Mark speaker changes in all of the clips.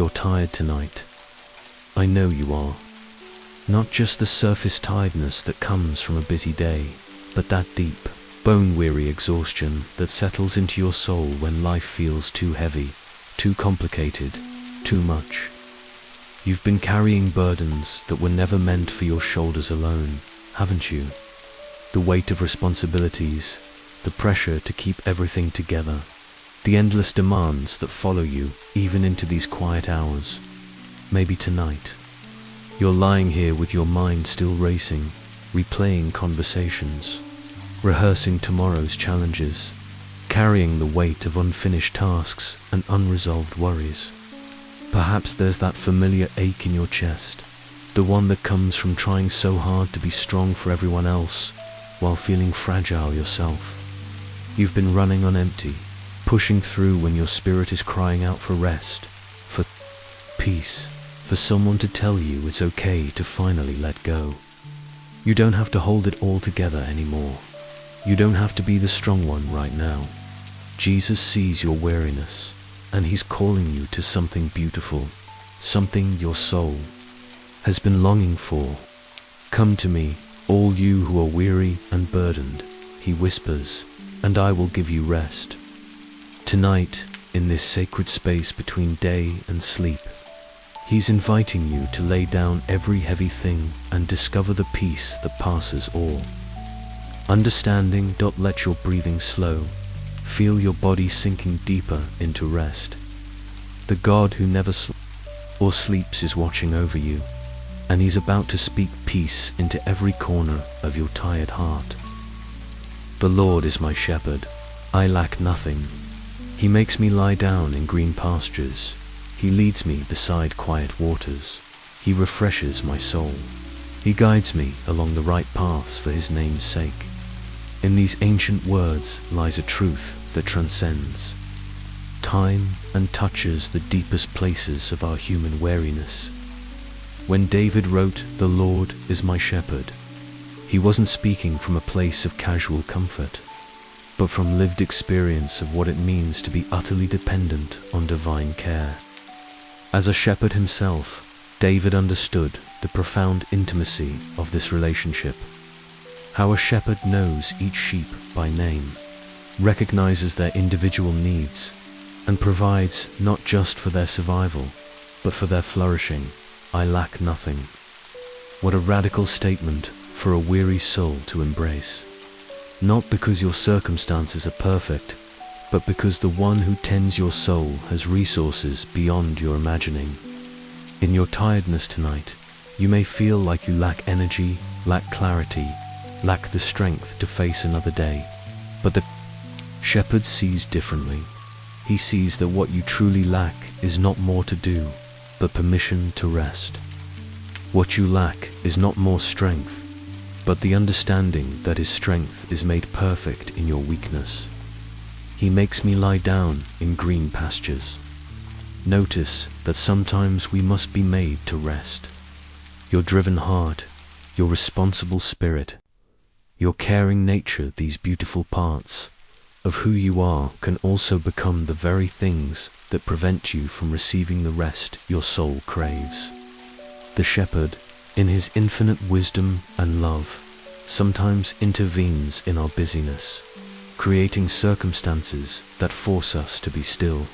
Speaker 1: you're tired tonight. I know you are. Not just the surface tiredness that comes from a busy day, but that deep, bone-weary exhaustion that settles into your soul when life feels too heavy, too complicated, too much. You've been carrying burdens that were never meant for your shoulders alone, haven't you? The weight of responsibilities, the pressure to keep everything together, the endless demands that follow you even into these quiet hours. Maybe tonight, you're lying here with your mind still racing, replaying conversations, rehearsing tomorrow's challenges, carrying the weight of unfinished tasks and unresolved worries. Perhaps there's that familiar ache in your chest, the one that comes from trying so hard to be strong for everyone else while feeling fragile yourself. You've been running on empty, pushing through when your spirit is crying out for rest, for peace, for someone to tell you it's okay to finally let go. You don't have to hold it all together anymore. You don't have to be the strong one right now. Jesus sees your weariness, and he's calling you to something beautiful, something your soul has been longing for. Come to me, all you who are weary and burdened, he whispers, and I will give you rest. Tonight, in this sacred space between day and sleep, he's inviting you to lay down every heavy thing and discover the peace that passes all. Understanding, let your breathing slow. Feel your body sinking deeper into rest. The God who never sleeps is watching over you, and he's about to speak peace into every corner of your tired heart. The Lord is my shepherd, I lack nothing. He makes me lie down in green pastures. He leads me beside quiet waters. He refreshes my soul. He guides me along the right paths for his name's sake. In these ancient words lies a truth that transcends time and touches the deepest places of our human weariness. When David wrote, "The Lord is my shepherd," he wasn't speaking from a place of casual comfort, but from lived experience of what it means to be utterly dependent on divine care. As a shepherd himself, David understood the profound intimacy of this relationship. How a shepherd knows each sheep by name, recognizes their individual needs, and provides not just for their survival, but for their flourishing. I lack nothing. What a radical statement for a weary soul to embrace. Not because your circumstances are perfect, but because the one who tends your soul has resources beyond your imagining. In your tiredness tonight, you may feel like you lack energy, lack clarity, lack the strength to face another day. But the shepherd sees differently. He sees that what you truly lack is not more to do, but permission to rest. What you lack is not more strength, but the understanding that his strength is made perfect in your weakness. He makes me lie down in green pastures. Notice that sometimes we must be made to rest. Your driven heart, your responsible spirit, your caring nature, these beautiful parts of who you are can also become the very things that prevent you from receiving the rest your soul craves. The shepherd, in his infinite wisdom and love, sometimes intervenes in our busyness, creating circumstances that force us to be still.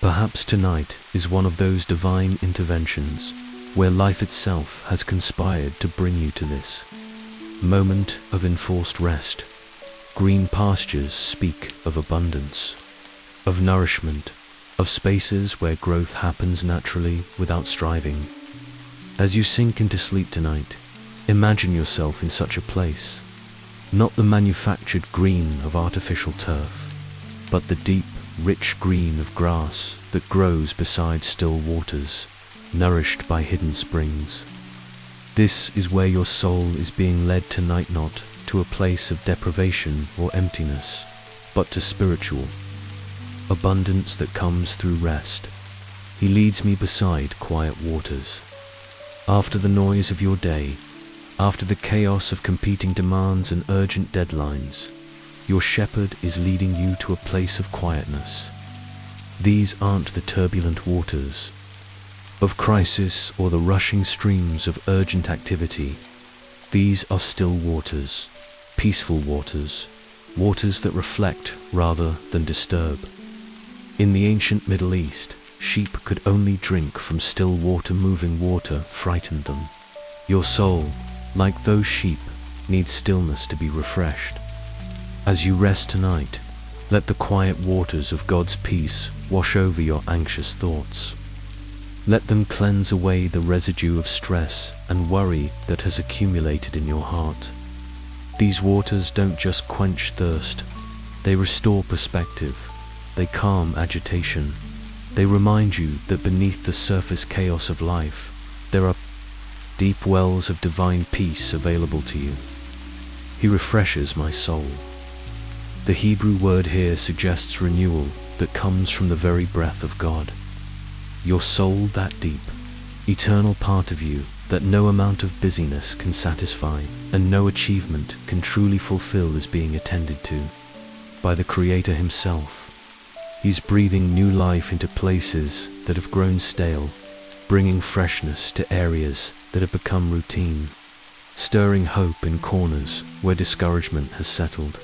Speaker 1: Perhaps tonight is one of those divine interventions where life itself has conspired to bring you to this moment of enforced rest. Green pastures speak of abundance, of nourishment, of spaces where growth happens naturally without striving. As you sink into sleep tonight, imagine yourself in such a place, not the manufactured green of artificial turf, but the deep, rich green of grass that grows beside still waters, nourished by hidden springs. This is where your soul is being led tonight, not to a place of deprivation or emptiness, but to spiritual abundance that comes through rest. He leads me beside quiet waters. After the noise of your day, after the chaos of competing demands and urgent deadlines, your shepherd is leading you to a place of quietness. These aren't the turbulent waters, of crisis or the rushing streams of urgent activity. These are still waters, peaceful waters, waters that reflect rather than disturb. In the ancient Middle East, sheep could only drink from still water. Moving water frightened them. Your soul, like those sheep, needs stillness to be refreshed. As you rest tonight, let the quiet waters of God's peace wash over your anxious thoughts. Let them cleanse away the residue of stress and worry that has accumulated in your heart. These waters don't just quench thirst, they restore perspective, they calm agitation, they remind you that beneath the surface chaos of life, there are deep wells of divine peace available to you. He refreshes my soul. The Hebrew word here suggests renewal that comes from the very breath of God. Your soul, that deep, eternal part of you that no amount of busyness can satisfy and no achievement can truly fulfill, is being attended to by the Creator Himself. He's breathing new life into places that have grown stale, bringing freshness to areas that have become routine, stirring hope in corners where discouragement has settled.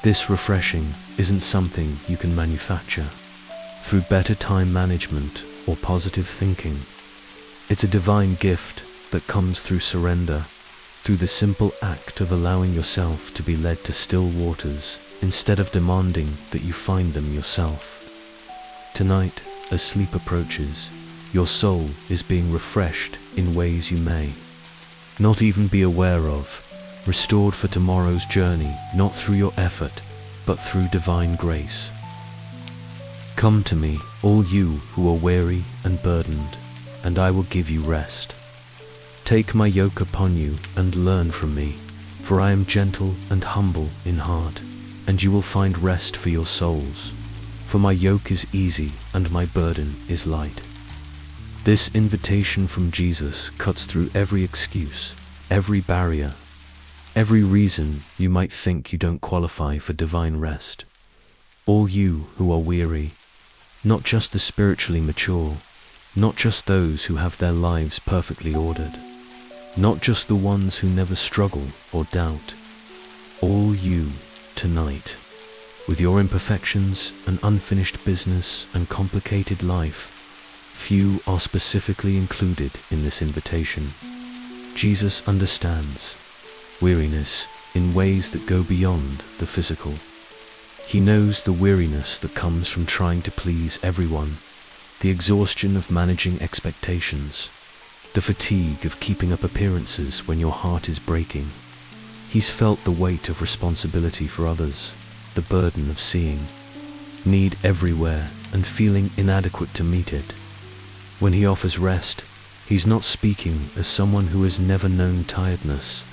Speaker 1: This refreshing isn't something you can manufacture through better time management or positive thinking. It's a divine gift that comes through surrender, through the simple act of allowing yourself to be led to still waters instead of demanding that you find them yourself. Tonight, as sleep approaches, your soul is being refreshed in ways you may not even be aware of, restored for tomorrow's journey, not through your effort, but through divine grace. Come to me, all you who are weary and burdened, and I will give you rest. Take my yoke upon you and learn from me, for I am gentle and humble in heart, and you will find rest for your souls. For my yoke is easy and my burden is light. This invitation from Jesus cuts through every excuse, every barrier, every reason you might think you don't qualify for divine rest. All you who are weary, not just the spiritually mature, not just those who have their lives perfectly ordered, not just the ones who never struggle or doubt. All you tonight, with your imperfections and unfinished business and complicated life, few are specifically included in this invitation. Jesus understands weariness in ways that go beyond the physical. He knows the weariness that comes from trying to please everyone, the exhaustion of managing expectations, the fatigue of keeping up appearances when your heart is breaking. He's felt the weight of responsibility for others, the burden of seeing need everywhere and feeling inadequate to meet it. When he offers rest, he's not speaking as someone who has never known tiredness,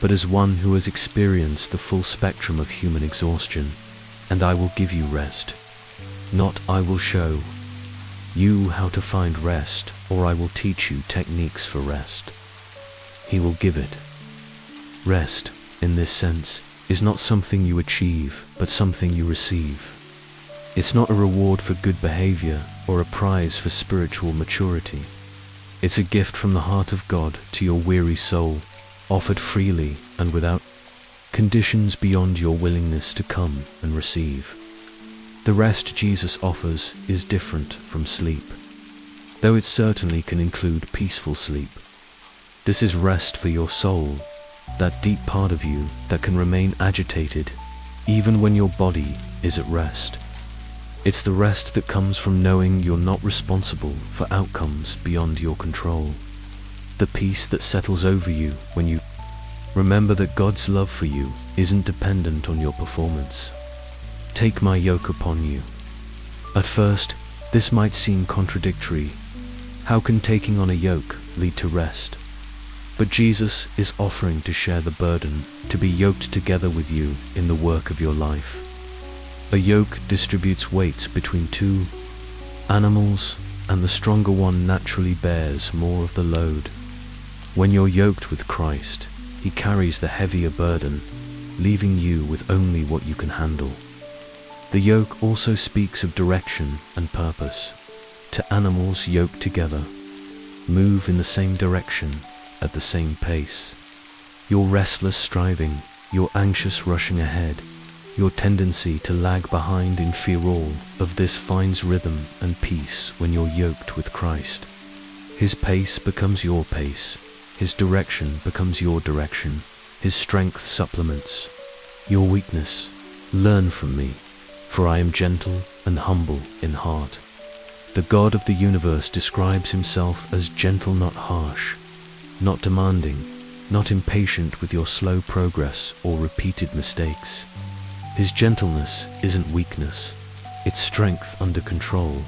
Speaker 1: but as one who has experienced the full spectrum of human exhaustion. And I will give you rest, not I will show you how to find rest, or I will teach you techniques for rest. He will give it. Rest, in this sense, is not something you achieve, but something you receive. It's not a reward for good behavior or a prize for spiritual maturity. It's a gift from the heart of God to your weary soul, offered freely and without conditions beyond your willingness to come and receive. The rest Jesus offers is different from sleep, though it certainly can include peaceful sleep. This is rest for your soul, that deep part of you that can remain agitated even when your body is at rest. It's the rest that comes from knowing you're not responsible for outcomes beyond your control. The peace that settles over you when you remember that God's love for you isn't dependent on your performance. Take my yoke upon you. At first, this might seem contradictory. How can taking on a yoke lead to rest? But Jesus is offering to share the burden, to be yoked together with you in the work of your life. A yoke distributes weight between two animals, and the stronger one naturally bears more of the load. When you're yoked with Christ, He carries the heavier burden, leaving you with only what you can handle. The yoke also speaks of direction and purpose. to animals yoked together, move in the same direction, at the same pace. Your restless striving, your anxious rushing ahead, your tendency to lag behind in fear, all of this finds rhythm and peace when you're yoked with Christ. His pace becomes your pace, His direction becomes your direction, His strength supplements your weakness. Learn from me, for I am gentle and humble in heart. The God of the universe describes Himself as gentle, not harsh, not demanding, not impatient with your slow progress or repeated mistakes. His gentleness isn't weakness, it's strength under control,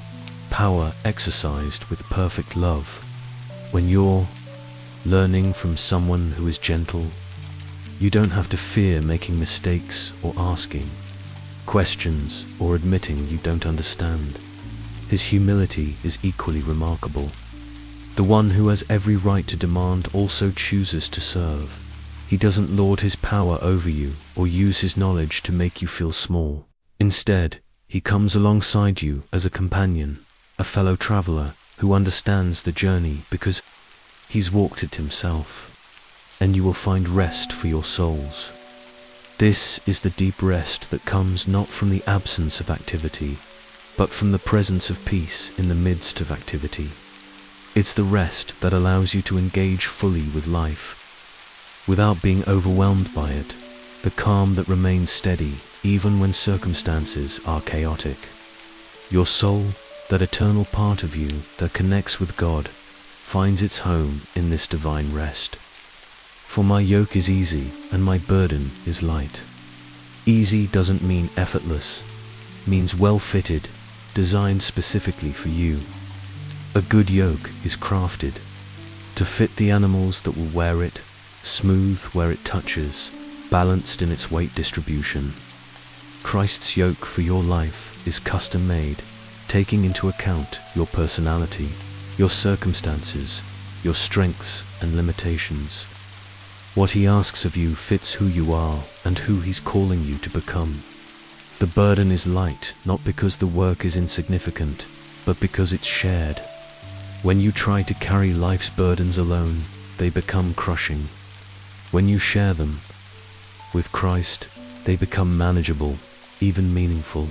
Speaker 1: power exercised with perfect love. When you're learning from someone who is gentle, you don't have to fear making mistakes or asking questions or admitting you don't understand. His humility is equally remarkable. The one who has every right to demand also chooses to serve. He doesn't lord his power over you or use his knowledge to make you feel small. Instead, he comes alongside you as a companion, a fellow traveler who understands the journey because he's walked it himself. And you will find rest for your souls. This is the deep rest that comes not from the absence of activity, but from the presence of peace in the midst of activity. It's the rest that allows you to engage fully with life, without being overwhelmed by it, the calm that remains steady even when circumstances are chaotic. Your soul, that eternal part of you that connects with God, finds its home in this divine rest. For my yoke is easy and my burden is light. Easy doesn't mean effortless, means well-fitted, designed specifically for you. A good yoke is crafted to fit the animals that will wear it, smooth where it touches, balanced in its weight distribution. Christ's yoke for your life is custom-made, taking into account your personality, your circumstances, your strengths and limitations. What He asks of you fits who you are and who He's calling you to become. The burden is light, not because the work is insignificant, but because it's shared. When you try to carry life's burdens alone, they become crushing. When you share them with Christ, they become manageable, even meaningful.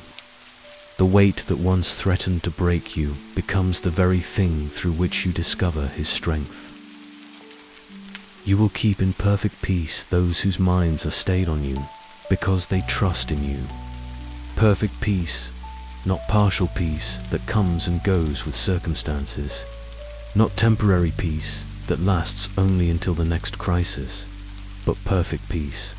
Speaker 1: The weight that once threatened to break you becomes the very thing through which you discover His strength. You will keep in perfect peace those whose minds are stayed on you, because they trust in you. Perfect peace, not partial peace that comes and goes with circumstances, not temporary peace that lasts only until the next crisis, but perfect peace.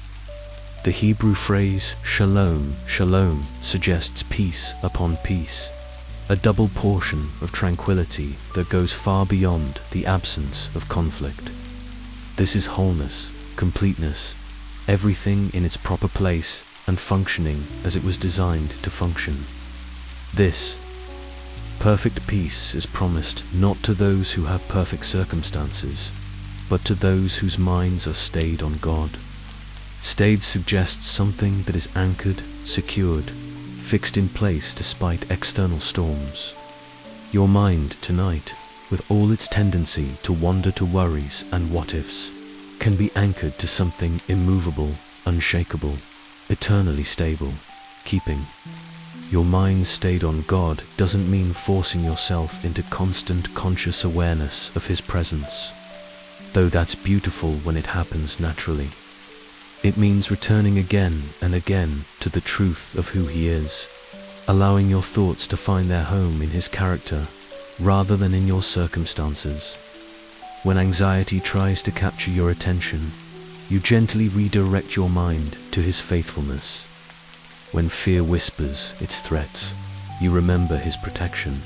Speaker 1: The Hebrew phrase shalom, shalom suggests peace upon peace, a double portion of tranquility that goes far beyond the absence of conflict. This is wholeness, completeness, everything in its proper place and functioning as it was designed to function. This perfect peace is promised not to those who have perfect circumstances, but to those whose minds are stayed on God. Stayed suggests something that is anchored, secured, fixed in place despite external storms. Your mind tonight, with all its tendency to wander to worries and what-ifs, can be anchored to something immovable, unshakable, eternally stable, keeping. Your mind stayed on God doesn't mean forcing yourself into constant conscious awareness of His presence, though that's beautiful when it happens naturally. It means returning again and again to the truth of who He is, allowing your thoughts to find their home in His character rather than in your circumstances. When anxiety tries to capture your attention, you gently redirect your mind to His faithfulness. When fear whispers its threats, you remember His protection.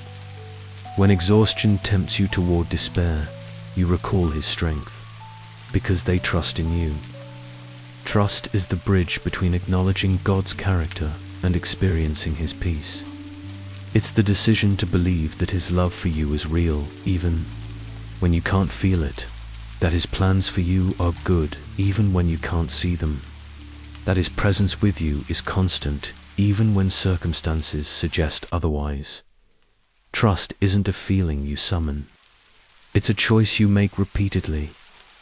Speaker 1: When exhaustion tempts you toward despair, you recall His strength, because they trust in you. Trust is the bridge between acknowledging God's character and experiencing His peace. It's the decision to believe that His love for you is real, even when you can't feel it, that His plans for you are good, even when you can't see them, that His presence with you is constant, even when circumstances suggest otherwise. Trust isn't a feeling you summon. It's a choice you make repeatedly,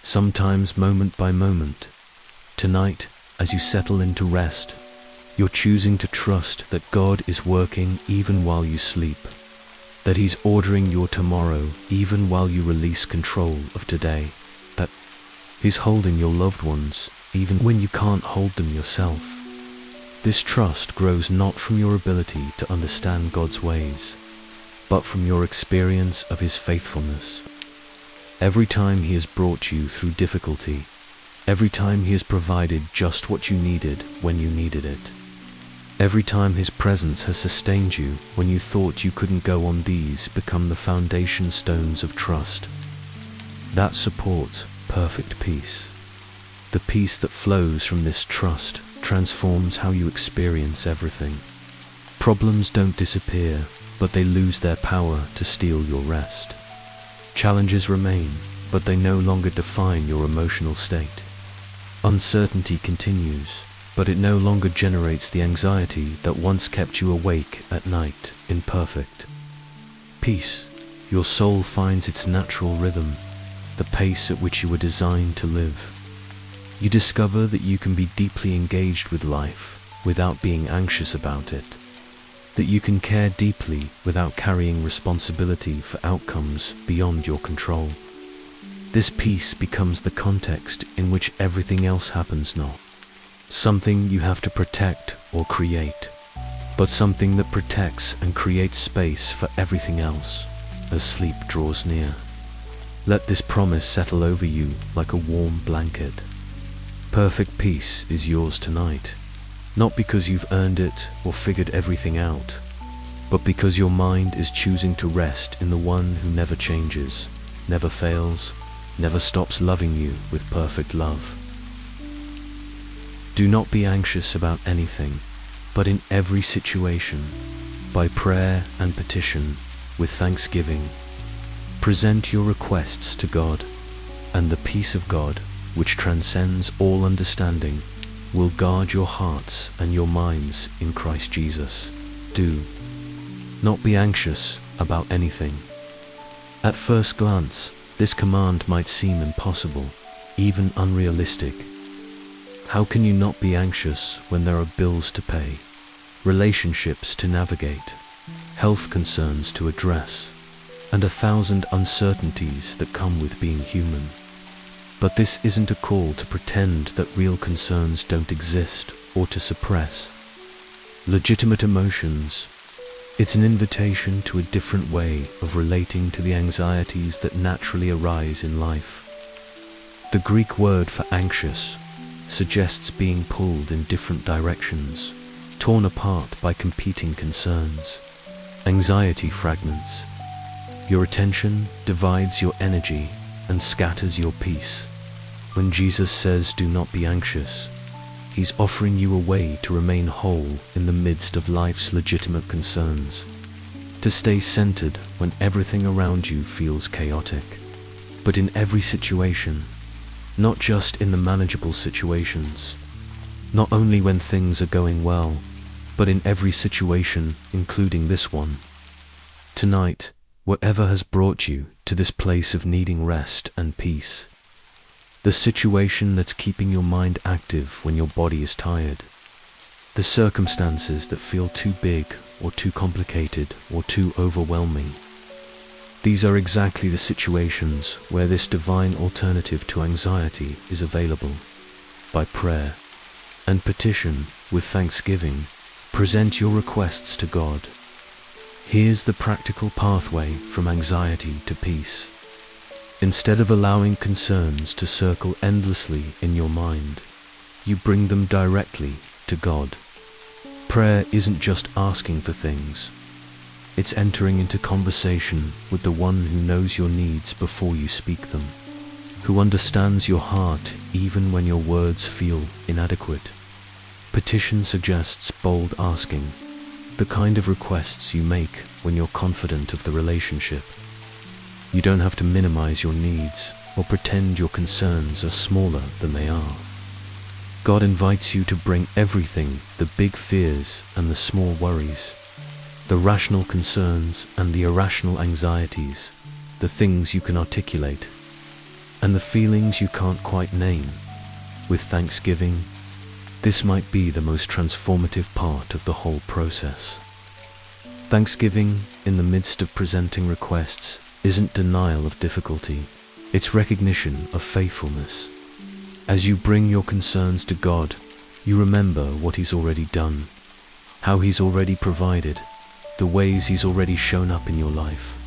Speaker 1: sometimes moment by moment. Tonight, as you settle into rest, you're choosing to trust that God is working even while you sleep, that He's ordering your tomorrow even while you release control of today, that He's holding your loved ones even when you can't hold them yourself. This trust grows not from your ability to understand God's ways, but from your experience of His faithfulness. Every time He has brought you through difficulty, every time He has provided just what you needed when you needed it, every time His presence has sustained you when you thought you couldn't go on, these become the foundation stones of trust. That supports perfect peace. The peace that flows from this trust transforms how you experience everything. Problems don't disappear, but they lose their power to steal your rest. Challenges remain, but they no longer define your emotional state. Uncertainty continues, but it no longer generates the anxiety that once kept you awake at night in perfect peace. Your soul finds its natural rhythm, the pace at which you were designed to live. You discover that you can be deeply engaged with life without being anxious about it, that you can care deeply without carrying responsibility for outcomes beyond your control. This peace becomes the context in which everything else happens, not something you have to protect or create, but something that protects and creates space for everything else as sleep draws near. Let this promise settle over you like a warm blanket. Perfect peace is yours tonight, not because you've earned it or figured everything out, but because your mind is choosing to rest in the one who never changes, never fails, never stops loving you with perfect love. Do not be anxious about anything, but in every situation, by prayer and petition, with thanksgiving, present your requests to God, and the peace of God, which transcends all understanding, will guard your hearts and your minds in Christ Jesus. Do not be anxious about anything. At first glance, this command might seem impossible, even unrealistic. How can you not be anxious when there are bills to pay, relationships to navigate, health concerns to address, and 1,000 uncertainties that come with being human? But this isn't a call to pretend that real concerns don't exist or to suppress legitimate emotions. It's an invitation to a different way of relating to the anxieties that naturally arise in life. The Greek word for anxious suggests being pulled in different directions, torn apart by competing concerns. Anxiety fragments your attention, divides your energy, and scatters your peace. When Jesus says, "Do not be anxious," He's offering you a way to remain whole in the midst of life's legitimate concerns, to stay centered when everything around you feels chaotic, but in every situation, not just in the manageable situations, not only when things are going well, but in every situation, including this one. Tonight, whatever has brought you to this place of needing rest and peace, the situation that's keeping your mind active when your body is tired, the circumstances that feel too big or too complicated or too overwhelming, these are exactly the situations where this divine alternative to anxiety is available. By prayer and petition with thanksgiving, present your requests to God. Here's the practical pathway from anxiety to peace. Instead of allowing concerns to circle endlessly in your mind, you bring them directly to God. Prayer isn't just asking for things. It's entering into conversation with the one who knows your needs before you speak them, who understands your heart even when your words feel inadequate. Petition suggests bold asking, the kind of requests you make when you're confident of the relationship. You don't have to minimize your needs or pretend your concerns are smaller than they are. God invites you to bring everything, the big fears and the small worries. the rational concerns and the irrational anxieties, the things you can articulate, and the feelings you can't quite name. With thanksgiving, this might be the most transformative part of the whole process. Thanksgiving, in the midst of presenting requests, isn't denial of difficulty, it's recognition of faithfulness. As you bring your concerns to God, you remember what He's already done, how He's already provided, the ways He's already shown up in your life.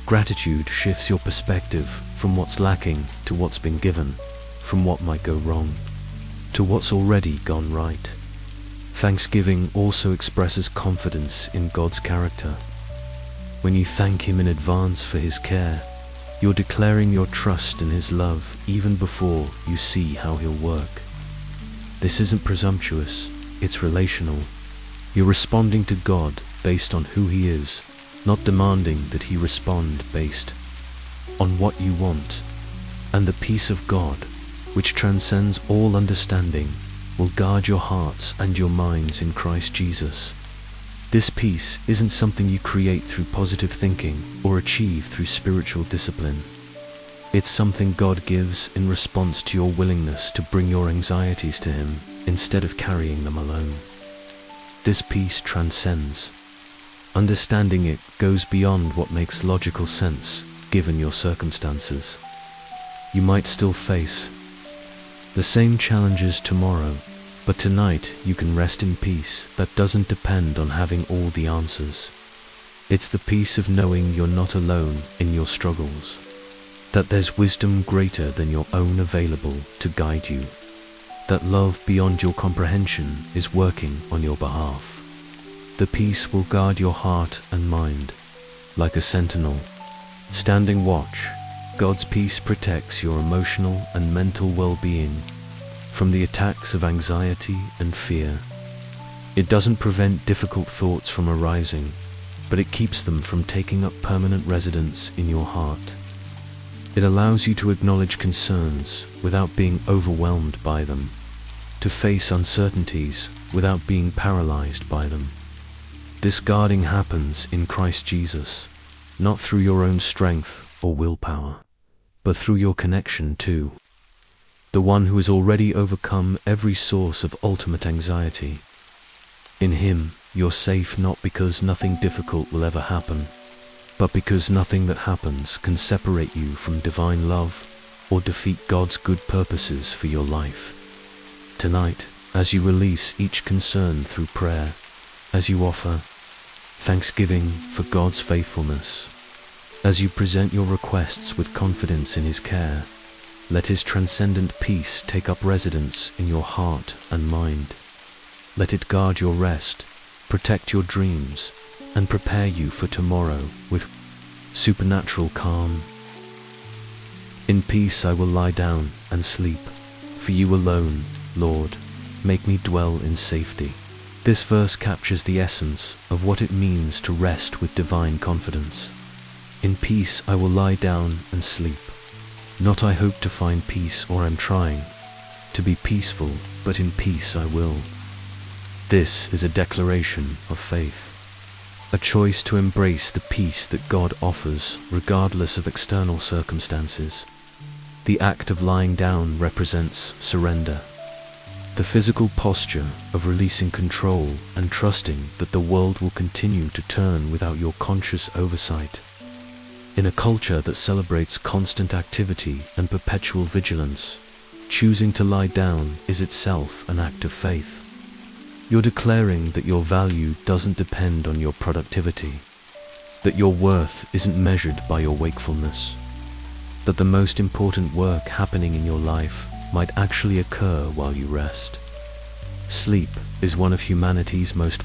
Speaker 1: Gratitude shifts your perspective from what's lacking to what's been given, from what might go wrong to what's already gone right. Thanksgiving also expresses confidence in God's character. When you thank Him in advance for His care, you're declaring your trust in His love even before you see how He'll work. This isn't presumptuous, it's relational. You're responding to God based on who He is, not demanding that He respond based on what you want. And the peace of God, which transcends all understanding, will guard your hearts and your minds in Christ Jesus. This peace isn't something you create through positive thinking or achieve through spiritual discipline. It's something God gives in response to your willingness to bring your anxieties to Him instead of carrying them alone. This peace transcends. Understanding it goes beyond what makes logical sense given your circumstances. You might still face the same challenges tomorrow, but tonight you can rest in peace that doesn't depend on having all the answers. It's the peace of knowing you're not alone in your struggles, that there's wisdom greater than your own available to guide you, that love beyond your comprehension is working on your behalf. The peace will guard your heart and mind, like a sentinel, standing watch. God's peace protects your emotional and mental well-being from the attacks of anxiety and fear. It doesn't prevent difficult thoughts from arising, but it keeps them from taking up permanent residence in your heart. It allows you to acknowledge concerns without being overwhelmed by them, to face uncertainties without being paralyzed by them. This guarding happens in Christ Jesus, not through your own strength or willpower, but through your connection to the one who has already overcome every source of ultimate anxiety. In Him, you're safe not because nothing difficult will ever happen, but because nothing that happens can separate you from divine love or defeat God's good purposes for your life. Tonight, as you release each concern through prayer, as you offer thanksgiving for God's faithfulness, as you present your requests with confidence in His care, let His transcendent peace take up residence in your heart and mind. Let it guard your rest, protect your dreams, and prepare you for tomorrow with supernatural calm. In peace I will lie down and sleep, for you alone, Lord, make me dwell in safety. This verse captures the essence of what it means to rest with divine confidence. In peace I will lie down and sleep. Not I hope to find peace or am trying to be peaceful, but in peace I will. This is a declaration of faith, a choice to embrace the peace that God offers regardless of external circumstances. The act of lying down represents surrender, the physical posture of releasing control and trusting that the world will continue to turn without your conscious oversight. In a culture that celebrates constant activity and perpetual vigilance, choosing to lie down is itself an act of faith. You're declaring that your value doesn't depend on your productivity, that your worth isn't measured by your wakefulness, that the most important work happening in your life might actually occur while you rest. Sleep is one of humanity's most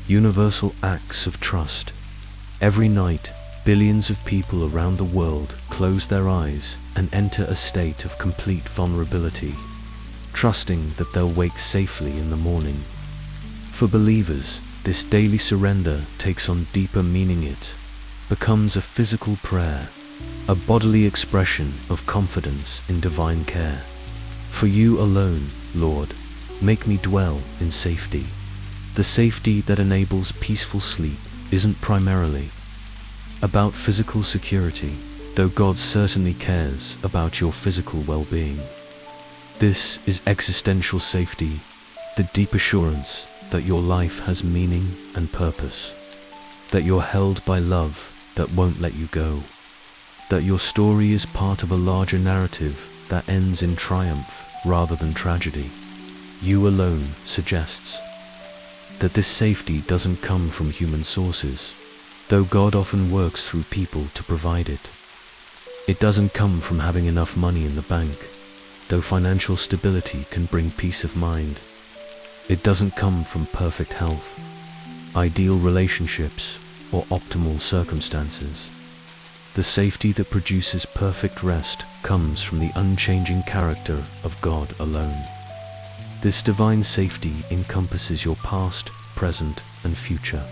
Speaker 1: universal acts of trust. Every night, billions of people around the world close their eyes and enter a state of complete vulnerability, trusting that they'll wake safely in the morning. For believers, this daily surrender takes on deeper meaning. It becomes a physical prayer, a bodily expression of confidence in divine care. For you alone, Lord, make me dwell in safety, the safety that enables peaceful sleep isn't primarily about physical security, though God certainly cares about your physical well-being. This is existential safety, the deep assurance that your life has meaning and purpose, that you're held by love that won't let you go, that your story is part of a larger narrative that ends in triumph rather than tragedy. You alone suggests that this safety doesn't come from human sources, though God often works through people to provide it. It doesn't come from having enough money in the bank, though financial stability can bring peace of mind. It doesn't come from perfect health, ideal relationships, or optimal circumstances. The safety that produces perfect rest comes from the unchanging character of God alone. This divine safety encompasses your past, present, and future.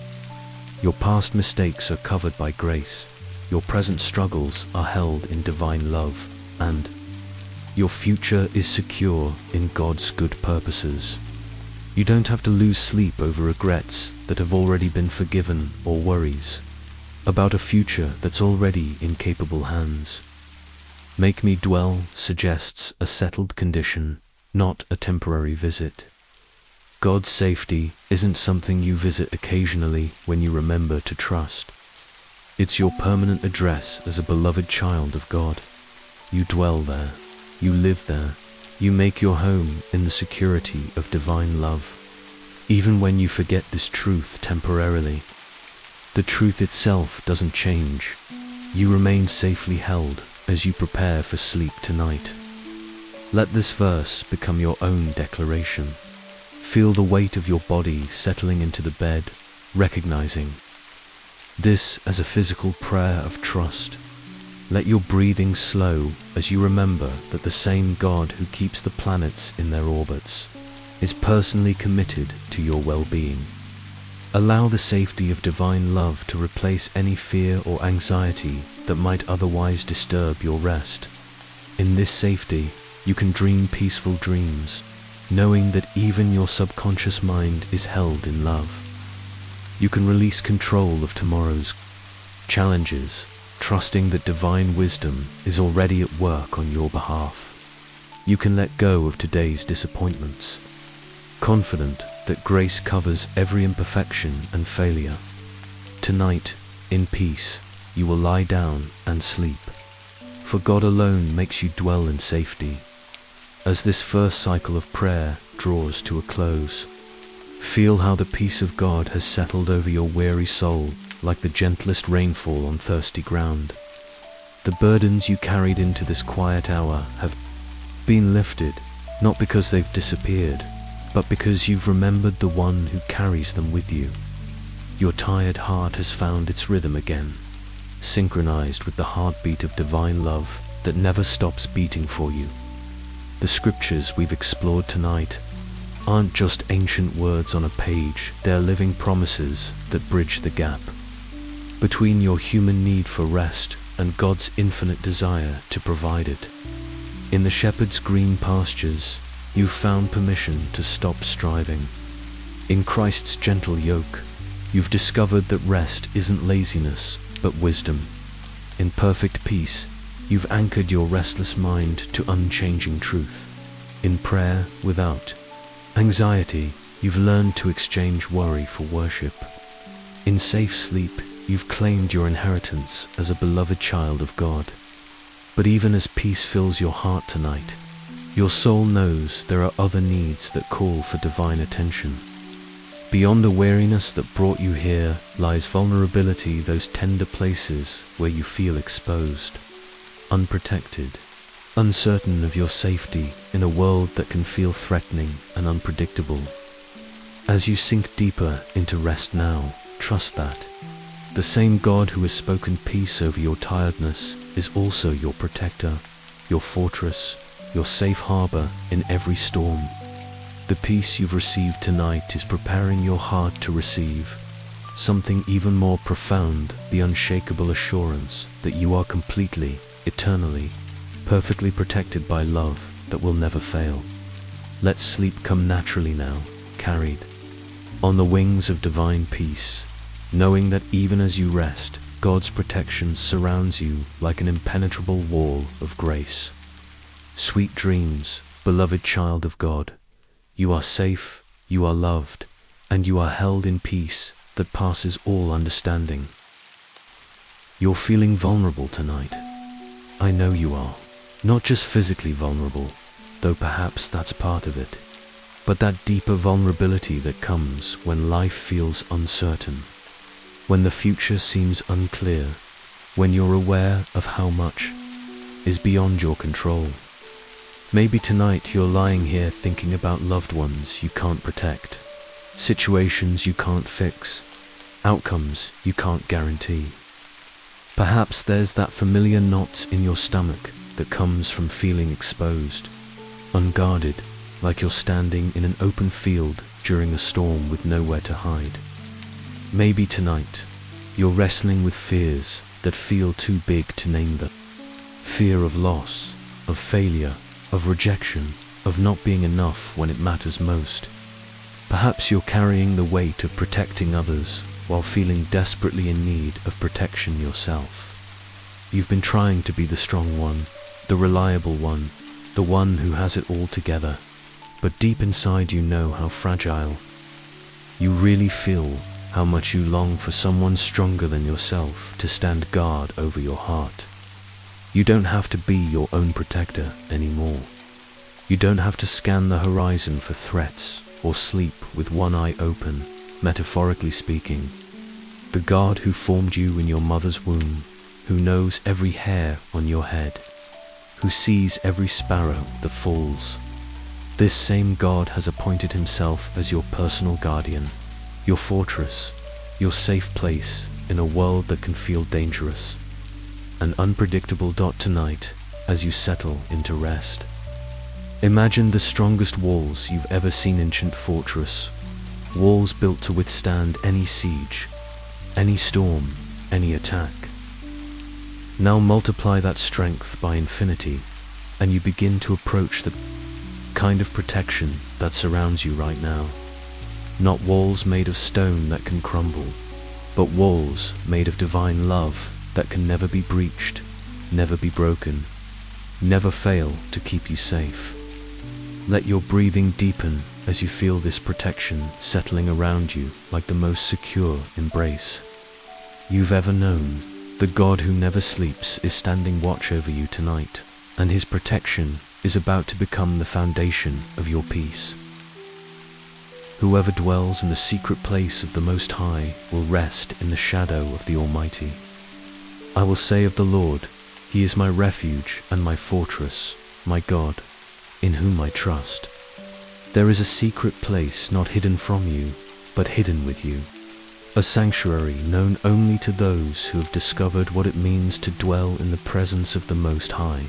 Speaker 1: Your past mistakes are covered by grace, your present struggles are held in divine love, and your future is secure in God's good purposes. You don't have to lose sleep over regrets that have already been forgiven or worries about a future that's already in capable hands. Make me dwell suggests a settled condition, not a temporary visit. God's safety isn't something you visit occasionally when you remember to trust. It's your permanent address as a beloved child of God. You dwell there, you live there, you make your home in the security of divine love. Even when you forget this truth temporarily, the truth itself doesn't change. You remain safely held as you prepare for sleep tonight. Let this verse become your own declaration. Feel the weight of your body settling into the bed, recognizing this as a physical prayer of trust. Let your breathing slow as you remember that the same God who keeps the planets in their orbits is personally committed to your well-being. Allow the safety of divine love to replace any fear or anxiety that might otherwise disturb your rest. In this safety, you can dream peaceful dreams, knowing that even your subconscious mind is held in love. You can release control of tomorrow's challenges, trusting that divine wisdom is already at work on your behalf. You can let go of today's disappointments, confident that grace covers every imperfection and failure. Tonight, in peace, you will lie down and sleep, for God alone makes you dwell in safety. As this first cycle of prayer draws to a close, feel how the peace of God has settled over your weary soul like the gentlest rainfall on thirsty ground. The burdens you carried into this quiet hour have been lifted, not because they've disappeared, but because you've remembered the one who carries them with you. Your tired heart has found its rhythm again, synchronized with the heartbeat of divine love that never stops beating for you. The scriptures we've explored tonight aren't just ancient words on a page, they're living promises that bridge the gap between your human need for rest and God's infinite desire to provide it. In the shepherd's green pastures, you've found permission to stop striving. In Christ's gentle yoke, you've discovered that rest isn't laziness, but wisdom. In perfect peace, you've anchored your restless mind to unchanging truth. In prayer, without anxiety, you've learned to exchange worry for worship. In safe sleep, you've claimed your inheritance as a beloved child of God. But even as peace fills your heart tonight, your soul knows there are other needs that call for divine attention. Beyond the weariness that brought you here lies vulnerability, those tender places where you feel exposed, unprotected, uncertain of your safety in a world that can feel threatening and unpredictable. As you sink deeper into rest now, trust that the same God who has spoken peace over your tiredness is also your protector, your fortress, your safe harbor in every storm. The peace you've received tonight is preparing your heart to receive something even more profound, the unshakable assurance that you are completely, eternally, perfectly protected by love that will never fail. Let sleep come naturally now, carried on the wings of divine peace. knowing that even as you rest, God's protection surrounds you like an impenetrable wall of grace. Sweet dreams, beloved child of God. You are safe, you are loved, and you are held in peace that passes all understanding. You're feeling vulnerable tonight. I know you are. Not just physically vulnerable, though perhaps that's part of it, but that deeper vulnerability that comes when life feels uncertain, when the future seems unclear, when you're aware of how much is beyond your control. Maybe tonight you're lying here thinking about loved ones you can't protect, situations you can't fix, outcomes you can't guarantee. Perhaps there's that familiar knot in your stomach that comes from feeling exposed, unguarded, like you're standing in an open field during a storm with nowhere to hide. Maybe tonight you're wrestling with fears that feel too big to name them. Fear of loss, of failure, of rejection, of not being enough when it matters most. Perhaps you're carrying the weight of protecting others while feeling desperately in need of protection yourself. You've been trying to be the strong one, the reliable one, the one who has it all together, but deep inside you know how fragile. You really feel how much you long for someone stronger than yourself to stand guard over your heart. You don't have to be your own protector anymore. You don't have to scan the horizon for threats or sleep with one eye open, metaphorically speaking. The God who formed you in your mother's womb, who knows every hair on your head, who sees every sparrow that falls. This same God has appointed himself as your personal guardian, your fortress, your safe place in a world that can feel dangerous. An unpredictable dot tonight as you settle into rest. Imagine the strongest walls you've ever seen. Ancient fortress, walls built to withstand any siege, any storm, any attack. Now multiply that strength by infinity, and you begin to approach the kind of protection that surrounds you right now. Not walls made of stone that can crumble, but walls made of divine love that can never be breached, never be broken, never fail to keep you safe. Let your breathing deepen as you feel this protection settling around you like the most secure embrace you've ever known. The God who never sleeps is standing watch over you tonight, and his protection is about to become the foundation of your peace. Whoever dwells in the secret place of the Most High will rest in the shadow of the Almighty. I will say of the Lord, he is my refuge and my fortress, my God, in whom I trust. There is a secret place not hidden from you, but hidden with you. A sanctuary known only to those who have discovered what it means to dwell in the presence of the Most High.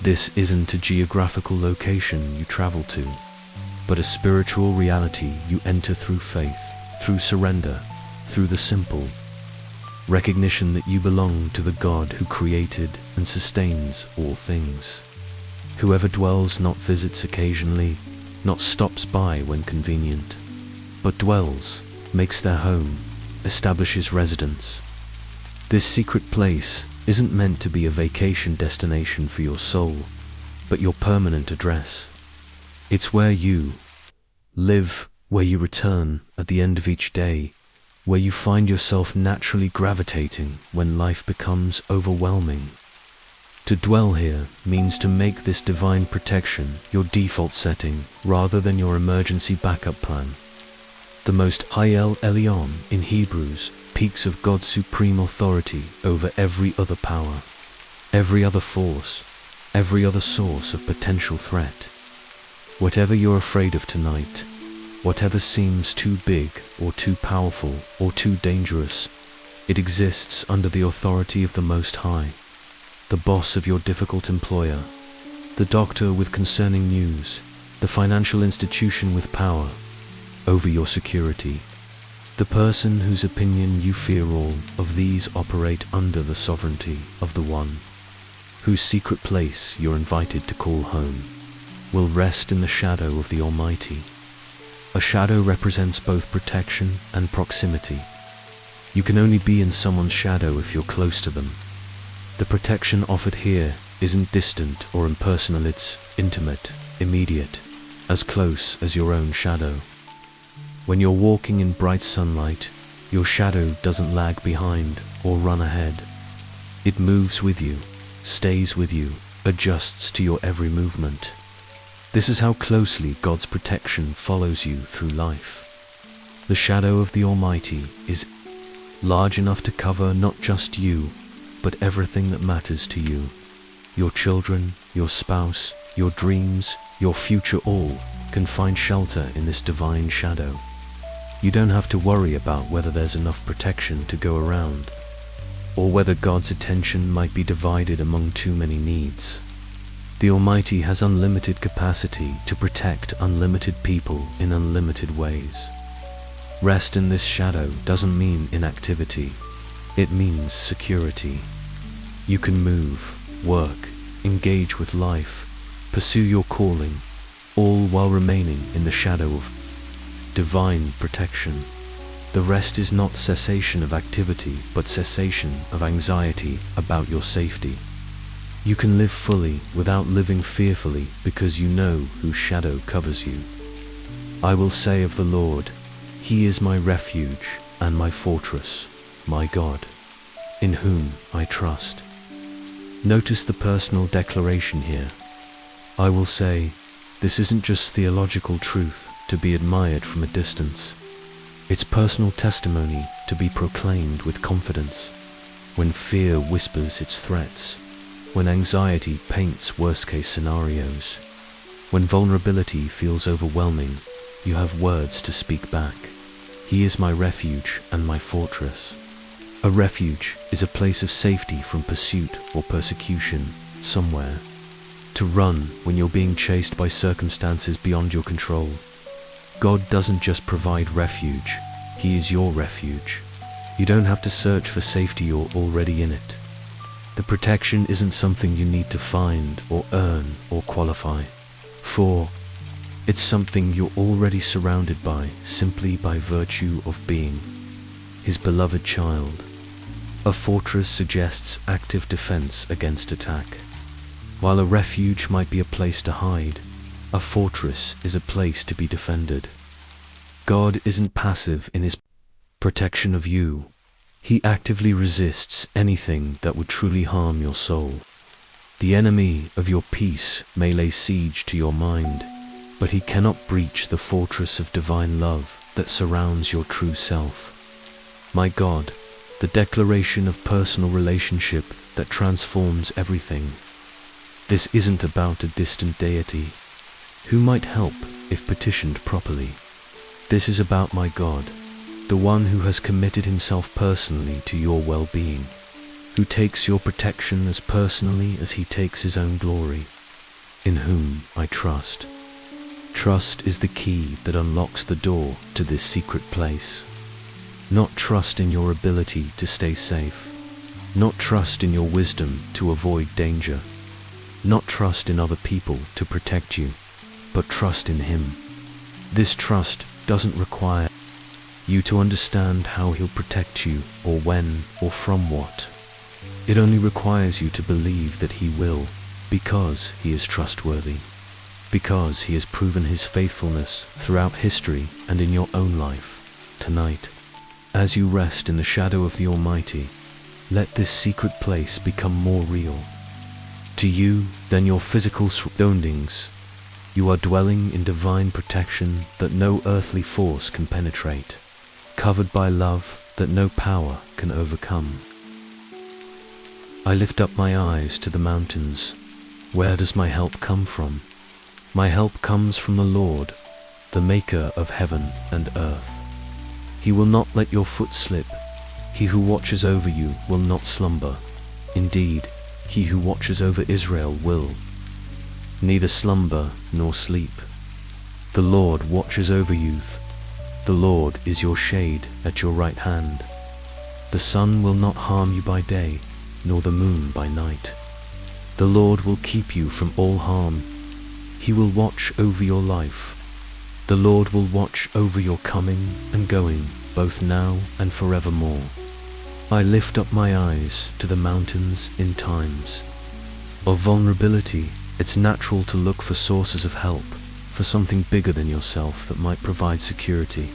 Speaker 1: This isn't a geographical location you travel to, but a spiritual reality you enter through faith, through surrender, through the simple recognition that you belong to the God who created and sustains all things. Whoever dwells not visits occasionally, not stops by when convenient, but dwells, makes their home, establishes residence. This secret place isn't meant to be a vacation destination for your soul, but your permanent address. It's where you live, where you return at the end of each day, where you find yourself naturally gravitating when life becomes overwhelming. To dwell here means to make this divine protection your default setting rather than your emergency backup plan. The Most High El Elyon in Hebrews speaks of God's supreme authority over every other power, every other force, every other source of potential threat. Whatever you're afraid of tonight, whatever seems too big or too powerful or too dangerous, it exists under the authority of the Most High, the boss of your difficult employer, the doctor with concerning news, the financial institution with power over your security, the person whose opinion you fear. All of these operate under the sovereignty of the One, whose secret place you're invited to call home, will rest in the shadow of the Almighty. A shadow represents both protection and proximity. You can only be in someone's shadow if you're close to them. The protection offered here isn't distant or impersonal, it's intimate, immediate, as close as your own shadow. When you're walking in bright sunlight, your shadow doesn't lag behind or run ahead. It moves with you, stays with you, adjusts to your every movement. This is how closely God's protection follows you through life. The shadow of the Almighty is large enough to cover not just you, but everything that matters to you. Your children, your spouse, your dreams, your future, all can find shelter in this divine shadow. You don't have to worry about whether there's enough protection to go around, or whether God's attention might be divided among too many needs. The Almighty has unlimited capacity to protect unlimited people in unlimited ways. Rest in this shadow doesn't mean inactivity, it means security. You can move, work, engage with life, pursue your calling, all while remaining in the shadow of divine protection. The rest is not cessation of activity, but cessation of anxiety about your safety. You can live fully without living fearfully because you know whose shadow covers you. I will say of the Lord, He is my refuge and my fortress, my God, in whom I trust. Notice the personal declaration here. I will say, this isn't just theological truth to be admired from a distance. It's personal testimony to be proclaimed with confidence. When fear whispers its threats, when anxiety paints worst-case scenarios, when vulnerability feels overwhelming, you have words to speak back. He is my refuge and my fortress. A refuge is a place of safety from pursuit or persecution somewhere. To run when you're being chased by circumstances beyond your control. God doesn't just provide refuge, He is your refuge. You don't have to search for safety, you're already in it. The protection isn't something you need to find or earn or qualify for. It's something you're already surrounded by simply by virtue of being His beloved child. A fortress suggests active defense against attack. While a refuge might be a place to hide, a fortress is a place to be defended. God isn't passive in His protection of you. He actively resists anything that would truly harm your soul. The enemy of your peace may lay siege to your mind, but he cannot breach the fortress of divine love that surrounds your true self. My God, the declaration of personal relationship that transforms everything. This isn't about a distant deity who might help if petitioned properly. This is about my God, the one who has committed himself personally to your well-being, who takes your protection as personally as he takes his own glory, in whom I trust. Trust is the key that unlocks the door to this secret place. Not trust in your ability to stay safe, not trust in your wisdom to avoid danger, not trust in other people to protect you, but trust in Him. This trust doesn't require you to understand how He'll protect you, or when, or from what. It only requires you to believe that He will, because He is trustworthy, because He has proven His faithfulness throughout history and in your own life. Tonight, as you rest in the shadow of the Almighty, let this secret place become more real to you than your physical surroundings. You are dwelling in divine protection that no earthly force can penetrate, covered by love that no power can overcome. I lift up my eyes to the mountains. Where does my help come from? My help comes from the Lord, the maker of heaven and earth. He will not let your foot slip. He who watches over you will not slumber. Indeed, He who watches over Israel will neither slumber nor sleep. The Lord watches over you. The Lord is your shade at your right hand. The sun will not harm you by day, nor the moon by night. The Lord will keep you from all harm. He will watch over your life. The Lord will watch over your coming and going both now and forevermore. I lift up my eyes to the mountains. In times of vulnerability, it's natural to look for sources of help, for something bigger than yourself that might provide security.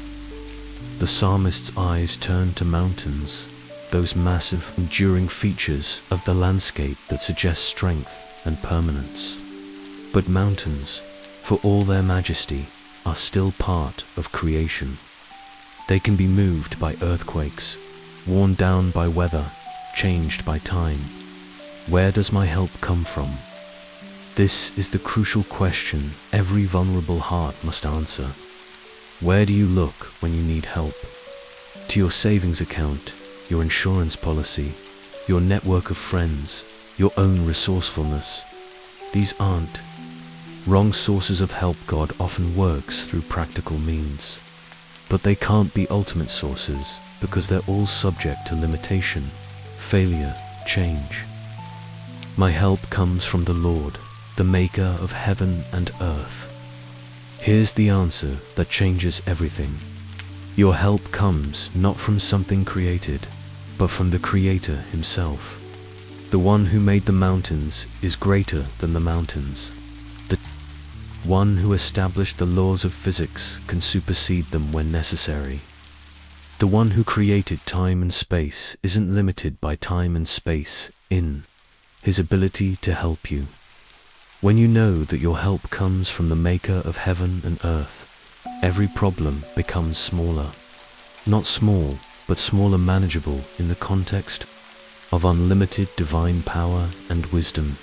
Speaker 1: The psalmist's eyes turn to mountains, those massive, enduring features of the landscape that suggest strength and permanence. But mountains, for all their majesty, are still part of creation. They can be moved by earthquakes, worn down by weather, changed by time. Where does my help come from? This is the crucial question every vulnerable heart must answer. Where do you look when you need help? To your savings account, your insurance policy, your network of friends, your own resourcefulness. These aren't wrong sources of help. God often works through practical means. But they can't be ultimate sources, because they're all subject to limitation, failure, change. My help comes from the Lord, the maker of heaven and earth. Here's the answer that changes everything. Your help comes not from something created, but from the Creator himself. The one who made the mountains is greater than the mountains. The one who established the laws of physics can supersede them when necessary. The one who created time and space isn't limited by time and space in his ability to help you. When you know that your help comes from the maker of heaven and earth, every problem becomes smaller. Not small, but smaller, manageable in the context of unlimited divine power and wisdom.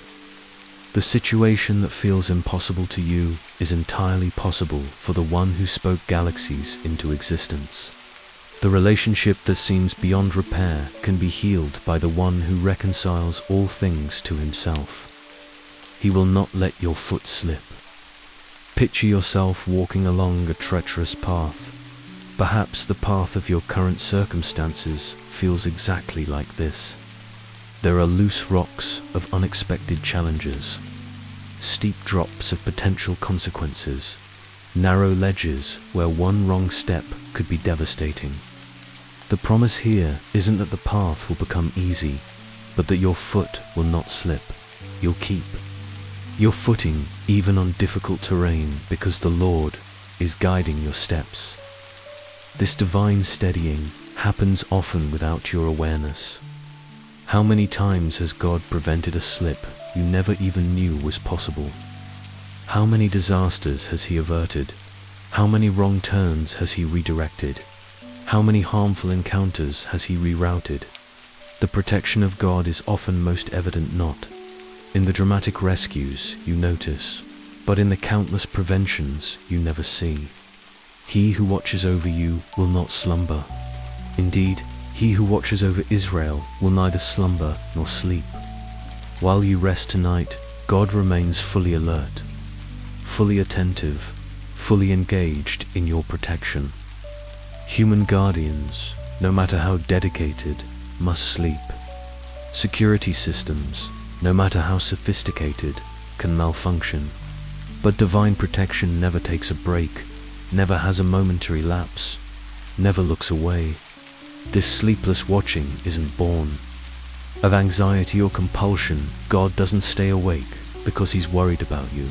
Speaker 1: The situation that feels impossible to you is entirely possible for the one who spoke galaxies into existence. The relationship that seems beyond repair can be healed by the one who reconciles all things to himself. He will not let your foot slip. Picture yourself walking along a treacherous path. Perhaps the path of your current circumstances feels exactly like this. There are loose rocks of unexpected challenges, steep drops of potential consequences, narrow ledges where one wrong step could be devastating. The promise here isn't that the path will become easy, but that your foot will not slip. You'll keep your footing even on difficult terrain because the Lord is guiding your steps. This divine steadying happens often without your awareness. How many times has God prevented a slip you never even knew was possible? How many disasters has He averted? How many wrong turns has He redirected? How many harmful encounters has He rerouted? The protection of God is often most evident not in the dramatic rescues you notice, but in the countless preventions you never see. He who watches over you will not slumber. Indeed, He who watches over Israel will neither slumber nor sleep. While you rest tonight, God remains fully alert, fully attentive, fully engaged in your protection. Human guardians, no matter how dedicated, must sleep. Security systems, no matter how sophisticated, can malfunction. But divine protection never takes a break, never has a momentary lapse, never looks away. This sleepless watching isn't born of anxiety or compulsion. God doesn't stay awake because He's worried about you.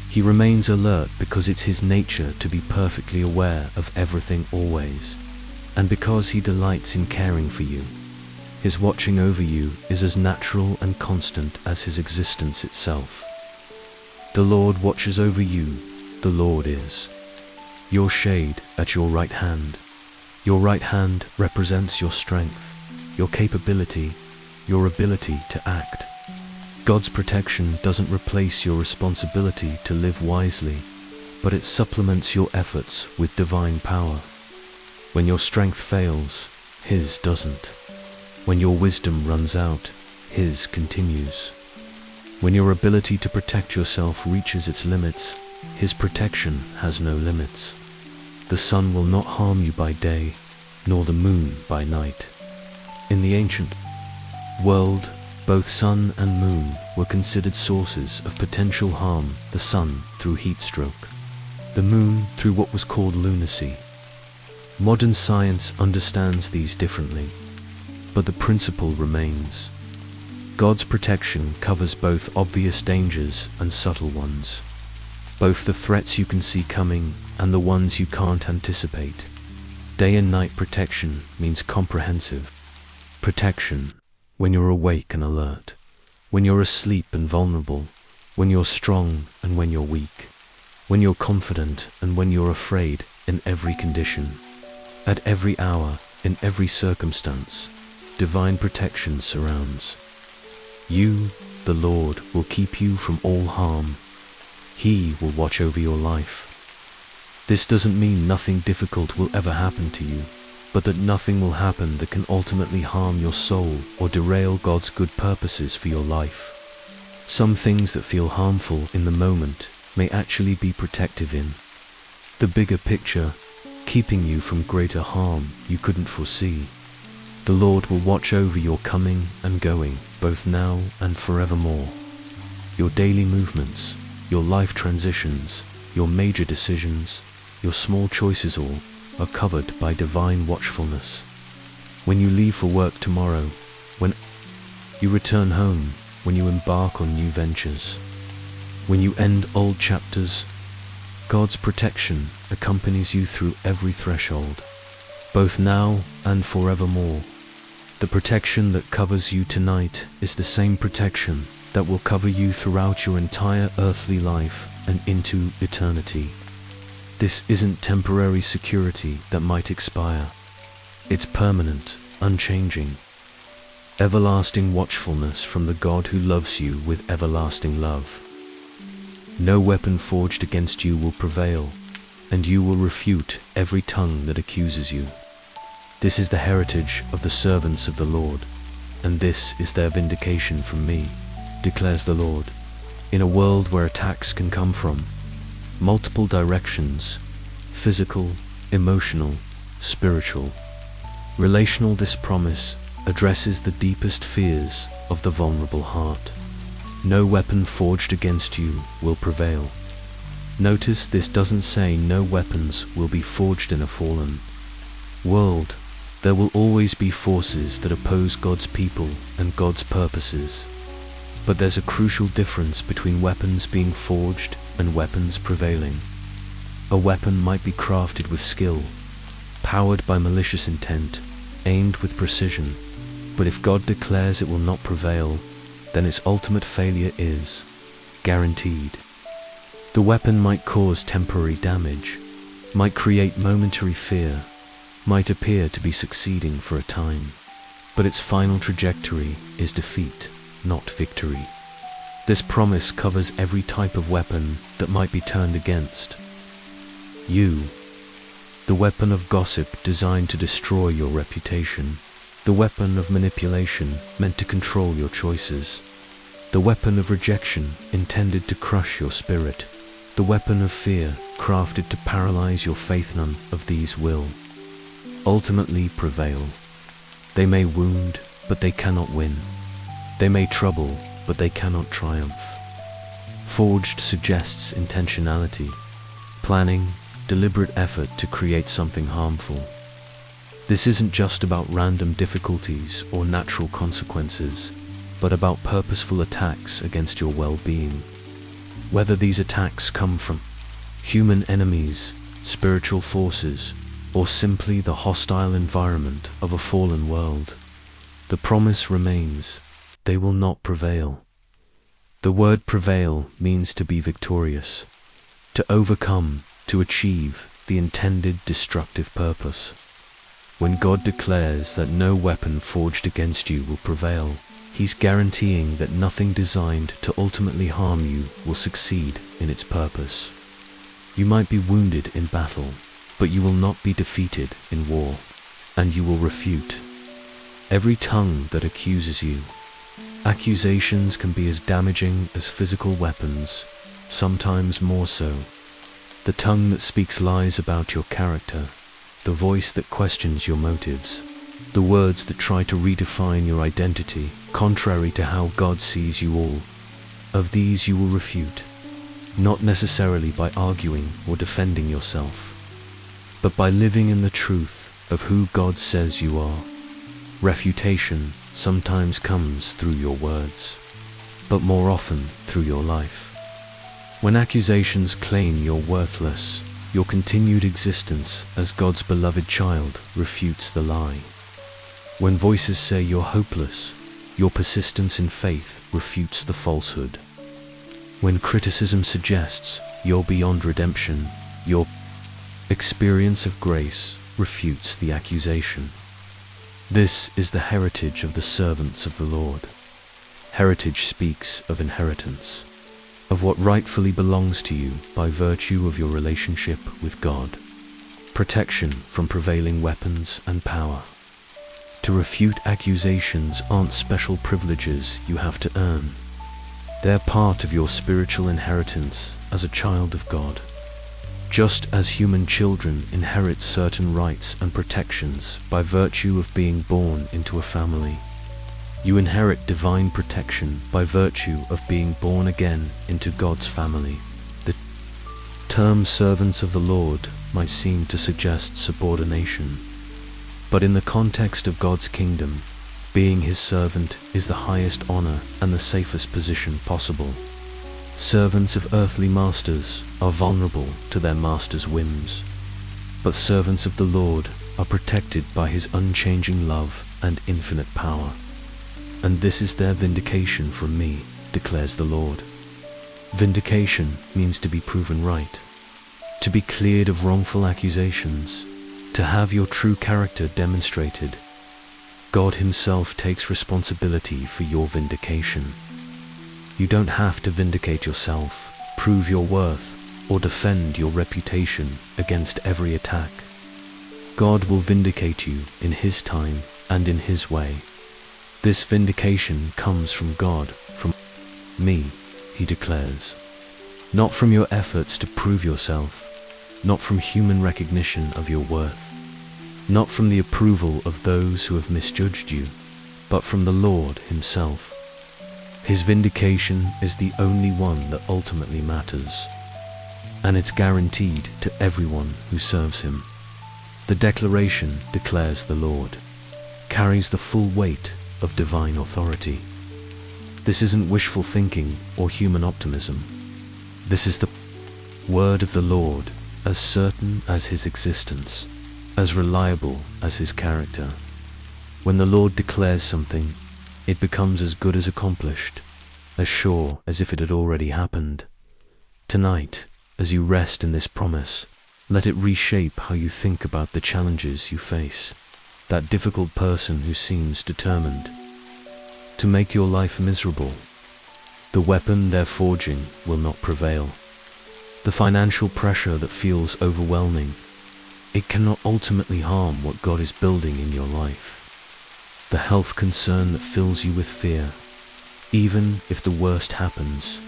Speaker 1: He remains alert because it's His nature to be perfectly aware of everything always, and because He delights in caring for you. His watching over you is as natural and constant as His existence itself. The Lord watches over you. The Lord is your shade at your right hand. Your right hand represents your strength, your capability, your ability to act. God's protection doesn't replace your responsibility to live wisely, but it supplements your efforts with divine power. When your strength fails, His doesn't. When your wisdom runs out, His continues. When your ability to protect yourself reaches its limits, His protection has no limits. The sun will not harm you by day, nor the moon by night. In the ancient world, both sun and moon were considered sources of potential harm, the sun through heat stroke, the moon through what was called lunacy. Modern science understands these differently, but the principle remains. God's protection covers both obvious dangers and subtle ones, both the threats you can see coming and the ones you can't anticipate. Day and night protection means comprehensive protection when you're awake and alert, when you're asleep and vulnerable, when you're strong and when you're weak, when you're confident and when you're afraid, in every condition. At every hour, in every circumstance, divine protection surrounds. You, the Lord, will keep you from all harm. He will watch over your life. This doesn't mean nothing difficult will ever happen to you, but that nothing will happen that can ultimately harm your soul or derail God's good purposes for your life. Some things that feel harmful in the moment may actually be protective in the bigger picture, keeping you from greater harm you couldn't foresee. The Lord will watch over your coming and going, both now and forevermore. Your daily movements, your life transitions, your major decisions, your small choices all are covered by divine watchfulness. When you leave for work tomorrow, when you return home, when you embark on new ventures, when you end old chapters, God's protection accompanies you through every threshold, both now and forevermore. The protection that covers you tonight is the same protection that will cover you throughout your entire earthly life and into eternity. This isn't temporary security that might expire. It's permanent, unchanging, everlasting watchfulness from the God who loves you with everlasting love. No weapon forged against you will prevail, and you will refute every tongue that accuses you. This is the heritage of the servants of the Lord, and this is their vindication from me, declares the Lord. In a world where attacks can come from multiple directions, physical, emotional, spiritual, relational, this promise addresses the deepest fears of the vulnerable heart. No weapon forged against you will prevail. Notice this doesn't say no weapons will be forged in a fallen world. There will always be forces that oppose God's people and God's purposes. But there's a crucial difference between weapons being forged and weapons prevailing. A weapon might be crafted with skill, powered by malicious intent, aimed with precision, but if God declares it will not prevail, then its ultimate failure is guaranteed. The weapon might cause temporary damage, might create momentary fear, might appear to be succeeding for a time, but its final trajectory is defeat, not victory. This promise covers every type of weapon that might be turned against you. The weapon of gossip designed to destroy your reputation, the weapon of manipulation meant to control your choices, the weapon of rejection intended to crush your spirit, the weapon of fear crafted to paralyze your faith. None of these will ultimately prevail. They may wound, but they cannot win. They may trouble, but they cannot triumph. Forged suggests intentionality, planning, deliberate effort to create something harmful. This isn't just about random difficulties or natural consequences, but about purposeful attacks against your well-being. Whether these attacks come from human enemies, spiritual forces, or simply the hostile environment of a fallen world, the promise remains: they will not prevail. The word prevail means to be victorious, to overcome, to achieve the intended destructive purpose. When God declares that no weapon forged against you will prevail, He's guaranteeing that nothing designed to ultimately harm you will succeed in its purpose. You might be wounded in battle, but you will not be defeated in war, and you will refute every tongue that accuses you. Accusations can be as damaging as physical weapons, sometimes more so. The tongue that speaks lies about your character, the voice that questions your motives, the words that try to redefine your identity, contrary to how God sees you all. Of these you will refute, not necessarily by arguing or defending yourself, but by living in the truth of who God says you are. Refutation sometimes comes through your words, but more often through your life. When accusations claim you're worthless, your continued existence as God's beloved child refutes the lie. When voices say you're hopeless, your persistence in faith refutes the falsehood. When criticism suggests you're beyond redemption, your experience of grace refutes the accusation. This is the heritage of the servants of the Lord. Heritage speaks of inheritance, of what rightfully belongs to you by virtue of your relationship with God. Protection from prevailing weapons and power. To refute accusations aren't special privileges you have to earn. They're part of your spiritual inheritance as a child of God. Just as human children inherit certain rights and protections by virtue of being born into a family, you inherit divine protection by virtue of being born again into God's family. The term servants of the Lord might seem to suggest subordination, but in the context of God's kingdom, being His servant is the highest honor and the safest position possible. Servants of earthly masters are vulnerable to their master's whims, but servants of the Lord are protected by His unchanging love and infinite power. And this is their vindication from me, declares the Lord. Vindication means to be proven right, to be cleared of wrongful accusations, to have your true character demonstrated. God Himself takes responsibility for your vindication. You don't have to vindicate yourself, prove your worth, or defend your reputation against every attack. God will vindicate you in His time and in His way. This vindication comes from God, from me, He declares. Not from your efforts to prove yourself, not from human recognition of your worth, not from the approval of those who have misjudged you, but from the Lord Himself. His vindication is the only one that ultimately matters, and it's guaranteed to everyone who serves Him. The declaration, declares the Lord, carries the full weight of divine authority. This isn't wishful thinking or human optimism. This is the word of the Lord, as certain as His existence, as reliable as His character. When the Lord declares something, it becomes as good as accomplished, as sure as if it had already happened. Tonight, as you rest in this promise, let it reshape how you think about the challenges you face. That difficult person who seems determined to make your life miserable. The weapon they're forging will not prevail. The financial pressure that feels overwhelming, it cannot ultimately harm what God is building in your life. The health concern that fills you with fear, even if the worst happens,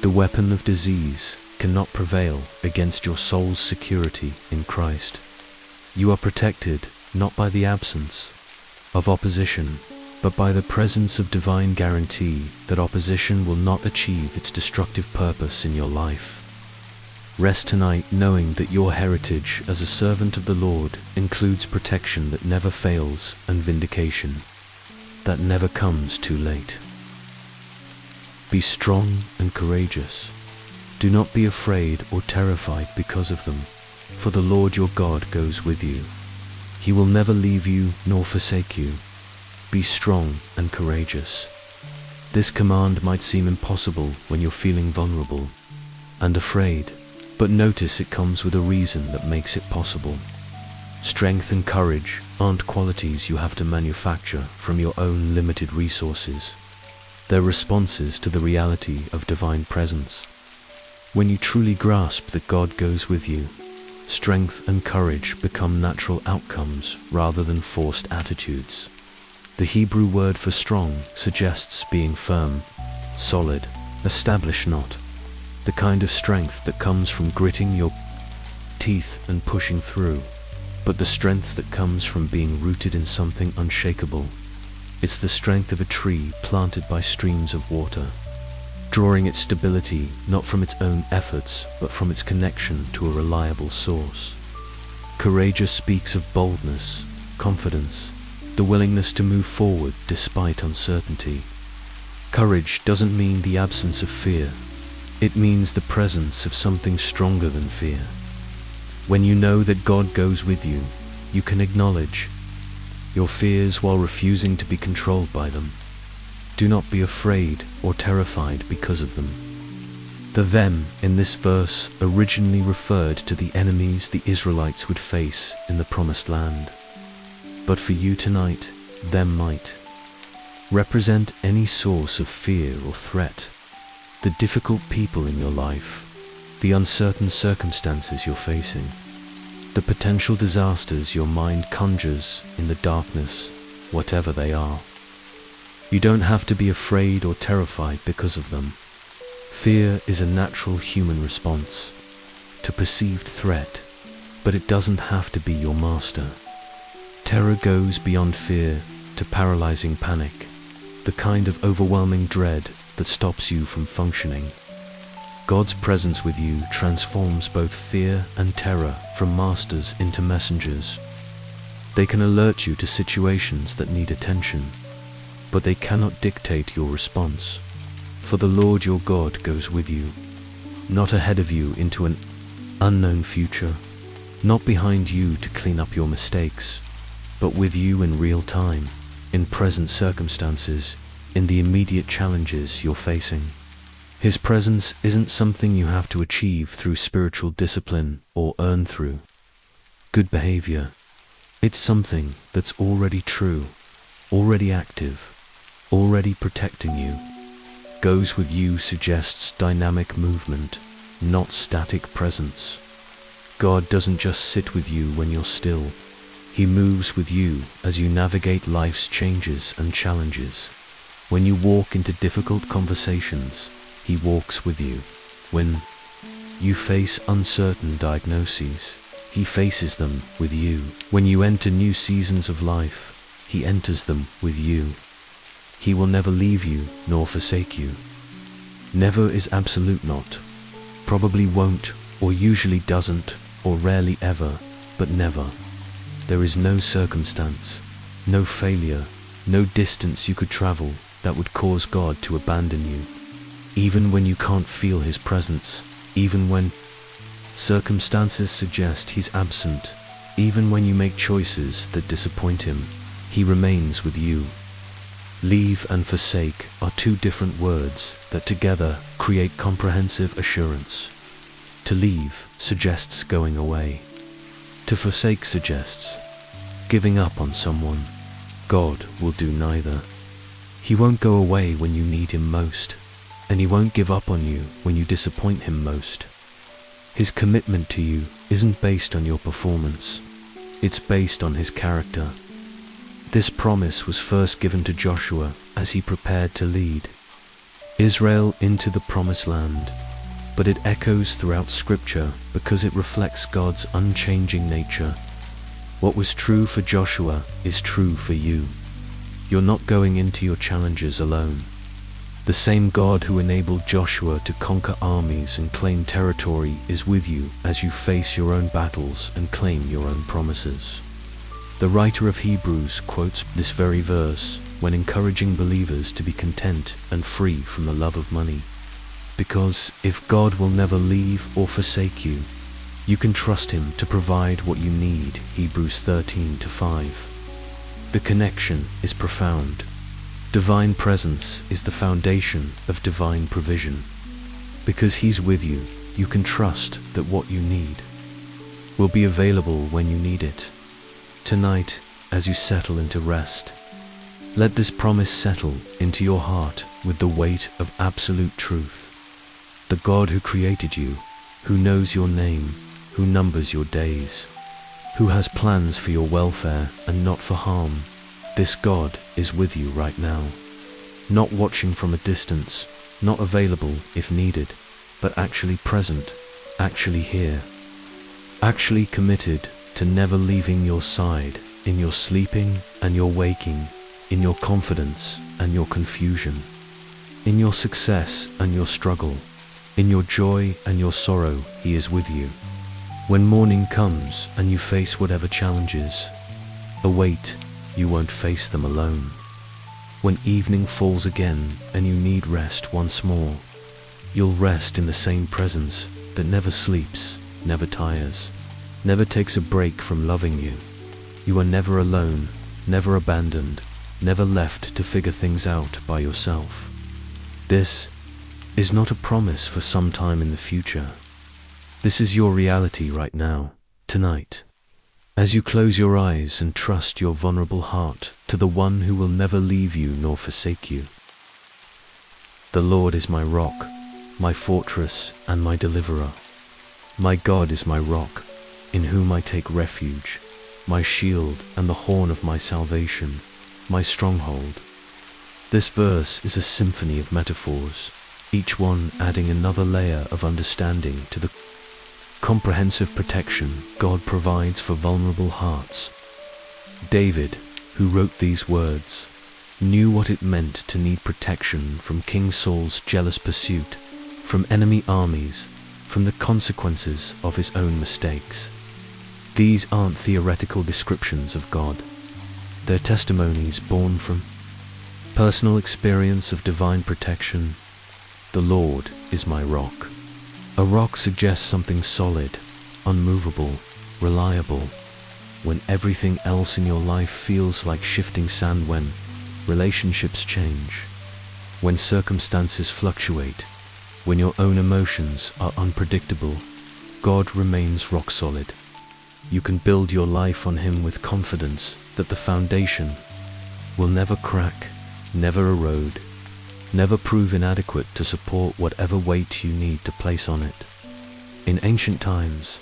Speaker 1: the weapon of disease cannot prevail against your soul's security in Christ. You are protected not by the absence of opposition, but by the presence of divine guarantee that opposition will not achieve its destructive purpose in your life. Rest tonight knowing that your heritage as a servant of the Lord includes protection that never fails and vindication that never comes too late. Be strong and courageous. Do not be afraid or terrified because of them, for the Lord your God goes with you. He will never leave you nor forsake you. Be strong and courageous. This command might seem impossible when you're feeling vulnerable and afraid, but notice it comes with a reason that makes it possible. Strength and courage aren't qualities you have to manufacture from your own limited resources. They're responses to the reality of divine presence. When you truly grasp that God goes with you, strength and courage become natural outcomes rather than forced attitudes. The Hebrew word for strong suggests being firm, solid, established, not the kind of strength that comes from gritting your teeth and pushing through, but the strength that comes from being rooted in something unshakable. It's the strength of a tree planted by streams of water, drawing its stability not from its own efforts, but from its connection to a reliable source. Courageous speaks of boldness, confidence, the willingness to move forward despite uncertainty. Courage doesn't mean the absence of fear. It means the presence of something stronger than fear. When you know that God goes with you, you can acknowledge your fears while refusing to be controlled by them. Do not be afraid or terrified because of them. The them in this verse originally referred to the enemies the Israelites would face in the Promised Land. But for you tonight, them might represent any source of fear or threat, the difficult people in your life, the uncertain circumstances you're facing, the potential disasters your mind conjures in the darkness, whatever they are. You don't have to be afraid or terrified because of them. Fear is a natural human response to perceived threat, but it doesn't have to be your master. Terror goes beyond fear to paralyzing panic, the kind of overwhelming dread that stops you from functioning. God's presence with you transforms both fear and terror from masters into messengers. They can alert you to situations that need attention, but they cannot dictate your response. For the Lord your God goes with you, not ahead of you into an unknown future, not behind you to clean up your mistakes, but with you in real time, in present circumstances, in the immediate challenges you're facing. His presence isn't something you have to achieve through spiritual discipline or earn through good behavior. It's something that's already true, already active, already protecting you. Goes with you suggests dynamic movement, not static presence. God doesn't just sit with you when you're still. He moves with you as you navigate life's changes and challenges. When you walk into difficult conversations, He walks with you. When you face uncertain diagnoses, He faces them with you. When you enter new seasons of life, He enters them with you. He will never leave you nor forsake you. Never is absolute not. Probably won't, or usually doesn't, or rarely ever, but never. There is no circumstance, no failure, no distance you could travel that would cause God to abandon you. Even when you can't feel His presence, even when circumstances suggest He's absent, even when you make choices that disappoint Him, He remains with you. Leave and forsake are two different words that together create comprehensive assurance. To leave suggests going away. To forsake suggests giving up on someone. God will do neither. He won't go away when you need Him most, and He won't give up on you when you disappoint Him most. His commitment to you isn't based on your performance. It's based on His character. This promise was first given to Joshua as he prepared to lead Israel into the Promised Land, but it echoes throughout Scripture because it reflects God's unchanging nature. What was true for Joshua is true for you. You're not going into your challenges alone. The same God who enabled Joshua to conquer armies and claim territory is with you as you face your own battles and claim your own promises. The writer of Hebrews quotes this very verse when encouraging believers to be content and free from the love of money. Because if God will never leave or forsake you, you can trust Him to provide what you need. Hebrews 13:5. The connection is profound. Divine presence is the foundation of divine provision. Because He's with you, you can trust that what you need will be available when you need it. Tonight, as you settle into rest, let this promise settle into your heart with the weight of absolute truth. The God who created you, who knows your name, who numbers your days, who has plans for your welfare and not for harm, this God is with you right now. Not watching from a distance, not available if needed, but actually present, actually here, actually committed to never leaving your side, in your sleeping and your waking, in your confidence and your confusion, in your success and your struggle, in your joy and your sorrow. He is with you. When morning comes and you face whatever challenges await, you won't face them alone. When evening falls again and you need rest once more, you'll rest in the same presence that never sleeps, never tires, never takes a break from loving you. You are never alone, never abandoned, never left to figure things out by yourself. This is not a promise for some time in the future. This is your reality right now, tonight. As you close your eyes and trust your vulnerable heart to the one who will never leave you nor forsake you. The Lord is my rock, my fortress and my deliverer. My God is my rock, in whom I take refuge, my shield and the horn of my salvation, my stronghold. This verse is a symphony of metaphors, each one adding another layer of understanding to the comprehensive protection God provides for vulnerable hearts. David, who wrote these words, knew what it meant to need protection from King Saul's jealous pursuit, from enemy armies, from the consequences of his own mistakes. These aren't theoretical descriptions of God. They're testimonies born from personal experience of divine protection. The Lord is my rock. A rock suggests something solid, unmovable, reliable. When everything else in your life feels like shifting sand, when relationships change, when circumstances fluctuate, when your own emotions are unpredictable, God remains rock solid. You can build your life on Him with confidence that the foundation will never crack, never erode, never prove inadequate to support whatever weight you need to place on it. In ancient times,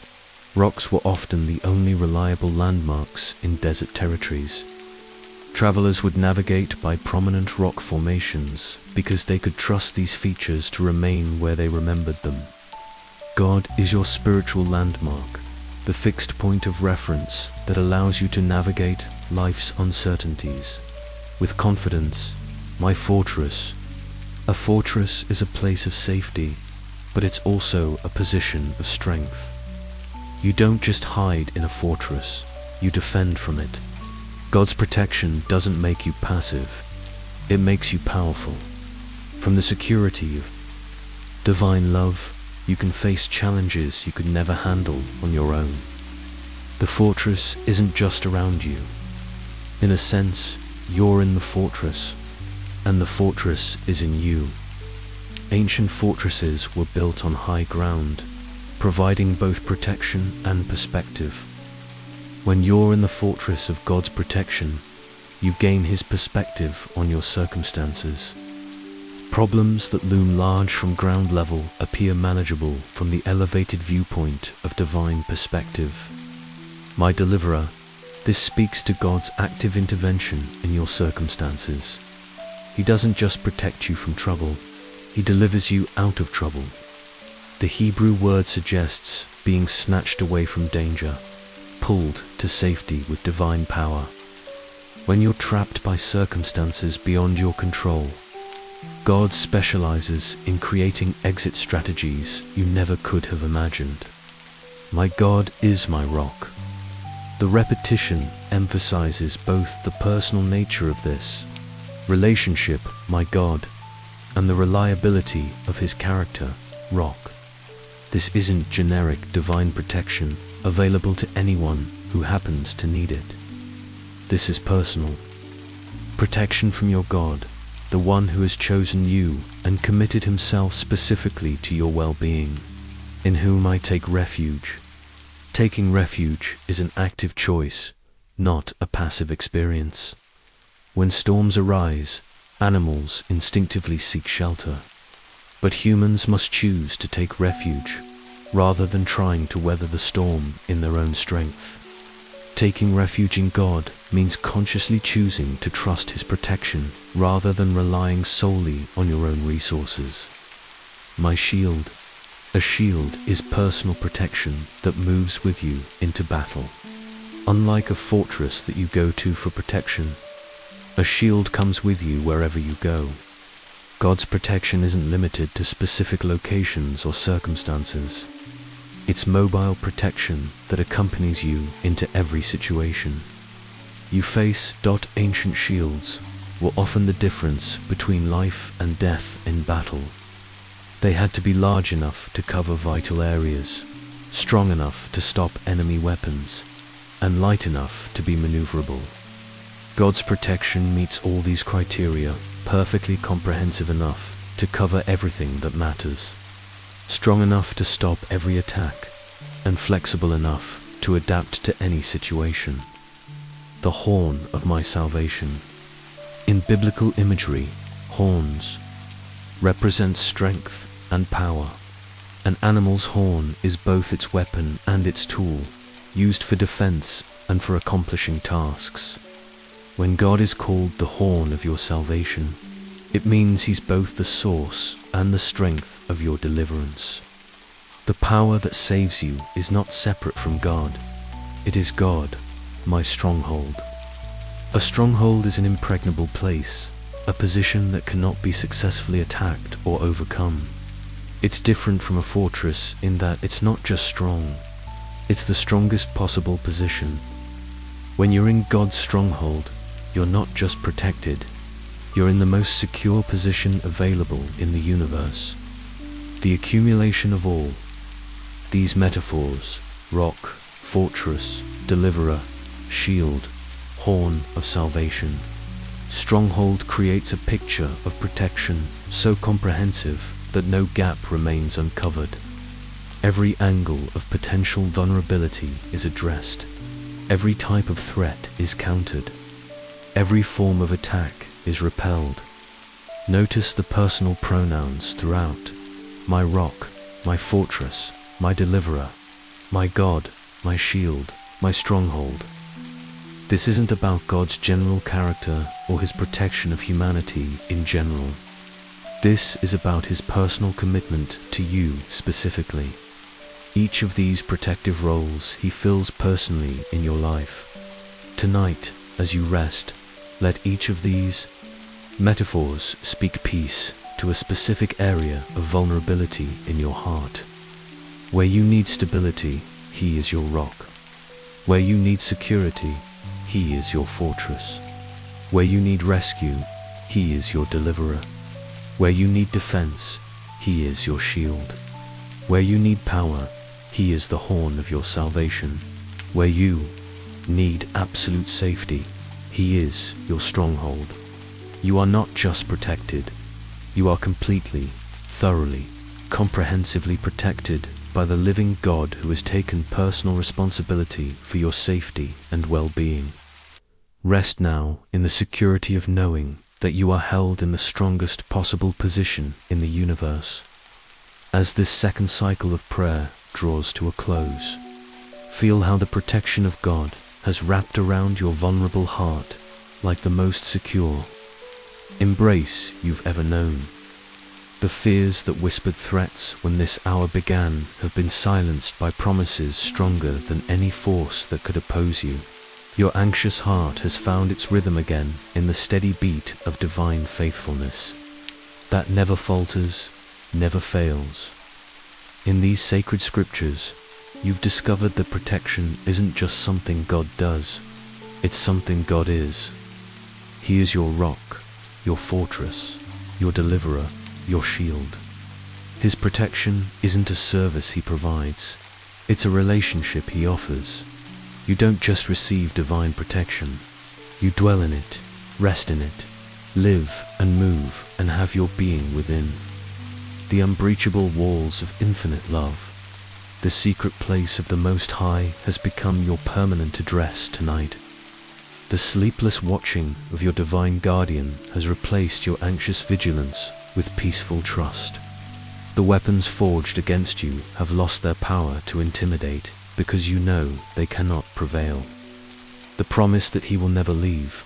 Speaker 1: rocks were often the only reliable landmarks in desert territories. Travelers would navigate by prominent rock formations because they could trust these features to remain where they remembered them. God is your spiritual landmark, the fixed point of reference that allows you to navigate life's uncertainties with confidence. My fortress. A fortress is a place of safety, but it's also a position of strength. You don't just hide in a fortress, you defend from it. God's protection doesn't make you passive, it makes you powerful. From the security of divine love, you can face challenges you could never handle on your own. The fortress isn't just around you. In a sense, you're in the fortress, and the fortress is in you. Ancient fortresses were built on high ground, providing both protection and perspective. When you're in the fortress of God's protection, you gain His perspective on your circumstances. Problems that loom large from ground level appear manageable from the elevated viewpoint of divine perspective. My deliverer, this speaks to God's active intervention in your circumstances. He doesn't just protect you from trouble, He delivers you out of trouble. The Hebrew word suggests being snatched away from danger, pulled to safety with divine power. When you're trapped by circumstances beyond your control, God specializes in creating exit strategies you never could have imagined. My God is my rock. The repetition emphasizes both the personal nature of this relationship, my God, and the reliability of His character, rock. This isn't generic divine protection available to anyone who happens to need it. This is personal. Protection from your God, the one who has chosen you and committed Himself specifically to your well-being, in whom I take refuge. Taking refuge is an active choice, not a passive experience. When storms arise, animals instinctively seek shelter, but humans must choose to take refuge rather than trying to weather the storm in their own strength. Taking refuge in God means consciously choosing to trust His protection rather than relying solely on your own resources. My shield. A shield is personal protection that moves with you into battle. Unlike a fortress that you go to for protection, a shield comes with you wherever you go. God's protection isn't limited to specific locations or circumstances. It's mobile protection that accompanies you into every situation. You face ancient shields were often the difference between life and death in battle. They had to be large enough to cover vital areas, strong enough to stop enemy weapons, and light enough to be maneuverable. God's protection meets all these criteria, perfectly comprehensive enough to cover everything that matters, strong enough to stop every attack, and flexible enough to adapt to any situation. The horn of my salvation. In biblical imagery, horns represent strength and power. An animal's horn is both its weapon and its tool, used for defense and for accomplishing tasks. When God is called the horn of your salvation, it means He's both the source and the strength of your deliverance. The power that saves you is not separate from God. It is God, my stronghold. A stronghold is an impregnable place, a position that cannot be successfully attacked or overcome. It's different from a fortress in that it's not just strong, it's the strongest possible position. When you're in God's stronghold, you're not just protected, you're in the most secure position available in the universe. The accumulation of all these metaphors, rock, fortress, deliverer, shield, horn of salvation, stronghold, creates a picture of protection so comprehensive that no gap remains uncovered. Every angle of potential vulnerability is addressed. Every type of threat is countered. Every form of attack is repelled. Notice the personal pronouns throughout. My rock, my fortress, my deliverer, my God, my shield, my stronghold. This isn't about God's general character or His protection of humanity in general. This is about His personal commitment to you specifically. Each of these protective roles He fills personally in your life. Tonight, as you rest, let each of these metaphors speak peace to a specific area of vulnerability in your heart. Where you need stability, He is your rock. Where you need security, He is your fortress. Where you need rescue, He is your deliverer. Where you need defense, He is your shield. Where you need power, He is the horn of your salvation. Where you need absolute safety, He is your stronghold. You are not just protected, you are completely, thoroughly, comprehensively protected by the living God who has taken personal responsibility for your safety and well-being. Rest now in the security of knowing that you are held in the strongest possible position in the universe. As this second cycle of prayer draws to a close, feel how the protection of God has wrapped around your vulnerable heart like the most secure embrace you've ever known. The fears that whispered threats when this hour began have been silenced by promises stronger than any force that could oppose you. Your anxious heart has found its rhythm again in the steady beat of divine faithfulness that never falters, never fails. In these sacred scriptures, you've discovered that protection isn't just something God does, it's something God is. He is your rock, your fortress, your deliverer, your shield. His protection isn't a service He provides, it's a relationship He offers. You don't just receive divine protection, you dwell in it, rest in it, live and move and have your being within. The unbreachable walls of infinite love, the secret place of the Most High has become your permanent address tonight. The sleepless watching of your divine guardian has replaced your anxious vigilance with peaceful trust. The weapons forged against you have lost their power to intimidate because you know they cannot prevail. The promise that He will never leave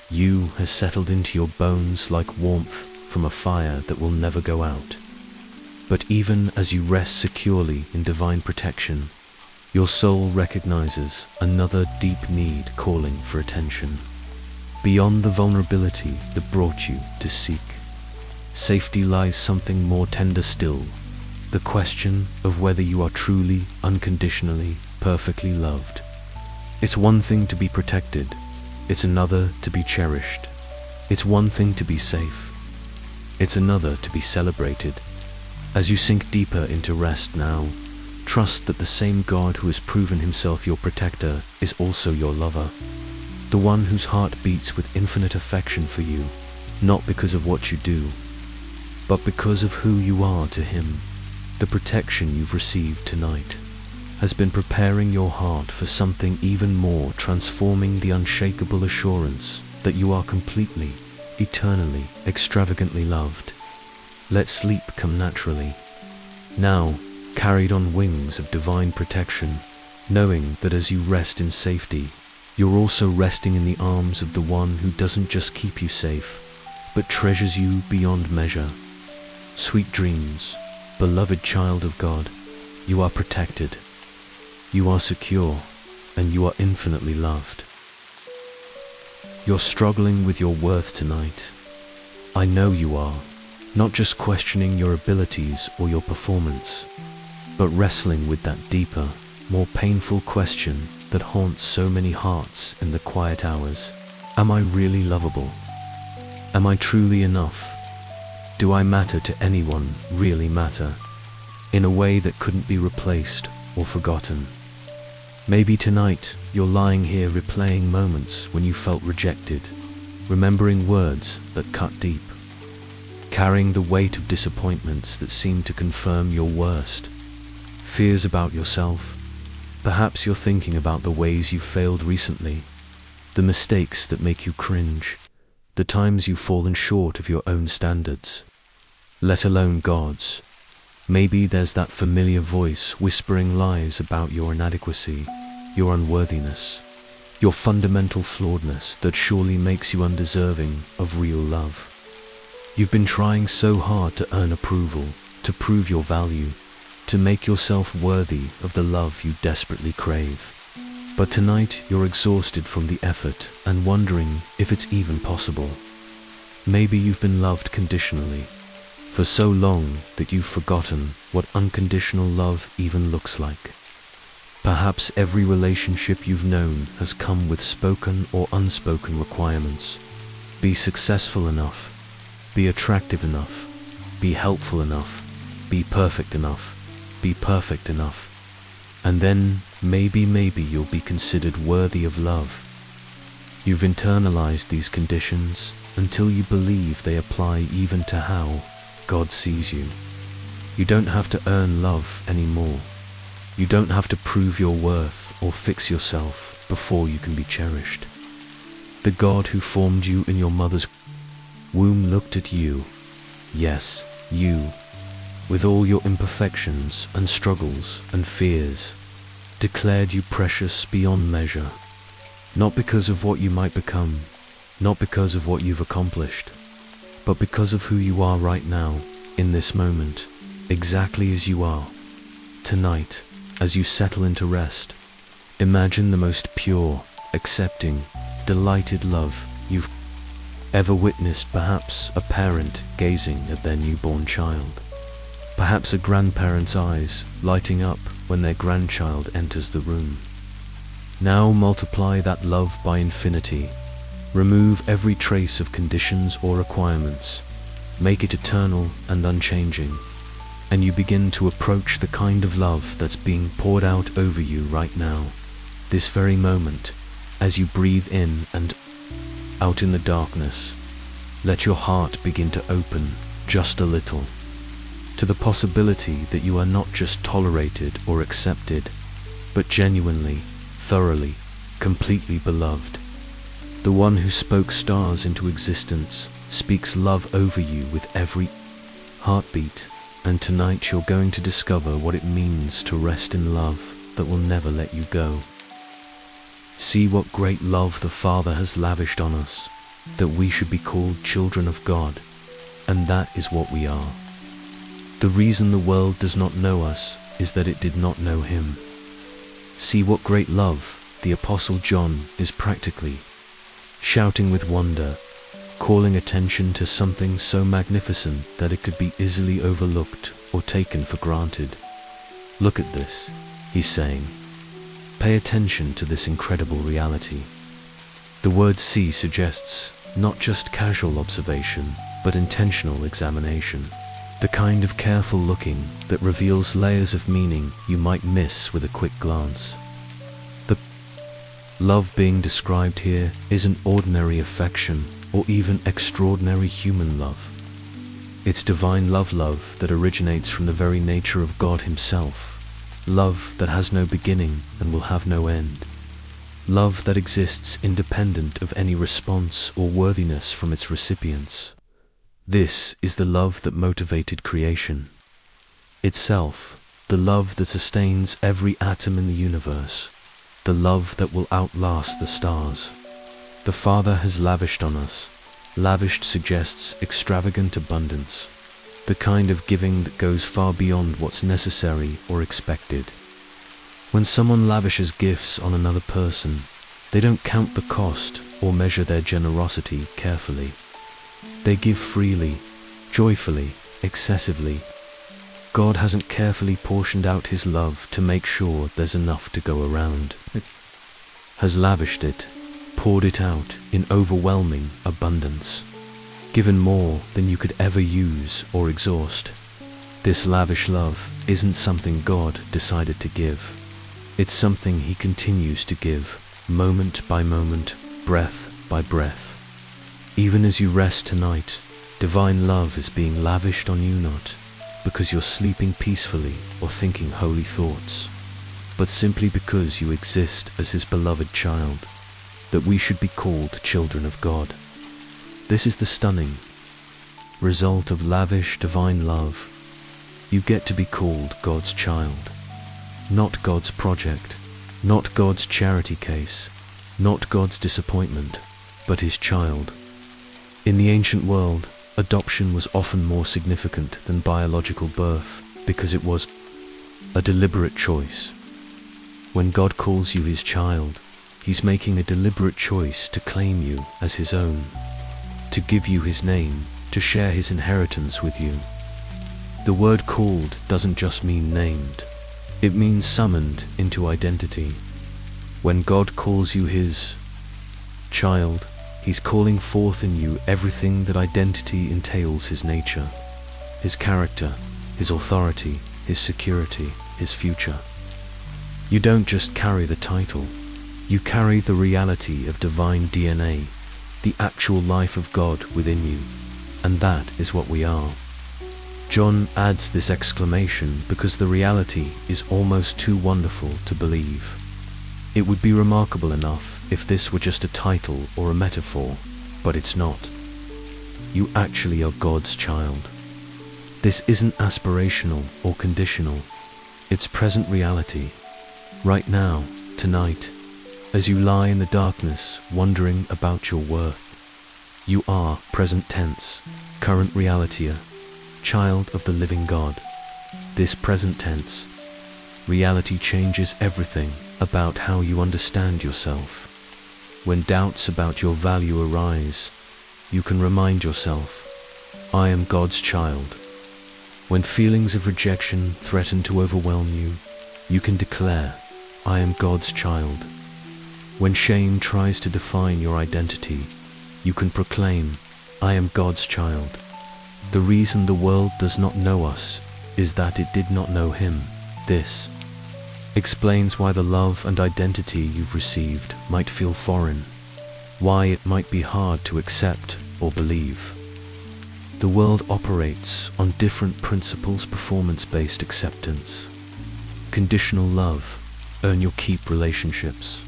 Speaker 1: you has settled into your bones like warmth from a fire that will never go out. But even as you rest securely in divine protection, your soul recognizes another deep need calling for attention. Beyond the vulnerability that brought you to seek, safety lies something more tender still, the question of whether you are truly, unconditionally, perfectly loved. It's one thing to be protected, it's another to be cherished. It's one thing to be safe, it's another to be celebrated. As you sink deeper into rest now, trust that the same God who has proven himself your protector is also your lover. The one whose heart beats with infinite affection for you, not because of what you do, but because of who you are to him. The protection you've received tonight has been preparing your heart for something even more, transforming the unshakable assurance that you are completely, eternally, extravagantly loved. Let sleep come naturally. Now, carried on wings of divine protection, knowing that as you rest in safety, you're also resting in the arms of the one who doesn't just keep you safe, but treasures you beyond measure. Sweet dreams, beloved child of God, you are protected, you are secure, and you are infinitely loved. You're struggling with your worth tonight. I know you are, not just questioning your abilities or your performance, but wrestling with that deeper, more painful question that haunts so many hearts in the quiet hours. Am I really lovable? Am I truly enough? Do I matter to anyone, really matter, in a way that couldn't be replaced or forgotten? Maybe tonight you're lying here replaying moments when you felt rejected, remembering words that cut deep, carrying the weight of disappointments that seem to confirm your worst, fears about yourself. Perhaps you're thinking about the ways you've failed recently, the mistakes that make you cringe, the times you've fallen short of your own standards, let alone God's. Maybe there's that familiar voice whispering lies about your inadequacy, your unworthiness, your fundamental flawedness that surely makes you undeserving of real love. You've been trying so hard to earn approval, to prove your value, to make yourself worthy of the love you desperately crave. But tonight you're exhausted from the effort and wondering if it's even possible. Maybe you've been loved conditionally for so long that you've forgotten what unconditional love even looks like. Perhaps every relationship you've known has come with spoken or unspoken requirements. Be successful enough, be attractive enough, be helpful enough, be perfect enough, be perfect enough. And then maybe you'll be considered worthy of love. You've internalized these conditions until you believe they apply even to how God sees you. You don't have to earn love anymore. You don't have to prove your worth or fix yourself before you can be cherished. The God who formed you in your mother's womb looked at you, yes, you, with all your imperfections and struggles and fears, declared you precious beyond measure, not because of what you might become, not because of what you've accomplished, but because of who you are right now, in this moment, exactly as you are. Tonight, as you settle into rest, imagine the most pure, accepting, delighted love you've ever witnessed. Perhaps a parent gazing at their newborn child. Perhaps a grandparent's eyes lighting up when their grandchild enters the room. Now multiply that love by infinity. Remove every trace of conditions or requirements. Make it eternal and unchanging. And you begin to approach the kind of love that's being poured out over you right now, this very moment, as you breathe in and out in the darkness. Let your heart begin to open just a little to the possibility that you are not just tolerated or accepted, but genuinely, thoroughly, completely beloved. The one who spoke stars into existence speaks love over you with every heartbeat. And tonight you're going to discover what it means to rest in love that will never let you go. See what great love the Father has lavished on us, that we should be called children of God, and that is what we are. The reason the world does not know us is that it did not know Him. See what great love the Apostle John is practically shouting with wonder. calling attention to something so magnificent that it could be easily overlooked or taken for granted. Look at this, he's saying. Pay attention to this incredible reality. The word see suggests not just casual observation, but intentional examination. The kind of careful looking that reveals layers of meaning you might miss with a quick glance. The love being described here isn't ordinary affection or even extraordinary human love. It's divine love that originates from the very nature of God himself. Love that has no beginning and will have no end. Love that exists independent of any response or worthiness from its recipients. This is the love that motivated creation itself, the love that sustains every atom in the universe, the love that will outlast the stars. The Father has lavished on us. Lavished suggests extravagant abundance, the kind of giving that goes far beyond what's necessary or expected. When someone lavishes gifts on another person, they don't count the cost or measure their generosity carefully. They give freely, joyfully, excessively. God hasn't carefully portioned out his love to make sure there's enough to go around. He has lavished it, poured it out in overwhelming abundance, given more than you could ever use or exhaust. This lavish love isn't something God decided to give. It's something he continues to give, moment by moment, breath by breath. Even as you rest tonight, divine love is being lavished on you, not because you're sleeping peacefully or thinking holy thoughts, but simply because you exist as his beloved child, that we should be called children of God. This is the stunning result of lavish divine love. You get to be called God's child, not God's project, not God's charity case, not God's disappointment, but his child. In the ancient world, adoption was often more significant than biological birth because it was a deliberate choice. When God calls you his child, he's making a deliberate choice to claim you as his own, to give you his name, to share his inheritance with you. The word called doesn't just mean named. It means summoned into identity. When God calls you his child, he's calling forth in you everything that identity entails: his nature, his character, his authority, his security, his future. You don't just carry the title, you carry the reality of divine DNA, the actual life of God within you, and that is what we are. John adds this exclamation because the reality is almost too wonderful to believe. It would be remarkable enough if this were just a title or a metaphor, but it's not. You actually are God's child. This isn't aspirational or conditional. It's present reality. Right now, tonight, as you lie in the darkness wondering about your worth, you are present tense, current reality, child of the living God. This present tense reality changes everything about how you understand yourself. When doubts about your value arise, you can remind yourself, I am God's child. When feelings of rejection threaten to overwhelm you, you can declare, I am God's child. When shame tries to define your identity, you can proclaim, I am God's child. The reason the world does not know us is that it did not know him. This explains why the love and identity you've received might feel foreign, why it might be hard to accept or believe. The world operates on different principles: performance-based acceptance, conditional love, earn your keep relationships.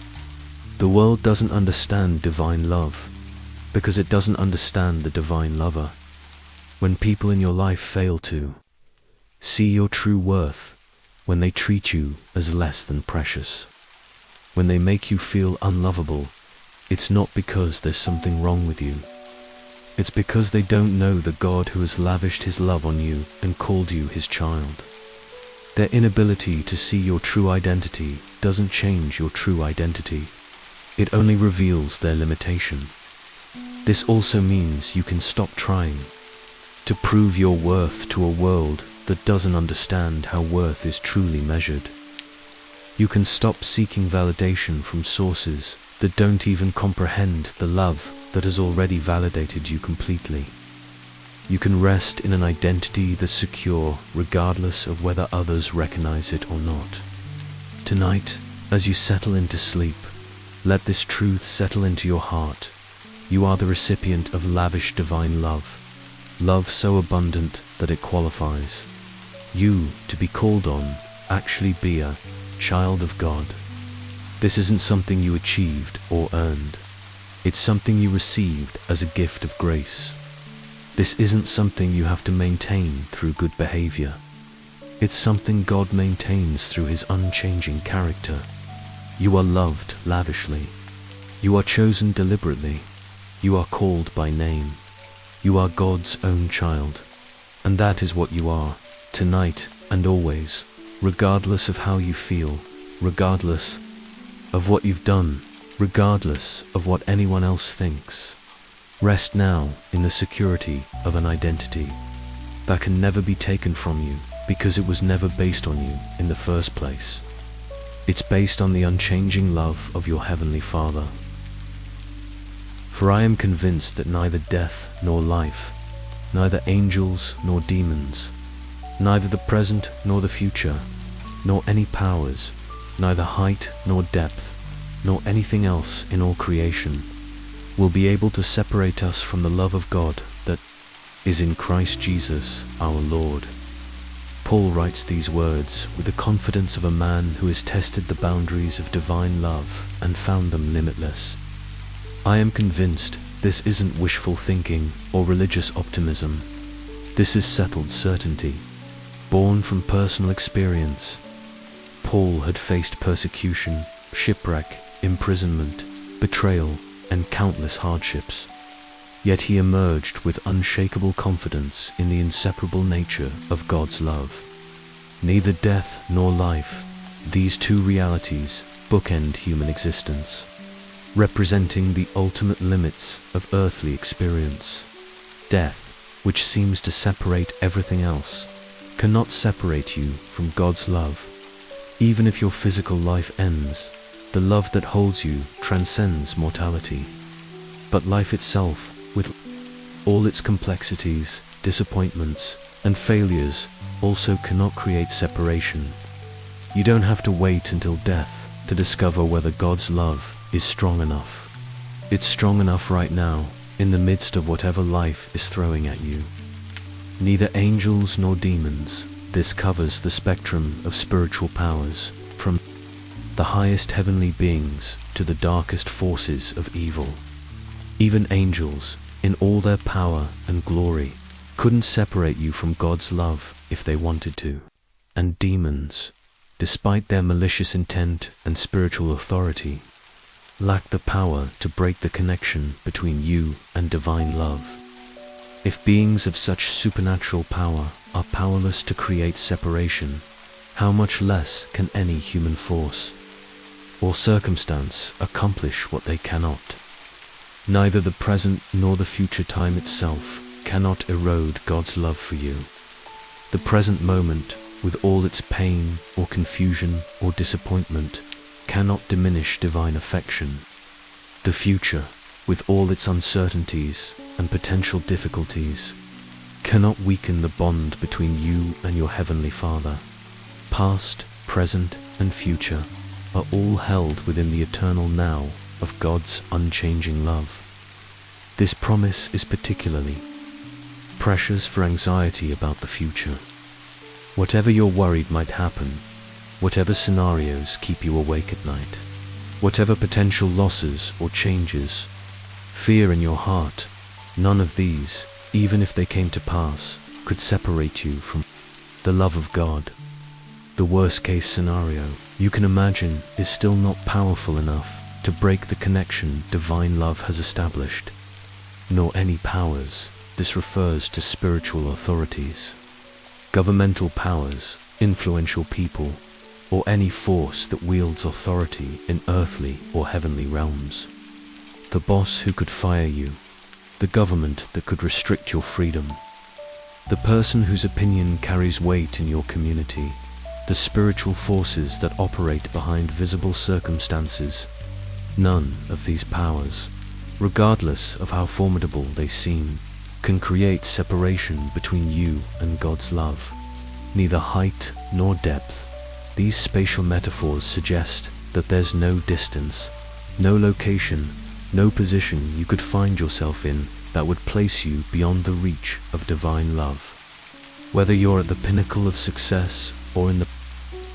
Speaker 1: The world doesn't understand divine love because it doesn't understand the divine lover. When people in your life fail to see your true worth, when they treat you as less than precious, when they make you feel unlovable, it's not because there's something wrong with you. It's because they don't know the God who has lavished his love on you and called you his child. Their inability to see your true identity doesn't change your true identity. It only reveals their limitation. This also means you can stop trying to prove your worth to a world that doesn't understand how worth is truly measured. You can stop seeking validation from sources that don't even comprehend the love that has already validated you completely. You can rest in an identity that's secure regardless of whether others recognize it or not. Tonight, as you settle into sleep, let this truth settle into your heart. You are the recipient of lavish divine love. Love so abundant that it qualifies you to be called on, actually be a child of God. This isn't something you achieved or earned. It's something you received as a gift of grace. This isn't something you have to maintain through good behavior. It's something God maintains through His unchanging character. You are loved lavishly. You are chosen deliberately. You are called by name. You are God's own child. And that is what you are, tonight and always, regardless of how you feel, regardless of what you've done, regardless of what anyone else thinks. Rest now in the security of an identity that can never be taken from you because it was never based on you in the first place. It's based on the unchanging love of your Heavenly Father. For I am convinced that neither death nor life, neither angels nor demons, neither the present nor the future, nor any powers, neither height nor depth, nor anything else in all creation, will be able to separate us from the love of God that is in Christ Jesus our Lord. Paul writes these words with the confidence of a man who has tested the boundaries of divine love and found them limitless. I am convinced this isn't wishful thinking or religious optimism. This is settled certainty, born from personal experience. Paul had faced persecution, shipwreck, imprisonment, betrayal, and countless hardships. Yet he emerged with unshakable confidence in the inseparable nature of God's love. Neither death nor life, these two realities bookend human existence, representing the ultimate limits of earthly experience. Death, which seems to separate everything else, cannot separate you from God's love. Even if your physical life ends, the love that holds you transcends mortality. But life itself, with all its complexities, disappointments, and failures, also cannot create separation. You don't have to wait until death to discover whether God's love is strong enough. It's strong enough right now, in the midst of whatever life is throwing at you. Neither angels nor demons, this covers the spectrum of spiritual powers, from the highest heavenly beings to the darkest forces of evil. Even angels, in all their power and glory, couldn't separate you from God's love if they wanted to. And demons, despite their malicious intent and spiritual authority, lack the power to break the connection between you and divine love. If beings of such supernatural power are powerless to create separation, how much less can any human force or circumstance accomplish what they cannot? Neither the present nor the future time itself cannot erode God's love for you. The present moment, with all its pain or confusion or disappointment, cannot diminish divine affection. The future, with all its uncertainties and potential difficulties, cannot weaken the bond between you and your Heavenly Father. Past, present, and future are all held within the eternal now of God's unchanging love. This promise is particularly precious for anxiety about the future. Whatever you're worried might happen, whatever scenarios keep you awake at night, whatever potential losses or changes, fear in your heart, none of these, even if they came to pass, could separate you from the love of God. The worst case scenario you can imagine is still not powerful enough to break the connection divine love has established, nor any powers. This refers to spiritual authorities, governmental powers, influential people, or any force that wields authority in earthly or heavenly realms. The boss who could fire you, the government that could restrict your freedom, the person whose opinion carries weight in your community, the spiritual forces that operate behind visible circumstances. None of these powers, regardless of how formidable they seem, can create separation between you and God's love. Neither height nor depth. These spatial metaphors suggest that there's no distance, no location, no position you could find yourself in that would place you beyond the reach of divine love. Whether you're at the pinnacle of success or in the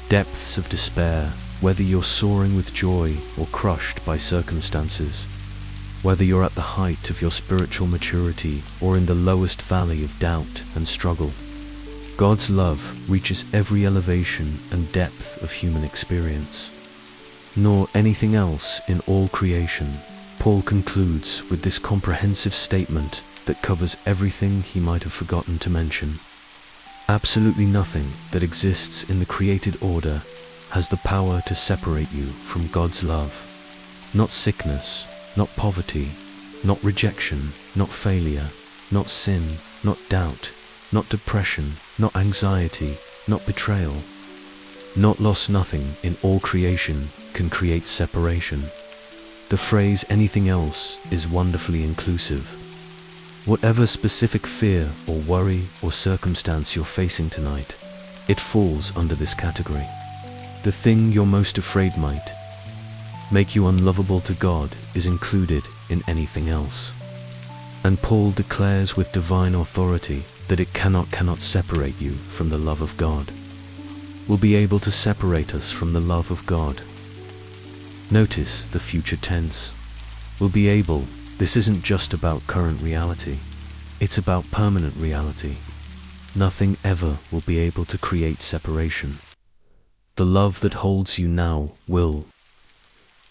Speaker 1: depths of despair, whether you're soaring with joy or crushed by circumstances, whether you're at the height of your spiritual maturity or in the lowest valley of doubt and struggle, God's love reaches every elevation and depth of human experience. Nor anything else in all creation. Paul concludes with this comprehensive statement that covers everything he might have forgotten to mention. Absolutely nothing that exists in the created order has the power to separate you from God's love. Not sickness, not poverty, not rejection, not failure, not sin, not doubt, not depression, not anxiety, not betrayal. Not loss. Nothing in all creation can create separation. The phrase anything else is wonderfully inclusive. Whatever specific fear or worry or circumstance you're facing tonight, it falls under this category. The thing you're most afraid might make you unlovable to God is included in anything else. And Paul declares with divine authority that it cannot separate you from the love of God. Will be able to separate us from the love of God. Notice the future tense. Will be able. This isn't just about current reality. It's about permanent reality. Nothing ever will be able to create separation. The love that holds you now will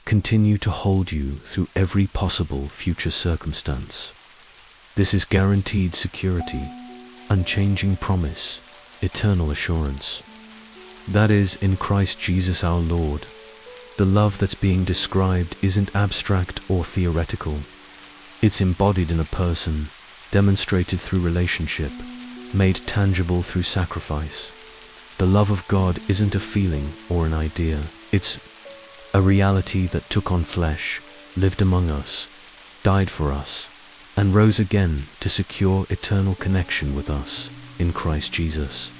Speaker 1: continue to hold you through every possible future circumstance. This is guaranteed security, unchanging promise, eternal assurance. That is in Christ Jesus our Lord. The love that's being described isn't abstract or theoretical. It's embodied in a person, demonstrated through relationship, made tangible through sacrifice. The love of God isn't a feeling or an idea. It's a reality that took on flesh, lived among us, died for us, and rose again to secure eternal connection with us in Christ Jesus.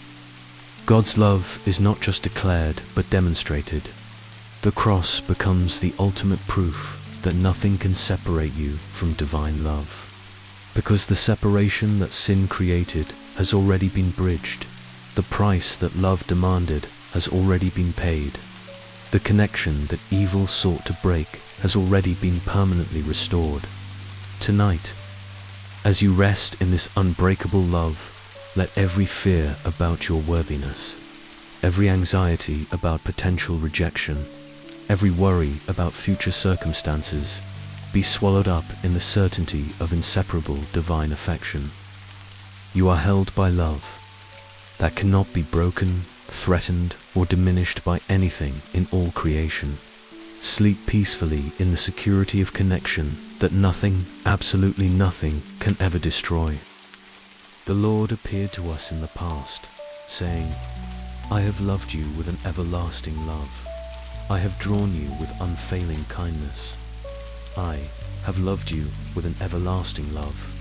Speaker 1: God's love is not just declared but demonstrated. The cross becomes the ultimate proof that nothing can separate you from divine love. Because the separation that sin created has already been bridged. The price that love demanded has already been paid. The connection that evil sought to break has already been permanently restored. Tonight, as you rest in this unbreakable love, let every fear about your worthiness, every anxiety about potential rejection, every worry about future circumstances be swallowed up in the certainty of inseparable divine affection. You are held by love that cannot be broken, threatened, or diminished by anything in all creation. Sleep peacefully in the security of connection that nothing, absolutely nothing, can ever destroy. The Lord appeared to us in the past, saying, I have loved you with an everlasting love. I have drawn you with unfailing kindness. I have loved you with an everlasting love.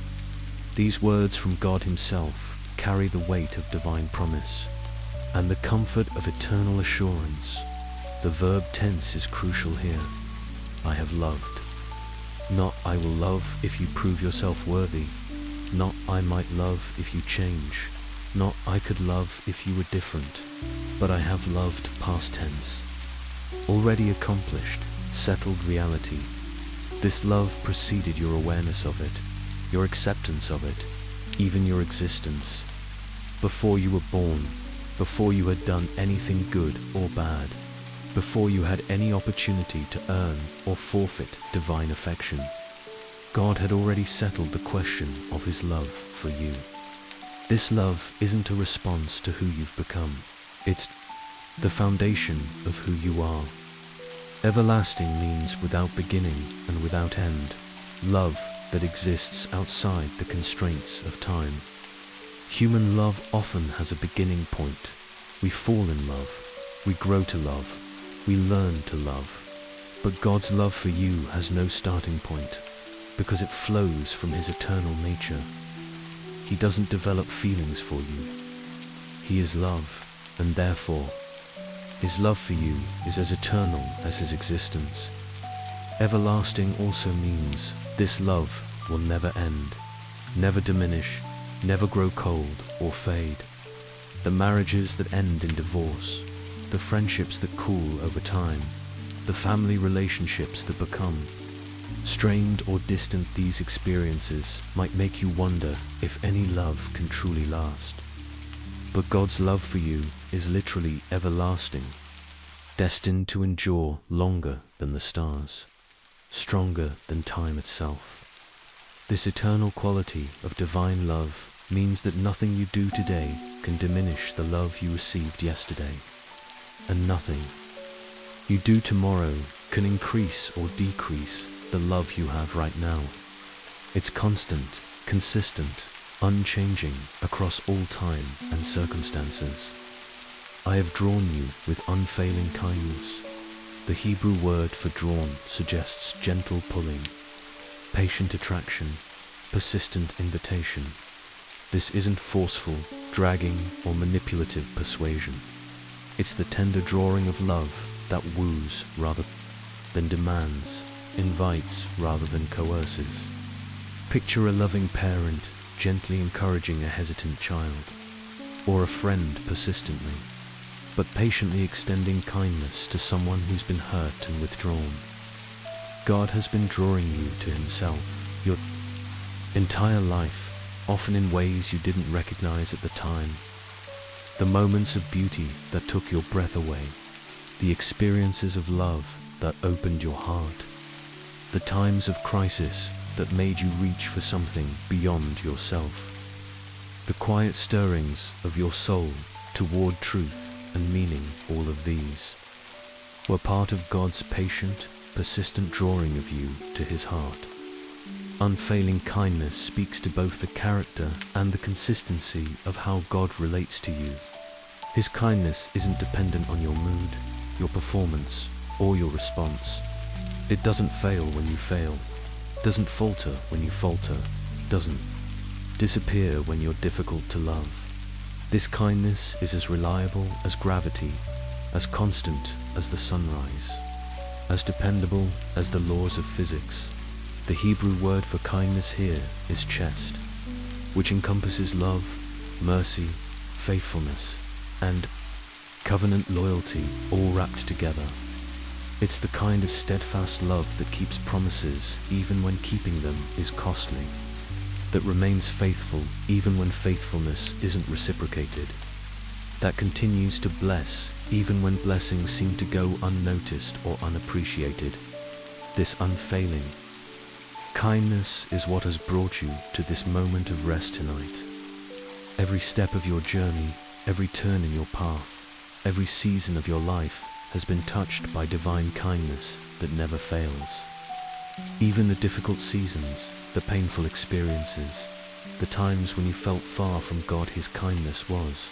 Speaker 1: These words from God Himself carry the weight of divine promise and the comfort of eternal assurance. The verb tense is crucial here. I have loved. Not I will love if you prove yourself worthy. Not I might love if you change. Not I could love if you were different. But I have loved past tense. Already accomplished, settled reality. This love preceded your awareness of it, your acceptance of it, even your existence. Before you were born, before you had done anything good or bad, before you had any opportunity to earn or forfeit divine affection, God had already settled the question of His love for you. This love isn't a response to who you've become. It's the foundation of who you are. Everlasting means without beginning and without end. Love that exists outside the constraints of time. Human love often has a beginning point. We fall in love, we grow to love, we learn to love. But God's love for you has no starting point, because it flows from His eternal nature. He doesn't develop feelings for you. He is love, and therefore, His love for you is as eternal as His existence. Everlasting also means this love will never end, never diminish, never grow cold or fade. The marriages that end in divorce, the friendships that cool over time, the family relationships that become strained or distant, these experiences might make you wonder if any love can truly last. But God's love for you is literally everlasting, destined to endure longer than the stars, stronger than time itself. This eternal quality of divine love means that nothing you do today can diminish the love you received yesterday, and nothing you do tomorrow can increase or decrease the love you have right now. It's constant, consistent, unchanging across all time and circumstances. I have drawn you with unfailing kindness. The Hebrew word for drawn suggests gentle pulling, patient attraction, persistent invitation. This isn't forceful, dragging, or manipulative persuasion. It's the tender drawing of love that woos rather than demands, invites rather than coerces. Picture a loving parent gently encouraging a hesitant child, or a friend persistently, but patiently extending kindness to someone who's been hurt and withdrawn. God has been drawing you to Himself your entire life, often in ways you didn't recognize at the time. The moments of beauty that took your breath away, the experiences of love that opened your heart, the times of crisis that made you reach for something beyond yourself, the quiet stirrings of your soul toward truth and meaning. All of these were part of God's patient, persistent drawing of you to His heart. Unfailing kindness speaks to both the character and the consistency of how God relates to you. His kindness isn't dependent on your mood, your performance, or your response. It doesn't fail when you fail, doesn't falter when you falter, doesn't disappear when you're difficult to love. This kindness is as reliable as gravity, as constant as the sunrise, as dependable as the laws of physics. The Hebrew word for kindness here is chesed, which encompasses love, mercy, faithfulness, and covenant loyalty all wrapped together. It's the kind of steadfast love that keeps promises even when keeping them is costly, that remains faithful even when faithfulness isn't reciprocated, that continues to bless even when blessings seem to go unnoticed or unappreciated. This unfailing kindness is what has brought you to this moment of rest tonight. Every step of your journey, every turn in your path, every season of your life has been touched by divine kindness that never fails. Even the difficult seasons, the painful experiences, the times when you felt far from God, His kindness was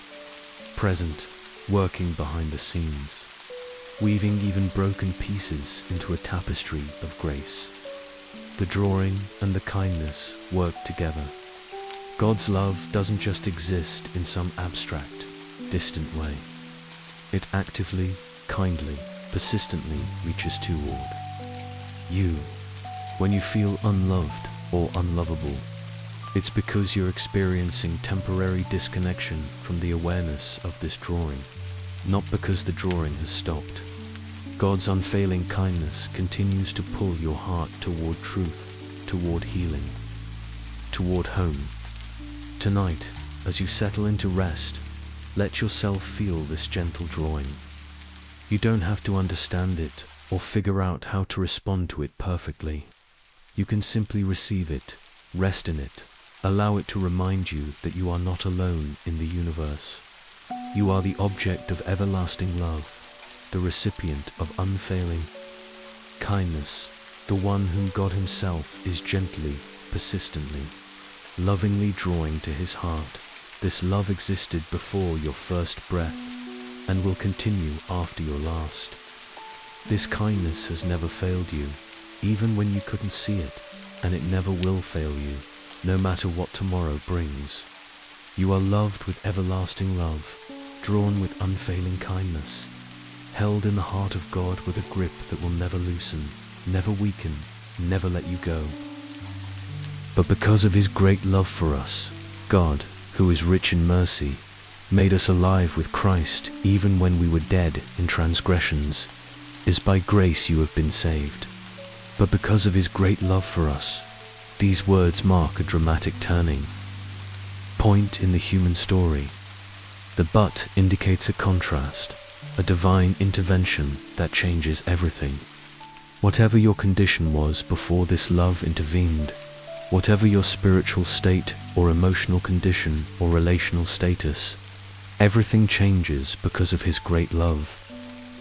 Speaker 1: present, working behind the scenes, weaving even broken pieces into a tapestry of grace. The drawing and the kindness work together. God's love doesn't just exist in some abstract, distant way. It actively, kindly, persistently reaches toward you. When you feel unloved or unlovable, it's because you're experiencing temporary disconnection from the awareness of this drawing, not because the drawing has stopped. God's unfailing kindness continues to pull your heart toward truth, toward healing, toward home. Tonight, as you settle into rest, let yourself feel this gentle drawing. You don't have to understand it or figure out how to respond to it perfectly. You can simply receive it, rest in it, allow it to remind you that you are not alone in the universe. You are the object of everlasting love, the recipient of unfailing kindness, the one whom God Himself is gently, persistently, lovingly drawing to his heart. This love existed before your first breath and will continue after your last. This kindness has never failed you, even when you couldn't see it, and it never will fail you, no matter what tomorrow brings. You are loved with everlasting love, drawn with unfailing kindness, held in the heart of God with a grip that will never loosen, never weaken, never let you go. But because of his great love for us, God, who is rich in mercy, made us alive with Christ even when we were dead in transgressions. Is by grace you have been saved. But because of his great love for us, these words mark a dramatic turning point in the human story. The but indicates a contrast, a divine intervention that changes everything. Whatever your condition was before this love intervened, whatever your spiritual state or emotional condition or relational status, everything changes because of his great love.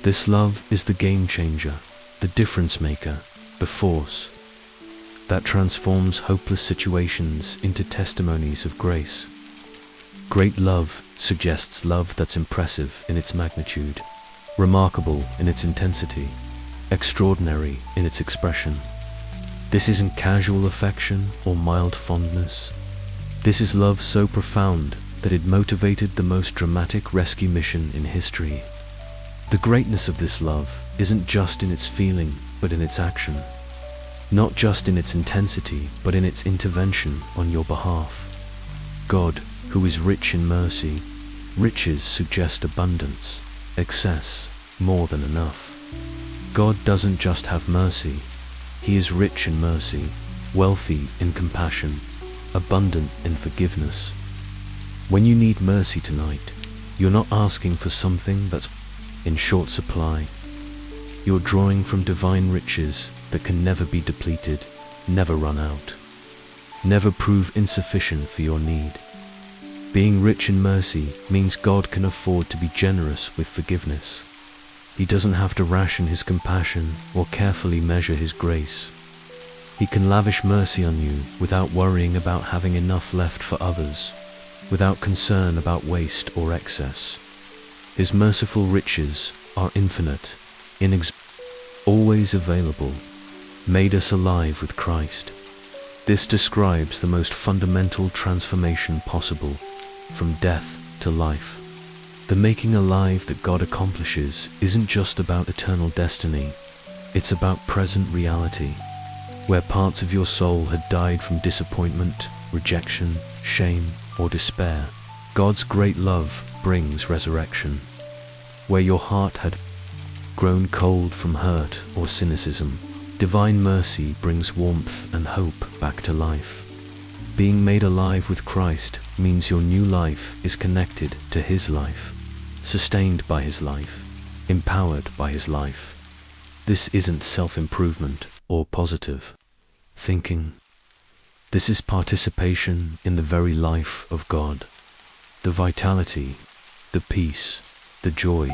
Speaker 1: This love is the game changer, the difference maker, the force that transforms hopeless situations into testimonies of grace. Great love suggests love that's impressive in its magnitude, remarkable in its intensity, extraordinary in its expression. This isn't casual affection or mild fondness. This is love so profound that it motivated the most dramatic rescue mission in history. The greatness of this love isn't just in its feeling, but in its action. Not just in its intensity, but in its intervention on your behalf. God, who is rich in mercy, riches suggest abundance, excess, more than enough. God doesn't just have mercy, he is rich in mercy, wealthy in compassion, abundant in forgiveness. When you need mercy tonight, you're not asking for something that's in short supply. You're drawing from divine riches that can never be depleted, never run out, never prove insufficient for your need. Being rich in mercy means God can afford to be generous with forgiveness. He doesn't have to ration his compassion or carefully measure his grace. He can lavish mercy on you without worrying about having enough left for others, without concern about waste or excess. His merciful riches are infinite, always available, made us alive with Christ. This describes the most fundamental transformation possible, from death to life. The making alive that God accomplishes isn't just about eternal destiny, it's about present reality, where parts of your soul had died from disappointment, rejection, shame, or despair. God's great love brings resurrection. Where your heart had grown cold from hurt or cynicism, divine mercy brings warmth and hope back to life. Being made alive with Christ means your new life is connected to his life, sustained by his life, empowered by his life. This isn't self-improvement or positive thinking. This is participation in the very life of God. The vitality, the peace, the joy,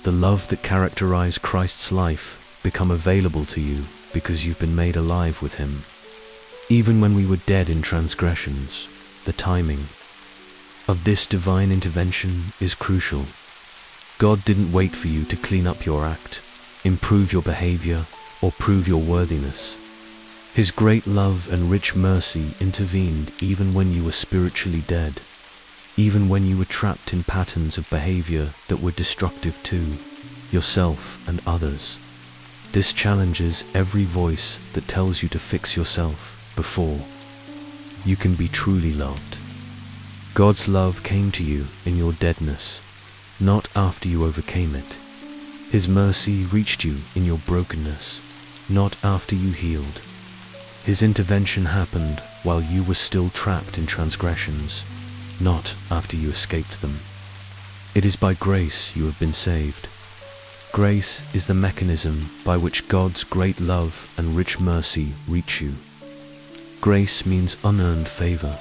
Speaker 1: the love that characterize Christ's life become available to you because you've been made alive with him. Even when we were dead in transgressions, the timing of this divine intervention is crucial. God didn't wait for you to clean up your act, improve your behavior, or prove your worthiness. His great love and rich mercy intervened even when you were spiritually dead, even when you were trapped in patterns of behavior that were destructive to yourself and others. This challenges every voice that tells you to fix yourself before you can be truly loved. God's love came to you in your deadness, not after you overcame it. His mercy reached you in your brokenness, not after you healed. His intervention happened while you were still trapped in transgressions, not after you escaped them. It is by grace you have been saved. Grace is the mechanism by which God's great love and rich mercy reach you. Grace means unearned favor,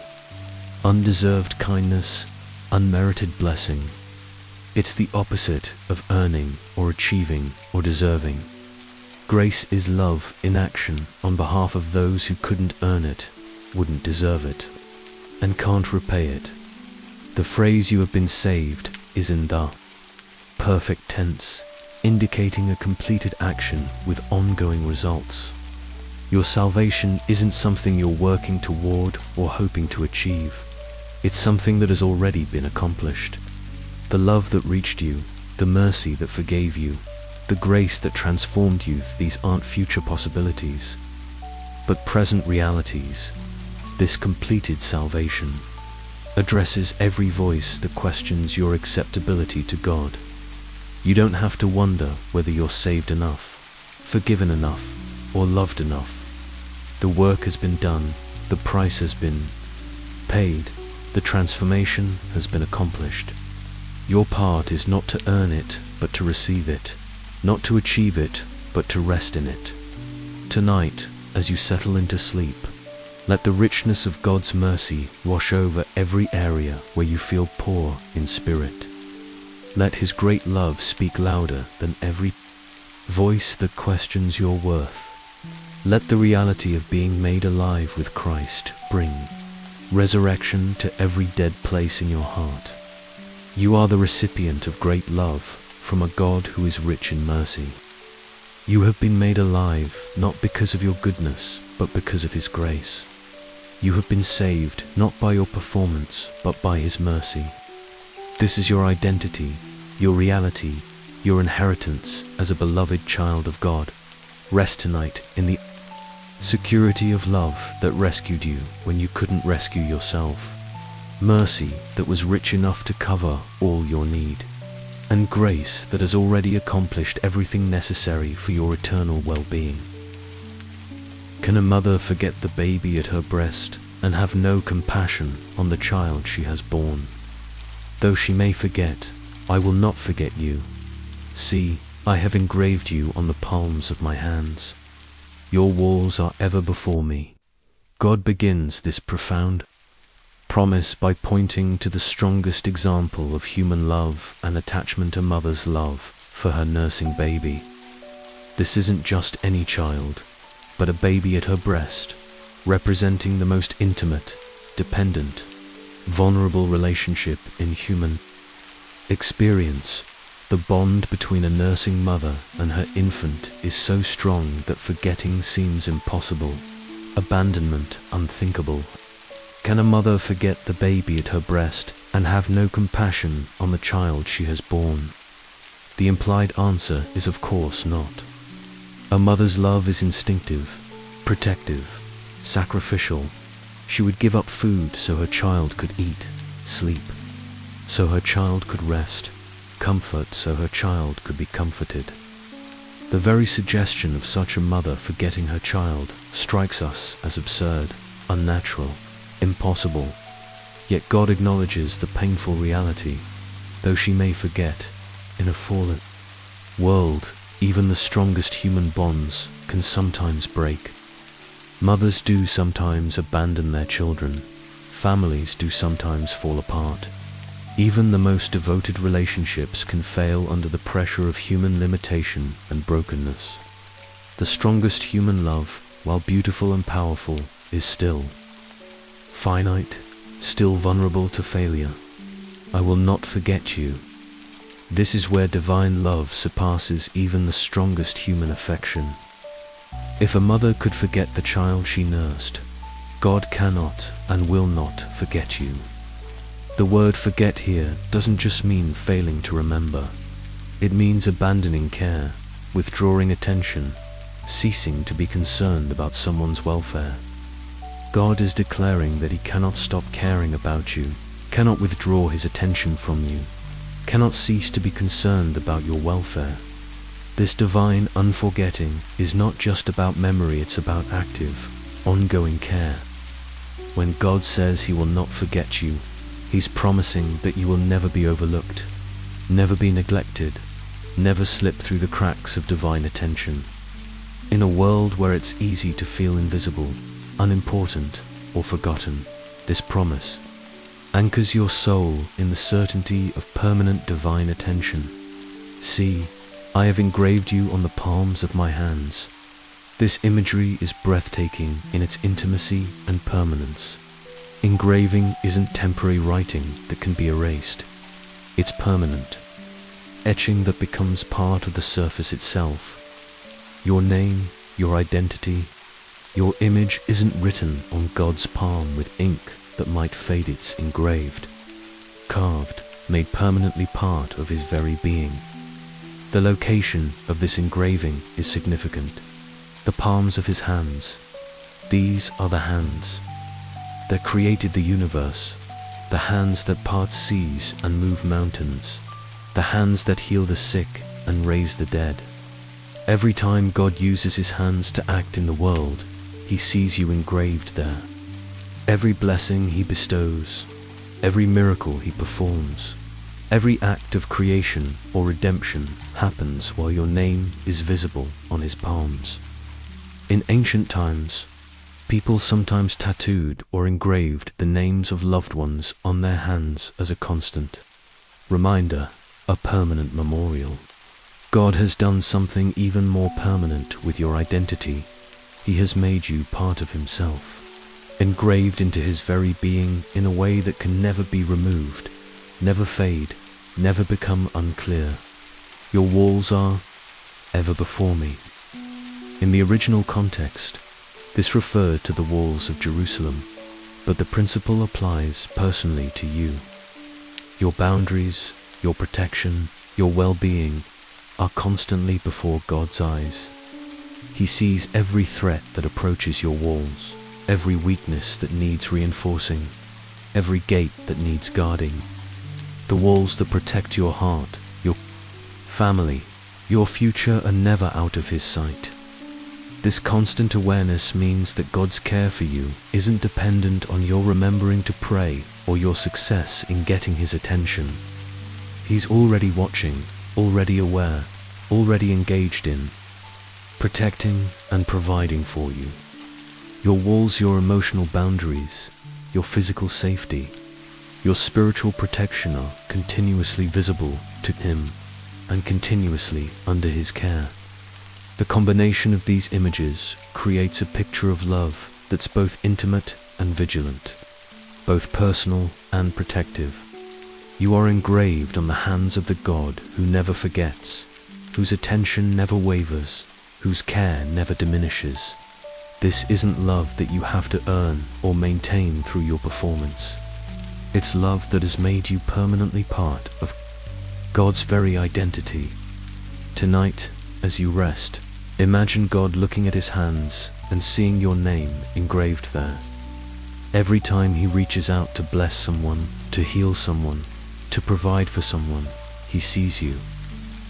Speaker 1: undeserved kindness, unmerited blessing. It's the opposite of earning or achieving or deserving. Grace is love in action on behalf of those who couldn't earn it, wouldn't deserve it, and can't repay it. The phrase "you have been saved" is in the perfect tense, indicating a completed action with ongoing results. Your salvation isn't something you're working toward or hoping to achieve. It's something that has already been accomplished. The love that reached you, the mercy that forgave you, the grace that transformed you, these aren't future possibilities, but present realities. This completed salvation addresses every voice that questions your acceptability to God. You don't have to wonder whether you're saved enough, forgiven enough, or loved enough. The work has been done, the price has been paid, the transformation has been accomplished. Your part is not to earn it, but to receive it, not to achieve it, but to rest in it. Tonight, as you settle into sleep, let the richness of God's mercy wash over every area where you feel poor in spirit. Let His great love speak louder than every voice that questions your worth. Let the reality of being made alive with Christ bring resurrection to every dead place in your heart. You are the recipient of great love from a God who is rich in mercy. You have been made alive not because of your goodness, but because of His grace. You have been saved not by your performance, but by His mercy. This is your identity, your reality, your inheritance as a beloved child of God. Rest tonight in the security of love that rescued you when you couldn't rescue yourself. Mercy that was rich enough to cover all your need. And grace that has already accomplished everything necessary for your eternal well-being. Can a mother forget the baby at her breast and have no compassion on the child she has born? Though she may forget, I will not forget you. See, I have engraved you on the palms of my hands. Your walls are ever before me. God begins this profound promise by pointing to the strongest example of human love and attachment, a mother's love for her nursing baby. This isn't just any child, but a baby at her breast, representing the most intimate, dependent, vulnerable relationship in human experience. The bond between a nursing mother and her infant is so strong that forgetting seems impossible, abandonment unthinkable. Can a mother forget the baby at her breast and have no compassion on the child she has born? The implied answer is of course not. A mother's love is instinctive, protective, sacrificial. She would give up food so her child could eat, sleep, so her child could rest, comfort so her child could be comforted. The very suggestion of such a mother forgetting her child strikes us as absurd, unnatural, impossible. Yet God acknowledges the painful reality. Though she may forget, in a fallen world, even the strongest human bonds can sometimes break. Mothers do sometimes abandon their children. Families do sometimes fall apart. Even the most devoted relationships can fail under the pressure of human limitation and brokenness. The strongest human love, while beautiful and powerful, is still finite, still vulnerable to failure. I will not forget you. This is where divine love surpasses even the strongest human affection. If a mother could forget the child she nursed, God cannot and will not forget you. The word forget here doesn't just mean failing to remember. It means abandoning care, withdrawing attention, ceasing to be concerned about someone's welfare. God is declaring that He cannot stop caring about you, cannot withdraw His attention from you, cannot cease to be concerned about your welfare. This divine unforgetting is not just about memory, it's about active, ongoing care. When God says He will not forget you, He's promising that you will never be overlooked, never be neglected, never slip through the cracks of divine attention. In a world where it's easy to feel invisible, unimportant, or forgotten, this promise anchors your soul in the certainty of permanent divine attention. See, I have engraved you on the palms of my hands. This imagery is breathtaking in its intimacy and permanence. Engraving isn't temporary writing that can be erased. It's permanent, etching that becomes part of the surface itself. Your name, your identity, your image isn't written on God's palm with ink that might fade. It's engraved, carved, made permanently part of his very being. The location of this engraving is significant. The palms of his hands. These are the hands that created the universe, the hands that part seas and move mountains, the hands that heal the sick and raise the dead. Every time God uses his hands to act in the world, he sees you engraved there. Every blessing he bestows, every miracle he performs, every act of creation or redemption happens while your name is visible on his palms. In ancient times, people sometimes tattooed or engraved the names of loved ones on their hands as a constant reminder, a permanent memorial. God has done something even more permanent with your identity. He has made you part of himself, engraved into his very being in a way that can never be removed, never fade, never become unclear. Your walls are ever before me. In the original context, this referred to the walls of Jerusalem, but the principle applies personally to you. Your boundaries, your protection, your well-being are constantly before God's eyes. He sees every threat that approaches your walls, every weakness that needs reinforcing, every gate that needs guarding. The walls that protect your heart, your family, your future are never out of his sight. This constant awareness means that God's care for you isn't dependent on your remembering to pray or your success in getting his attention. He's already watching, already aware, already engaged in protecting and providing for you. Your walls, your emotional boundaries, your physical safety, your spiritual protection are continuously visible to him and continuously under his care. The combination of these images creates a picture of love that's both intimate and vigilant, both personal and protective. You are engraved on the hands of the God who never forgets, whose attention never wavers, whose care never diminishes. This isn't love that you have to earn or maintain through your performance. It's love that has made you permanently part of God's very identity. Tonight, as you rest, imagine God looking at his hands and seeing your name engraved there. Every time he reaches out to bless someone, to heal someone, to provide for someone, he sees you.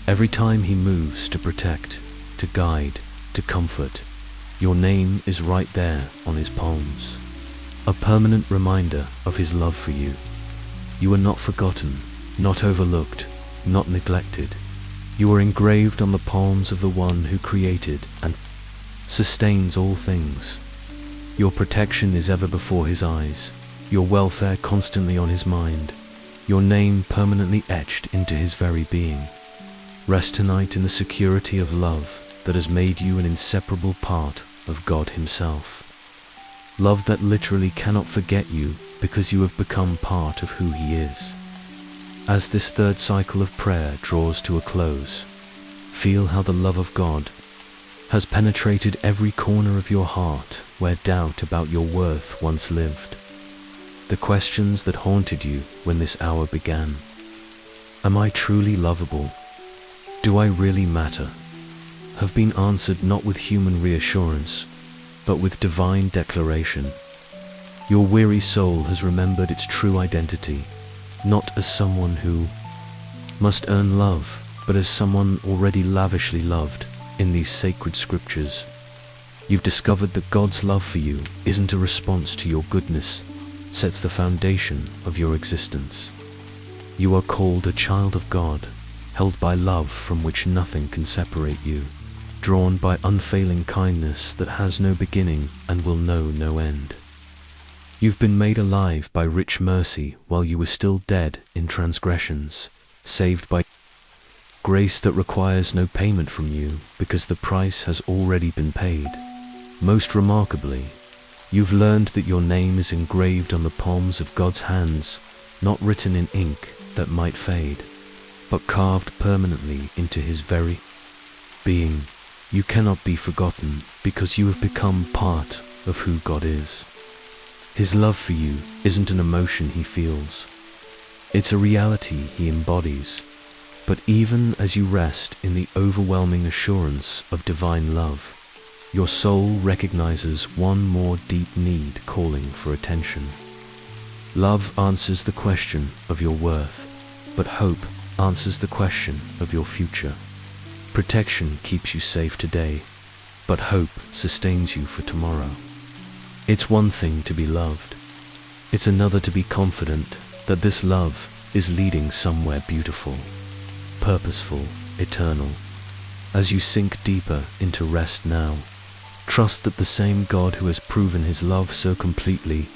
Speaker 1: Every time he moves to protect, to guide, to comfort, your name is right there on his palms. A permanent reminder of his love for you. You are not forgotten, not overlooked, not neglected. You are engraved on the palms of the one who created and sustains all things. Your protection is ever before his eyes, your welfare constantly on his mind, your name permanently etched into his very being. Rest tonight in the security of love that has made you an inseparable part of God himself. Love that literally cannot forget you because you have become part of who he is. As this third cycle of prayer draws to a close, feel how the love of God has penetrated every corner of your heart where doubt about your worth once lived. The questions that haunted you when this hour began. Am I truly lovable? Do I really matter? Have been answered not with human reassurance, but with divine declaration. Your weary soul has remembered its true identity, not as someone who must earn love, but as someone already lavishly loved in these sacred scriptures. You've discovered that God's love for you isn't a response to your goodness, sets the foundation of your existence. You are called a child of God, held by love from which nothing can separate you, drawn by unfailing kindness that has no beginning and will know no end. You've been made alive by rich mercy while you were still dead in transgressions, saved by grace that requires no payment from you because the price has already been paid. Most remarkably, you've learned that your name is engraved on the palms of God's hands, not written in ink that might fade, but carved permanently into His very being. You cannot be forgotten because you have become part of who God is. His love for you isn't an emotion He feels. It's a reality He embodies. But even as you rest in the overwhelming assurance of divine love, your soul recognizes one more deep need calling for attention. Love answers the question of your worth, but hope answers the question of your future. Protection keeps you safe today, but hope sustains you for tomorrow. It's one thing to be loved. It's another to be confident that this love is leading somewhere beautiful, purposeful, eternal. As you sink deeper into rest now, trust that the same God who has proven His love so completely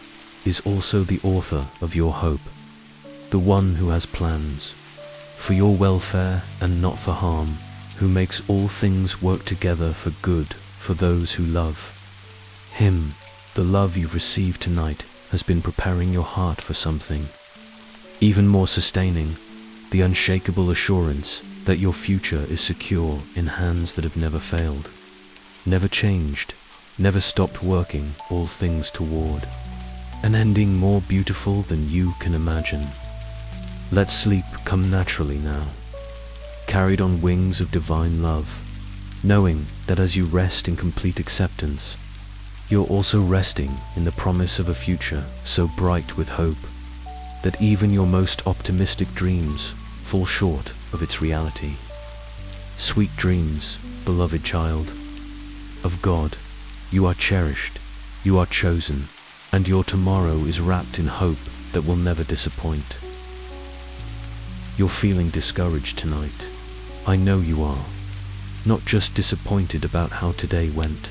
Speaker 1: is also the author of your hope, the one who has plans for your welfare and not for harm, who makes all things work together for good for those who love Him. The love you've received tonight has been preparing your heart for something even more sustaining, the unshakable assurance that your future is secure in hands that have never failed, never changed, never stopped working all things toward an ending more beautiful than you can imagine. Let sleep come naturally now, carried on wings of divine love, knowing that as you rest in complete acceptance, you're also resting in the promise of a future so bright with hope that even your most optimistic dreams fall short of its reality. Sweet dreams, beloved child of God. You are cherished, you are chosen, and your tomorrow is wrapped in hope that will never disappoint. You're feeling discouraged tonight. I know you are. Not just disappointed about how today went,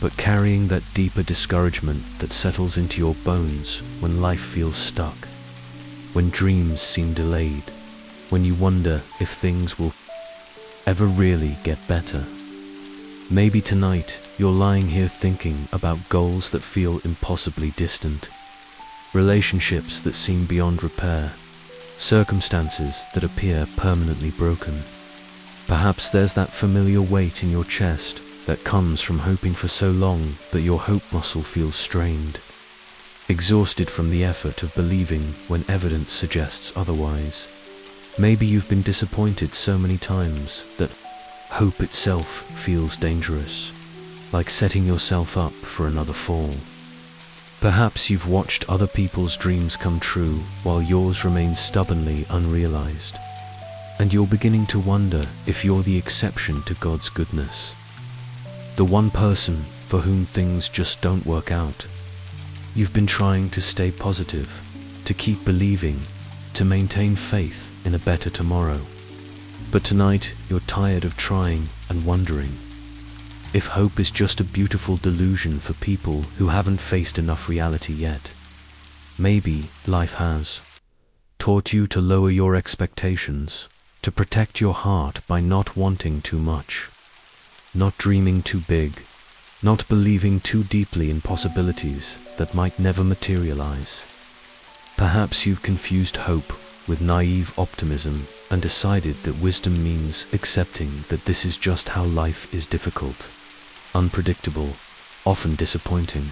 Speaker 1: but carrying that deeper discouragement that settles into your bones when life feels stuck, when dreams seem delayed, when you wonder if things will ever really get better. Maybe tonight you're lying here thinking about goals that feel impossibly distant, relationships that seem beyond repair, circumstances that appear permanently broken. Perhaps there's that familiar weight in your chest that comes from hoping for so long that your hope muscle feels strained, exhausted from the effort of believing when evidence suggests otherwise. Maybe you've been disappointed so many times that hope itself feels dangerous, like setting yourself up for another fall. Perhaps you've watched other people's dreams come true while yours remains stubbornly unrealized, and you're beginning to wonder if you're the exception to God's goodness, the one person for whom things just don't work out. You've been trying to stay positive, to keep believing, to maintain faith in a better tomorrow. But tonight you're tired of trying and wondering if hope is just a beautiful delusion for people who haven't faced enough reality yet. Maybe life has taught you to lower your expectations, to protect your heart by not wanting too much, not dreaming too big, not believing too deeply in possibilities that might never materialize. Perhaps you've confused hope with naive optimism and decided that wisdom means accepting that this is just how life is: difficult, unpredictable, often disappointing.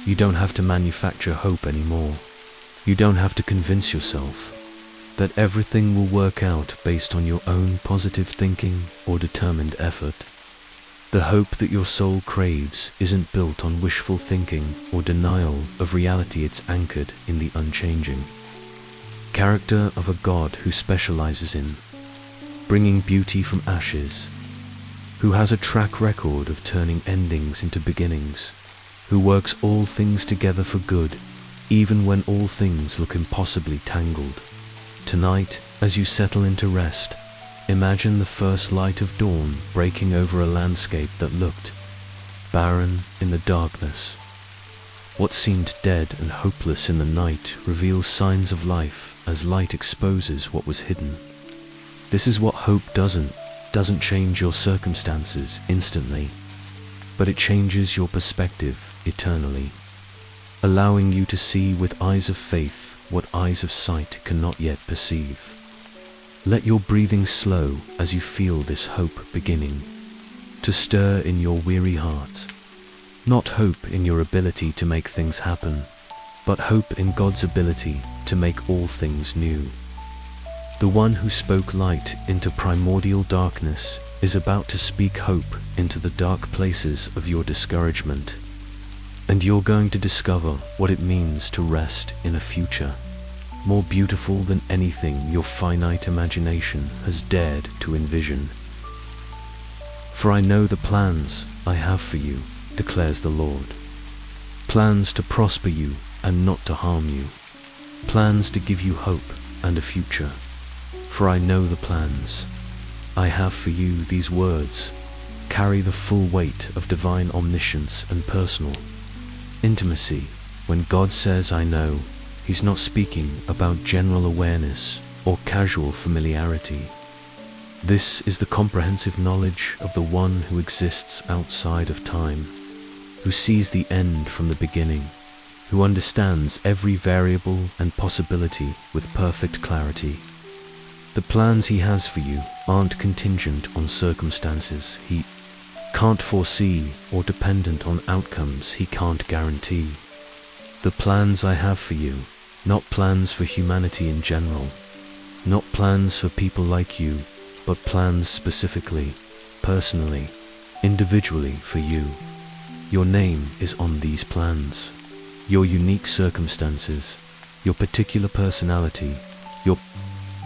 Speaker 1: You don't have to manufacture hope anymore. You don't have to convince yourself that everything will work out based on your own positive thinking or determined effort. The hope that your soul craves isn't built on wishful thinking or denial of reality. It's anchored in the unchanging character of a God who specializes in bringing beauty from ashes, who has a track record of turning endings into beginnings, who works all things together for good, even when all things look impossibly tangled. Tonight, as you settle into rest, imagine the first light of dawn breaking over a landscape that looked barren in the darkness. What seemed dead and hopeless in the night reveals signs of life as light exposes what was hidden. This is what hope doesn't change your circumstances instantly, but it changes your perspective eternally, allowing you to see with eyes of faith what eyes of sight cannot yet perceive. Let your breathing slow as you feel this hope beginning to stir in your weary heart. Not hope in your ability to make things happen, but hope in God's ability to make all things new. The one who spoke light into primordial darkness is about to speak hope into the dark places of your discouragement. And you're going to discover what it means to rest in a future more beautiful than anything your finite imagination has dared to envision. For I know the plans I have for you, declares the Lord. Plans to prosper you and not to harm you. Plans to give you hope and a future. For I know the plans I have for you. These words carry the full weight of divine omniscience and personal intimacy. When God says I know, He's not speaking about general awareness or casual familiarity. This is the comprehensive knowledge of the one who exists outside of time, who sees the end from the beginning, who understands every variable and possibility with perfect clarity. The plans He has for you aren't contingent on circumstances He can't foresee or dependent on outcomes He can't guarantee. The plans I have for you, not plans for humanity in general, not plans for people like you, but plans specifically, personally, individually for you. Your name is on these plans. Your unique circumstances, your particular personality, your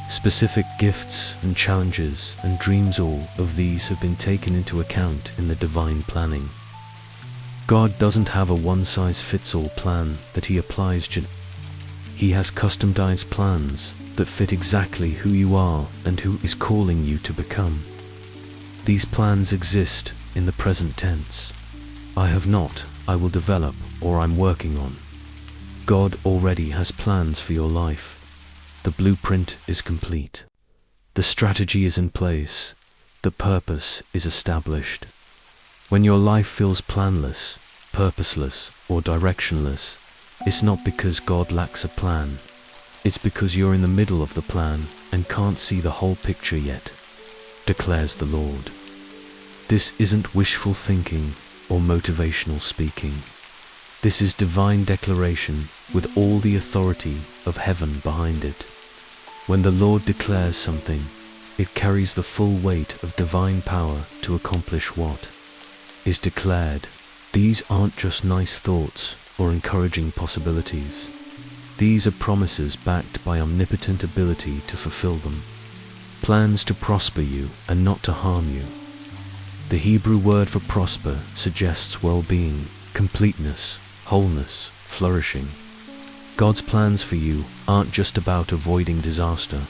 Speaker 1: specific gifts and challenges and dreams, all of these have been taken into account in the divine planning. God doesn't have a one-size-fits-all plan that He applies to. He has customized plans that fit exactly who you are and who is calling you to become. These plans exist in the present tense. I have not, I will develop, or I'm working on. God already has plans for your life. The blueprint is complete. The strategy is in place. The purpose is established. When your life feels planless, purposeless, or directionless, it's not because God lacks a plan. It's because you're in the middle of the plan and can't see the whole picture yet, declares the Lord. This isn't wishful thinking or motivational speaking. This is divine declaration with all the authority of heaven behind it. When the Lord declares something, it carries the full weight of divine power to accomplish what is declared. These aren't just nice thoughts or encouraging possibilities. These are promises backed by omnipotent ability to fulfill them. Plans to prosper you and not to harm you. The Hebrew word for prosper suggests well-being, completeness, wholeness, flourishing. God's plans for you aren't just about avoiding disaster.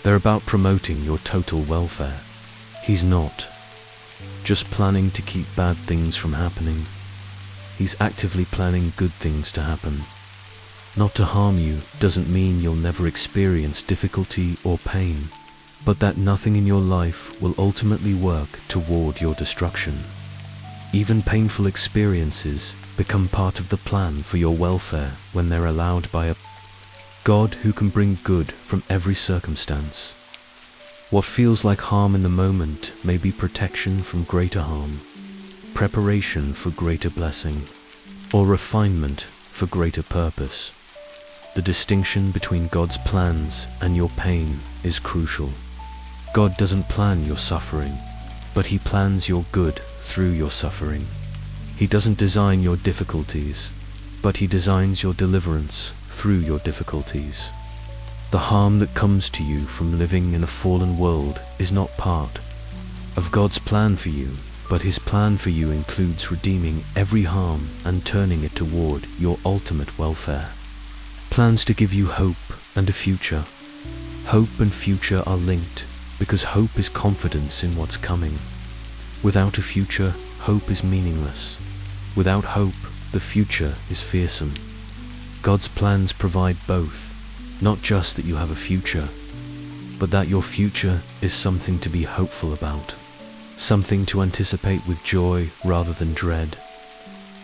Speaker 1: They're about promoting your total welfare. He's not just planning to keep bad things from happening. He's actively planning good things to happen. Not to harm you doesn't mean you'll never experience difficulty or pain, but that nothing in your life will ultimately work toward your destruction. Even painful experiences become part of the plan for your welfare when they're allowed by a God who can bring good from every circumstance. What feels like harm in the moment may be protection from greater harm, preparation for greater blessing, or refinement for greater purpose. The distinction between God's plans and your pain is crucial. God doesn't plan your suffering, but He plans your good through your suffering. He doesn't design your difficulties, but He designs your deliverance through your difficulties. The harm that comes to you from living in a fallen world is not part of God's plan for you, but His plan for you includes redeeming every harm and turning it toward your ultimate welfare. Plans to give you hope and a future. Hope and future are linked because hope is confidence in what's coming. Without a future, hope is meaningless. Without hope, the future is fearsome. God's plans provide both, not just that you have a future, but that your future is something to be hopeful about, something to anticipate with joy rather than dread.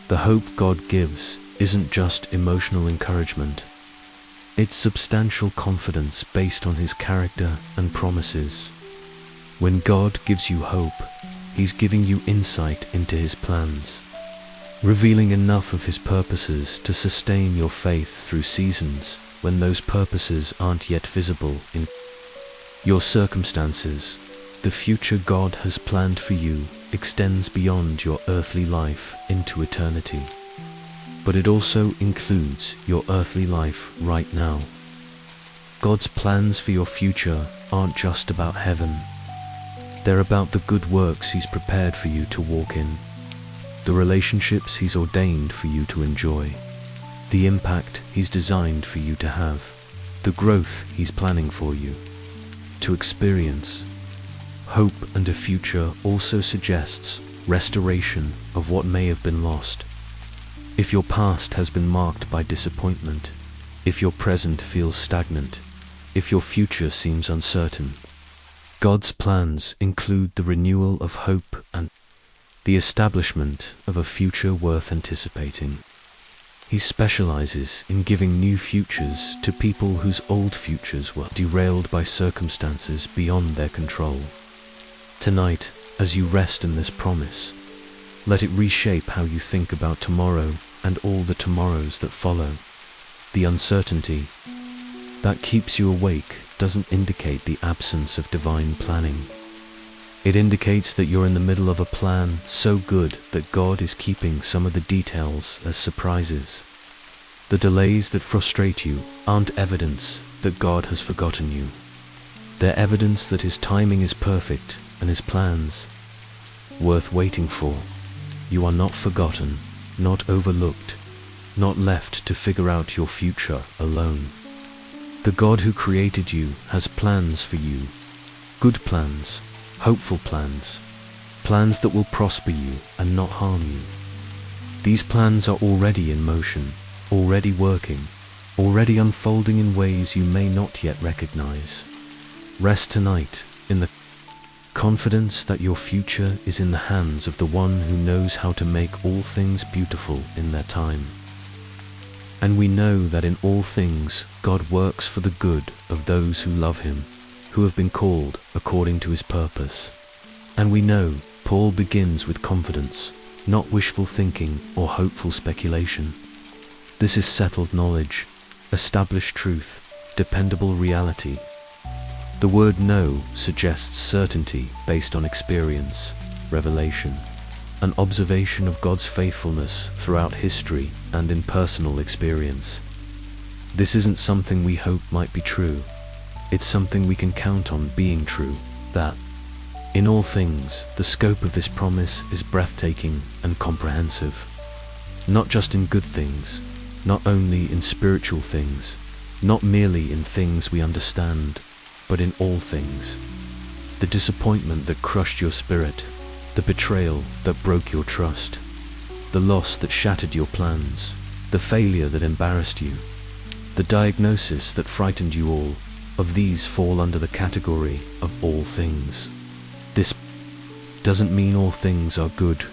Speaker 1: The hope God gives isn't just emotional encouragement. It's substantial confidence based on His character and promises. When God gives you hope, He's giving you insight into His plans, revealing enough of His purposes to sustain your faith through seasons when those purposes aren't yet visible in your circumstances. The future God has planned for you extends beyond your earthly life into eternity, but it also includes your earthly life right now. God's plans for your future aren't just about heaven. They're about the good works He's prepared for you to walk in, the relationships He's ordained for you to enjoy, the impact He's designed for you to have, the growth He's planning for you to experience. Hope and a future also suggests restoration of what may have been lost. If your past has been marked by disappointment, if your present feels stagnant, if your future seems uncertain, God's plans include the renewal of hope and the establishment of a future worth anticipating. He specializes in giving new futures to people whose old futures were derailed by circumstances beyond their control. Tonight, as you rest in this promise, let it reshape how you think about tomorrow and all the tomorrows that follow. The uncertainty that keeps you awake doesn't indicate the absence of divine planning. It indicates that you're in the middle of a plan so good that God is keeping some of the details as surprises. The delays that frustrate you aren't evidence that God has forgotten you. They're evidence that His timing is perfect and His plans worth waiting for. You are not forgotten, not overlooked, not left to figure out your future alone. The God who created you has plans for you, good plans, hopeful plans, plans that will prosper you and not harm you. These plans are already in motion, already working, already unfolding in ways you may not yet recognize. Rest tonight in the confidence that your future is in the hands of the one who knows how to make all things beautiful in their time. And we know that in all things God works for the good of those who love Him, who have been called according to His purpose. And we know Paul begins with confidence, not wishful thinking or hopeful speculation. This is settled knowledge, established truth, dependable reality. The word know suggests certainty based on experience, revelation, an observation of God's faithfulness throughout history and in personal experience. This isn't something we hope might be true. It's something we can count on being true, that in all things, the scope of this promise is breathtaking and comprehensive. Not just in good things, not only in spiritual things, not merely in things we understand, but in all things. The disappointment that crushed your spirit, the betrayal that broke your trust, the loss that shattered your plans, the failure that embarrassed you, the diagnosis that frightened you, all of these fall under the category of all things. This doesn't mean all things are good.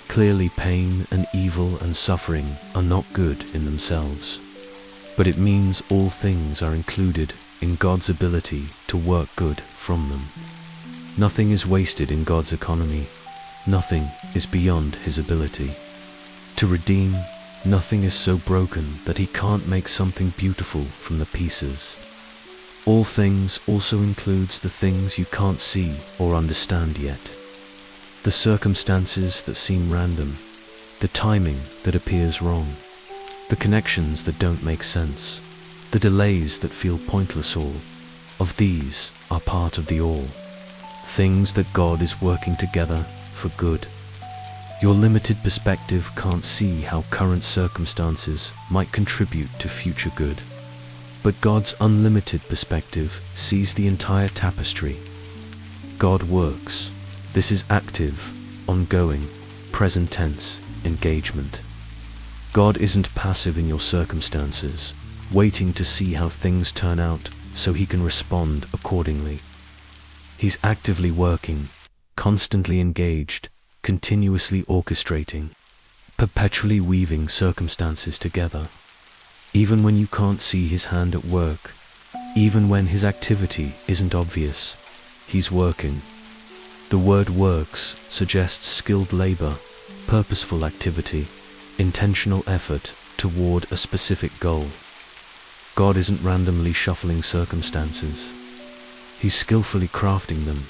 Speaker 1: Clearly, pain and evil and suffering are not good in themselves. But it means all things are included in God's ability to work good from them. Nothing is wasted in God's economy. Nothing is beyond His ability to redeem. Nothing is so broken that He can't make something beautiful from the pieces. All things also includes the things you can't see or understand yet. The circumstances that seem random, the timing that appears wrong, the connections that don't make sense, the delays that feel pointless, all of these are part of the all. Things that God is working together for good. Your limited perspective can't see how current circumstances might contribute to future good. But God's unlimited perspective sees the entire tapestry. God works. This is active, ongoing, present tense engagement. God isn't passive in your circumstances, waiting to see how things turn out. so he can respond accordingly. He's actively working, constantly engaged, continuously orchestrating, perpetually weaving circumstances together. Even when you can't see his hand at work, even when his activity isn't obvious, he's working. The word works suggests skilled labor, purposeful activity, intentional effort toward a specific goal. God isn't randomly shuffling circumstances. He's skillfully crafting them.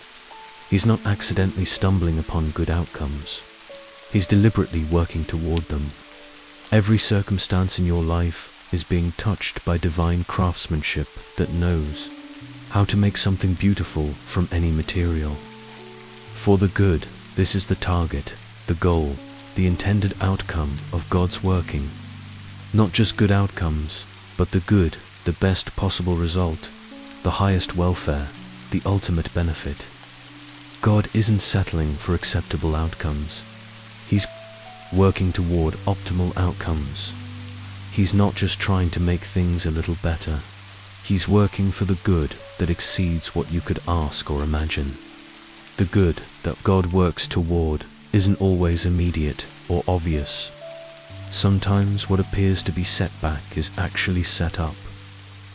Speaker 1: He's not accidentally stumbling upon good outcomes. He's deliberately working toward them. Every circumstance in your life is being touched by divine craftsmanship that knows how to make something beautiful from any material. For the good, this is the target, the goal, the intended outcome of God's working. Not just good outcomes, but the good, the best possible result, the highest welfare, the ultimate benefit. God isn't settling for acceptable outcomes. He's working toward optimal outcomes. He's not just trying to make things a little better. He's working for the good that exceeds what you could ask or imagine. The good that God works toward isn't always immediate or obvious. Sometimes what appears to be set back is actually set up.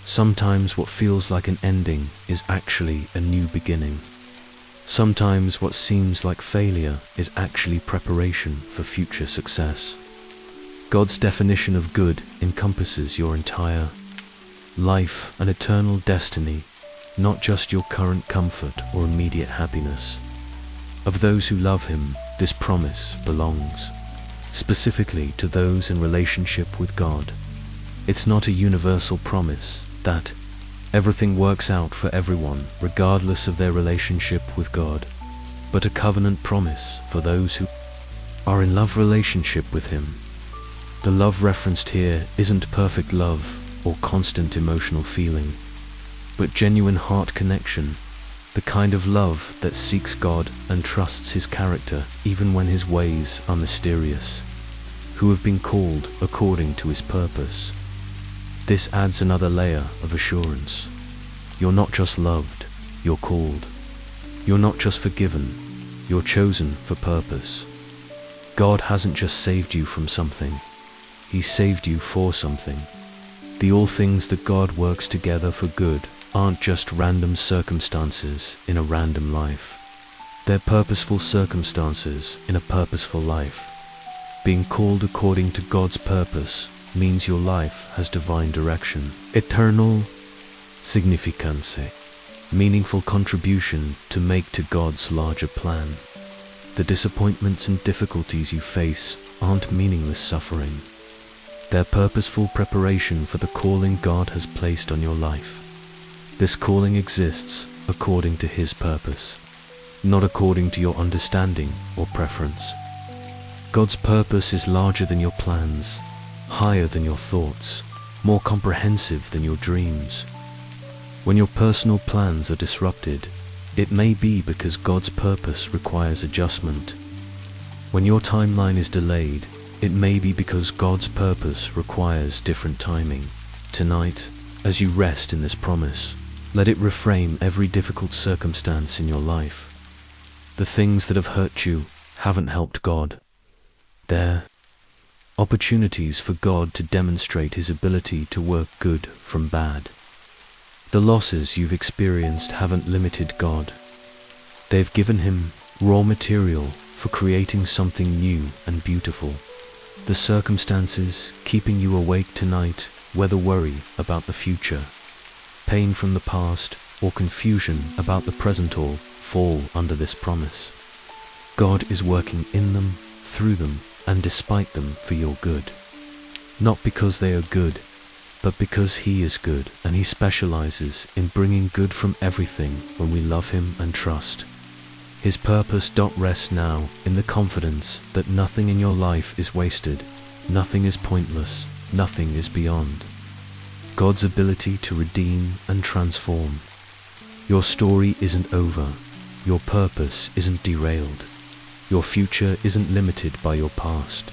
Speaker 1: Sometimes what feels like an ending is actually a new beginning. Sometimes what seems like failure is actually preparation for future success. God's definition of good encompasses your entire life and eternal destiny, not just your current comfort or immediate happiness. Of those who love him, this promise belongs specifically to those in relationship with God. It's not a universal promise that everything works out for everyone regardless of their relationship with God, but a covenant promise for those who are in love relationship with him. The love referenced here isn't perfect love or constant emotional feeling, but genuine heart connection, the kind of love that seeks God and trusts his character even when his ways are mysterious, who have been called according to his purpose. This adds another layer of assurance. You're not just loved, you're called. You're not just forgiven, you're chosen for purpose. God hasn't just saved you from something, he saved you for something. The all things that God works together for good aren't just random circumstances in a random life. They're purposeful circumstances in a purposeful life. Being called according to God's purpose means your life has divine direction, eternal significance, meaningful contribution to make to God's larger plan. The disappointments and difficulties you face aren't meaningless suffering. They're purposeful preparation for the calling God has placed on your life. This calling exists according to his purpose, not according to your understanding or preference. God's purpose is larger than your plans, higher than your thoughts, more comprehensive than your dreams. When your personal plans are disrupted, it may be because God's purpose requires adjustment. When your timeline is delayed, it may be because God's purpose requires different timing. Tonight, as you rest in this promise, let it reframe every difficult circumstance in your life. The things that have hurt you haven't helped God. They're opportunities for God to demonstrate his ability to work good from bad. The losses you've experienced haven't limited God. They've given him raw material for creating something new and beautiful. The circumstances keeping you awake tonight, whether worry about the future, pain from the past, or confusion about the present, all fall under this promise. God is working in them, through them, and despite them for your good. Not because they are good, but because he is good, and he specializes in bringing good from everything when we love him and trust. His purpose rests now in the confidence that nothing in your life is wasted, nothing is pointless, nothing is beyond God's ability to redeem and transform. Your story isn't over, your purpose isn't derailed, your future isn't limited by your past.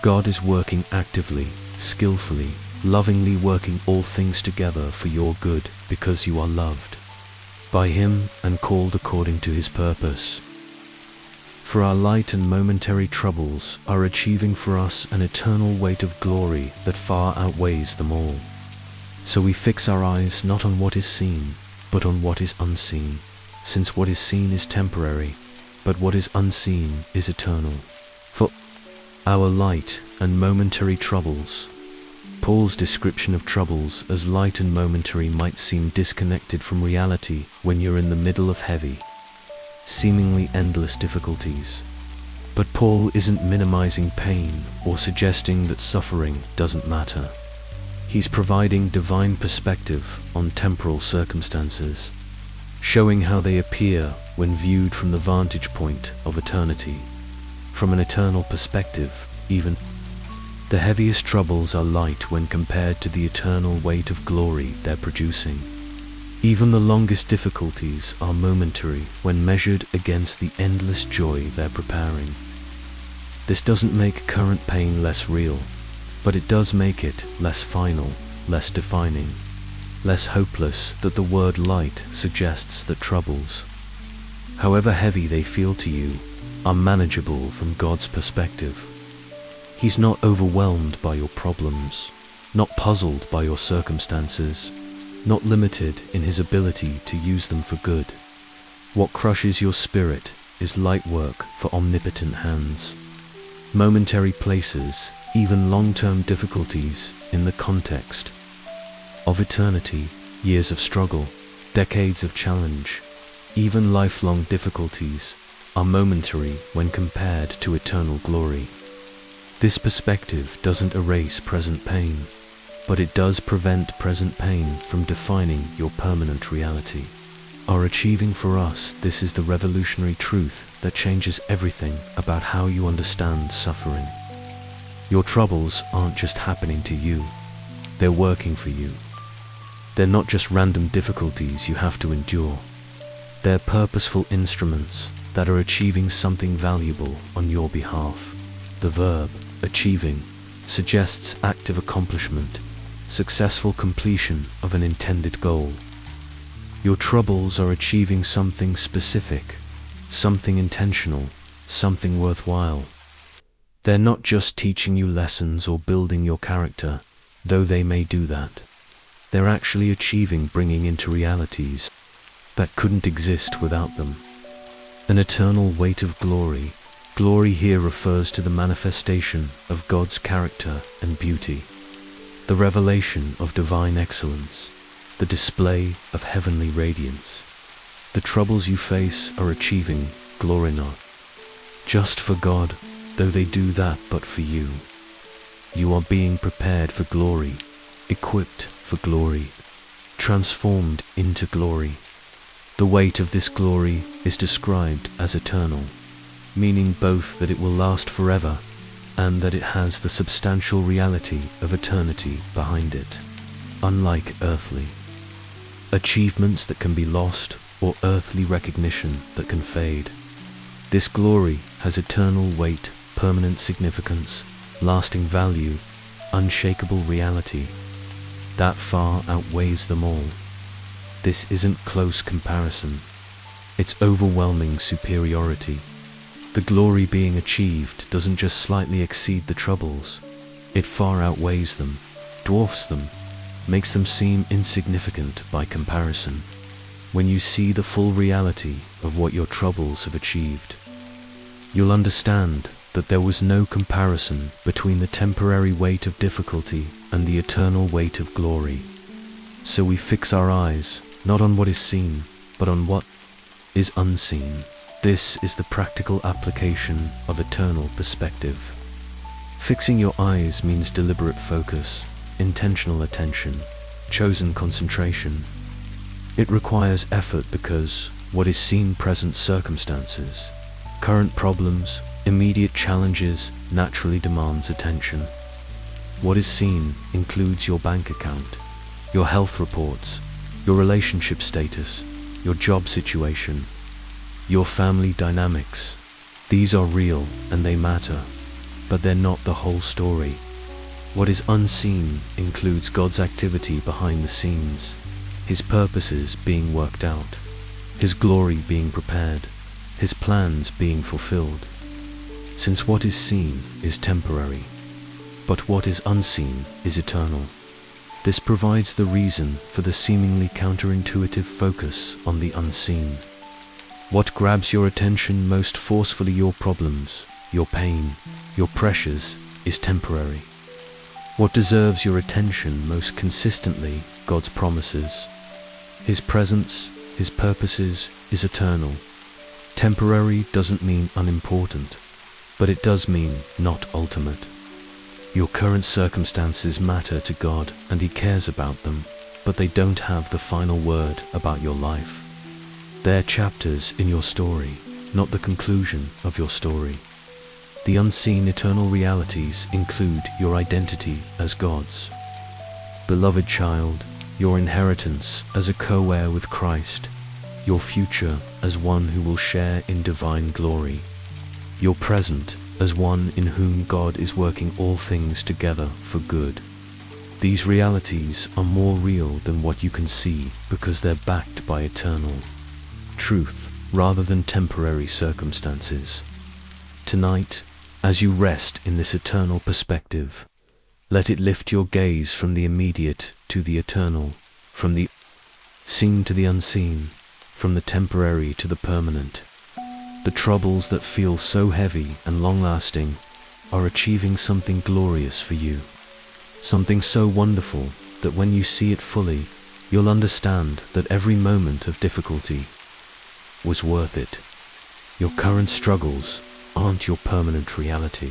Speaker 1: God is working actively, skillfully, lovingly working all things together for your good, because you are loved by Him and called according to His purpose. For our light and momentary troubles are achieving for us an eternal weight of glory that far outweighs them all. So we fix our eyes not on what is seen, but on what is unseen, since what is seen is temporary, but what is unseen is eternal. For our light and momentary troubles, Paul's description of troubles as light and momentary might seem disconnected from reality when you're in the middle of heavy, seemingly endless difficulties. But Paul isn't minimizing pain or suggesting that suffering doesn't matter. He's providing divine perspective on temporal circumstances, showing how they appear when viewed from the vantage point of eternity. From an eternal perspective, even the heaviest troubles are light when compared to the eternal weight of glory they're producing. Even the longest difficulties are momentary when measured against the endless joy they're preparing. This doesn't make current pain less real, but it does make it less final, less defining, less hopeless. That the word light suggests that troubles, however heavy they feel to you, are manageable from God's perspective. He's not overwhelmed by your problems, not puzzled by your circumstances, not limited in His ability to use them for good. What crushes your spirit is light work for omnipotent hands. Momentary places, even long-term difficulties in the context of eternity, years of struggle, decades of challenge, even lifelong difficulties, are momentary when compared to eternal glory. This perspective doesn't erase present pain, but it does prevent present pain from defining your permanent reality. Our achieving for us, this is the revolutionary truth that changes everything about how you understand suffering. Your troubles aren't just happening to you, they're working for you. They're not just random difficulties you have to endure. They're purposeful instruments that are achieving something valuable on your behalf. The verb, achieving, suggests active accomplishment, successful completion of an intended goal. Your troubles are achieving something specific, something intentional, something worthwhile. They're not just teaching you lessons or building your character, though they may do that. They're actually achieving bringing into realities that couldn't exist without them. An eternal weight of glory. Glory here refers to the manifestation of God's character and beauty, the revelation of divine excellence, the display of heavenly radiance. The troubles you face are achieving glory not just for God, though they do that, but for you. You are being prepared for glory, equipped for glory, transformed into glory. The weight of this glory is described as eternal, meaning both that it will last forever and that it has the substantial reality of eternity behind it, unlike earthly achievements that can be lost or earthly recognition that can fade. This glory has eternal weight, permanent significance, lasting value, unshakable reality that far outweighs them all. This isn't close comparison, it's overwhelming superiority. The glory being achieved doesn't just slightly exceed the troubles, it far outweighs them, dwarfs them, makes them seem insignificant by comparison. When you see the full reality of what your troubles have achieved, you'll understand that there was no comparison between the temporary weight of difficulty and the eternal weight of glory. So we fix our eyes not on what is seen, but on what is unseen. This is the practical application of eternal perspective. Fixing your eyes means deliberate focus, intentional attention, chosen concentration. It requires effort because what is seen, present circumstances, current problems, immediate challenges, naturally demands attention. What is seen includes your bank account, your health reports, your relationship status, your job situation, your family dynamics. These are real and they matter, but they're not the whole story. What is unseen includes God's activity behind the scenes, His purposes being worked out, His glory being prepared, His plans being fulfilled. Since what is seen is temporary, but what is unseen is eternal. This provides the reason for the seemingly counterintuitive focus on the unseen. What grabs your attention most forcefully, your problems, your pain, your pressures, is temporary. What deserves your attention most consistently, God's promises. His presence, His purposes, is eternal. Temporary doesn't mean unimportant, but it does mean not ultimate. Your current circumstances matter to God and He cares about them, but they don't have the final word about your life. They're chapters in your story, not the conclusion of your story. The unseen eternal realities include your identity as God's beloved child, your inheritance as a co-heir with Christ, your future as one who will share in divine glory, your present as one in whom God is working all things together for good. These realities are more real than what you can see because they're backed by eternal truth rather than temporary circumstances. Tonight, as you rest in this eternal perspective, let it lift your gaze from the immediate to the eternal, from the seen to the unseen, from the temporary to the permanent. The troubles that feel so heavy and long-lasting are achieving something glorious for you, something so wonderful that when you see it fully, you'll understand that every moment of difficulty was worth it. Your current struggles aren't your permanent reality.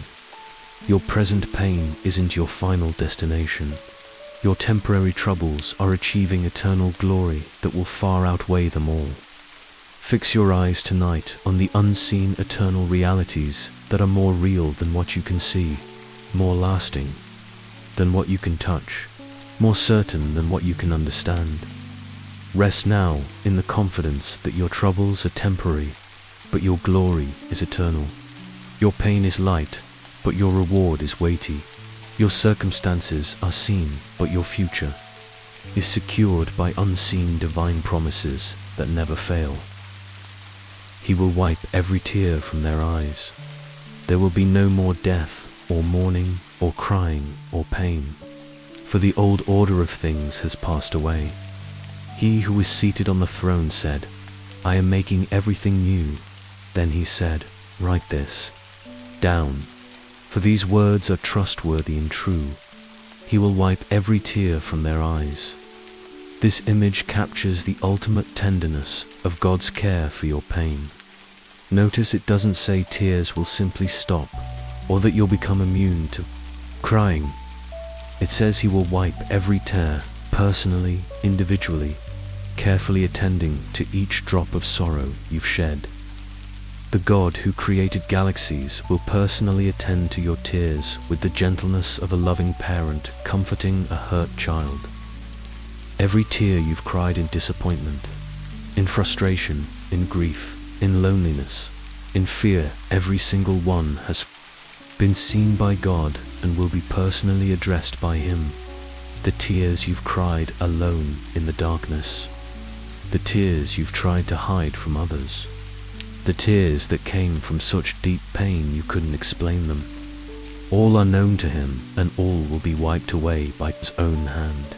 Speaker 1: Your present pain isn't your final destination. Your temporary troubles are achieving eternal glory that will far outweigh them all. Fix your eyes tonight on the unseen eternal realities that are more real than what you can see, more lasting than what you can touch, more certain than what you can understand. Rest now in the confidence that your troubles are temporary, but your glory is eternal. Your pain is light, but your reward is weighty. Your circumstances are seen, but your future is secured by unseen divine promises that never fail. He will wipe every tear from their eyes. There will be no more death, or mourning, or crying, or pain, for the old order of things has passed away. He who is seated on the throne said, "I am making everything new." Then He said, "Write this down, for these words are trustworthy and true." He will wipe every tear from their eyes. This image captures the ultimate tenderness of God's care for your pain. Notice it doesn't say tears will simply stop, or that you'll become immune to crying. It says He will wipe every tear, personally, individually, carefully attending to each drop of sorrow you've shed. The God who created galaxies will personally attend to your tears with the gentleness of a loving parent comforting a hurt child. Every tear you've cried in disappointment, in frustration, in grief, in loneliness, in fear, every single one has been seen by God and will be personally addressed by Him. The tears you've cried alone in the darkness, the tears you've tried to hide from others, the tears that came from such deep pain you couldn't explain them, all are known to Him and all will be wiped away by His own hand.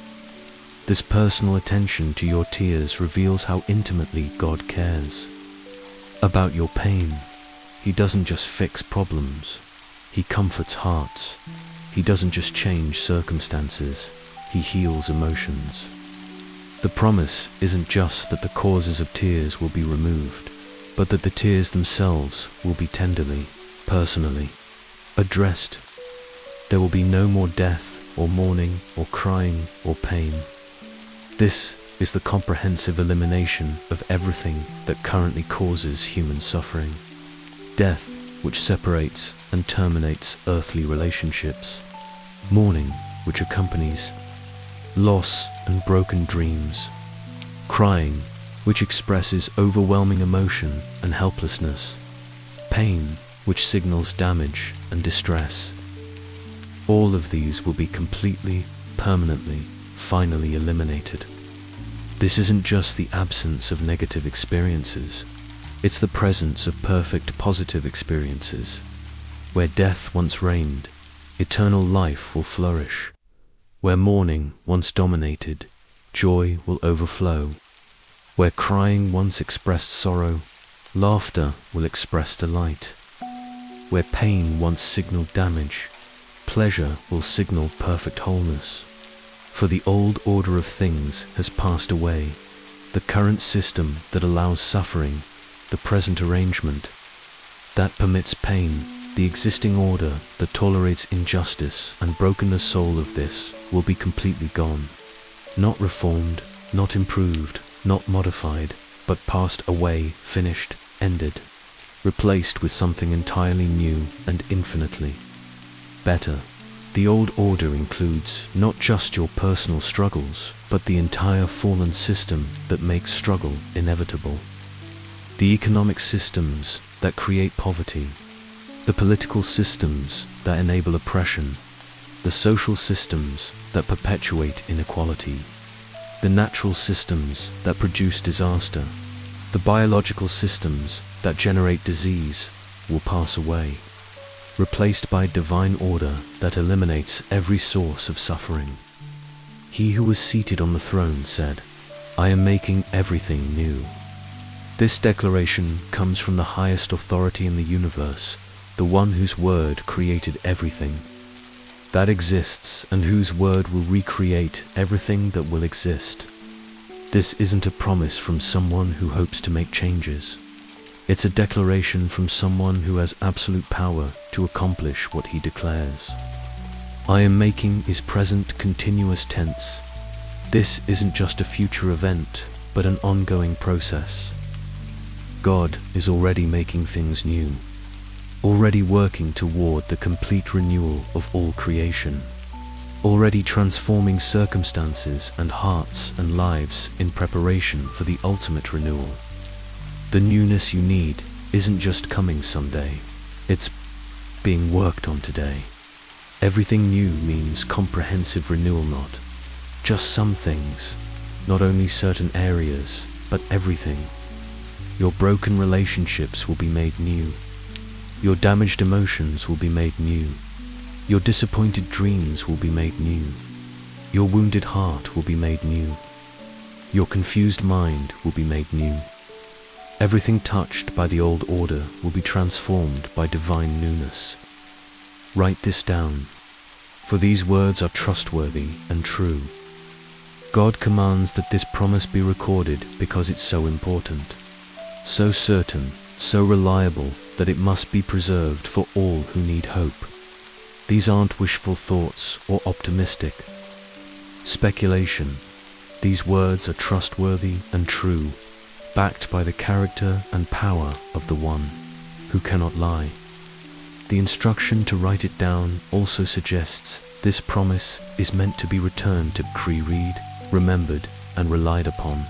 Speaker 1: This personal attention to your tears reveals how intimately God cares about your pain. He doesn't just fix problems, He comforts hearts. He doesn't just change circumstances, He heals emotions. The promise isn't just that the causes of tears will be removed, but that the tears themselves will be tenderly, personally addressed. There will be no more death, or mourning, or crying, or pain. This is the comprehensive elimination of everything that currently causes human suffering. Death, which separates and terminates earthly relationships. Mourning, which accompanies loss and broken dreams. Crying, which expresses overwhelming emotion and helplessness. Pain, which signals damage and distress. All of these will be completely, permanently, finally eliminated. This isn't just the absence of negative experiences, it's the presence of perfect positive experiences. Where death once reigned, eternal life will flourish. Where mourning once dominated, joy will overflow. Where crying once expressed sorrow, laughter will express delight. Where pain once signaled damage, pleasure will signal perfect wholeness. For the old order of things has passed away, the current system that allows suffering, the present arrangement that permits pain, the existing order that tolerates injustice and brokenness soul of this will be completely gone. Not reformed, not improved, not modified, but passed away, finished, ended, replaced with something entirely new and infinitely better. The old order includes not just your personal struggles, but the entire fallen system that makes struggle inevitable. The economic systems that create poverty, the political systems that enable oppression, the social systems that perpetuate inequality, the natural systems that produce disaster, the biological systems that generate disease will pass away, replaced by divine order that eliminates every source of suffering. He who was seated on the throne said, "I am making everything new." This declaration comes from the highest authority in the universe, the one whose word created everything that exists and whose word will recreate everything that will exist. This isn't a promise from someone who hopes to make changes. It's a declaration from someone who has absolute power to accomplish what he declares. I am making is present continuous tense. This isn't just a future event, but an ongoing process. God is already making things new, already working toward the complete renewal of all creation, already transforming circumstances and hearts and lives in preparation for the ultimate renewal. The newness you need isn't just coming someday, it's being worked on today. Everything new means comprehensive renewal, not just some things, not only certain areas, but everything. Your broken relationships will be made new. Your damaged emotions will be made new. Your disappointed dreams will be made new. Your wounded heart will be made new. Your confused mind will be made new. Everything touched by the old order will be transformed by divine newness. Write this down, for these words are trustworthy and true. God commands that this promise be recorded because it's so important, so certain, so reliable that it must be preserved for all who need hope. These aren't wishful thoughts or optimistic speculation. These words are trustworthy and true, backed by the character and power of the One who cannot lie. The instruction to write it down also suggests this promise is meant to be returned to reread, remembered, and relied upon.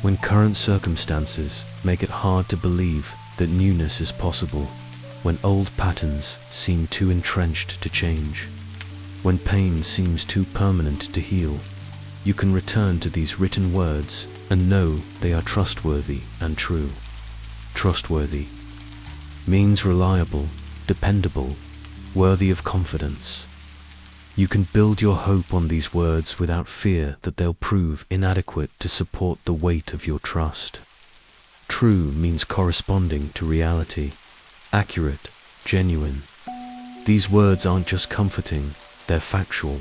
Speaker 1: When current circumstances make it hard to believe that newness is possible, when old patterns seem too entrenched to change, when pain seems too permanent to heal, you can return to these written words and know they are trustworthy and true. Trustworthy means reliable, dependable, worthy of confidence. You can build your hope on these words without fear that they'll prove inadequate to support the weight of your trust. True means corresponding to reality, accurate, genuine. These words aren't just comforting, they're factual.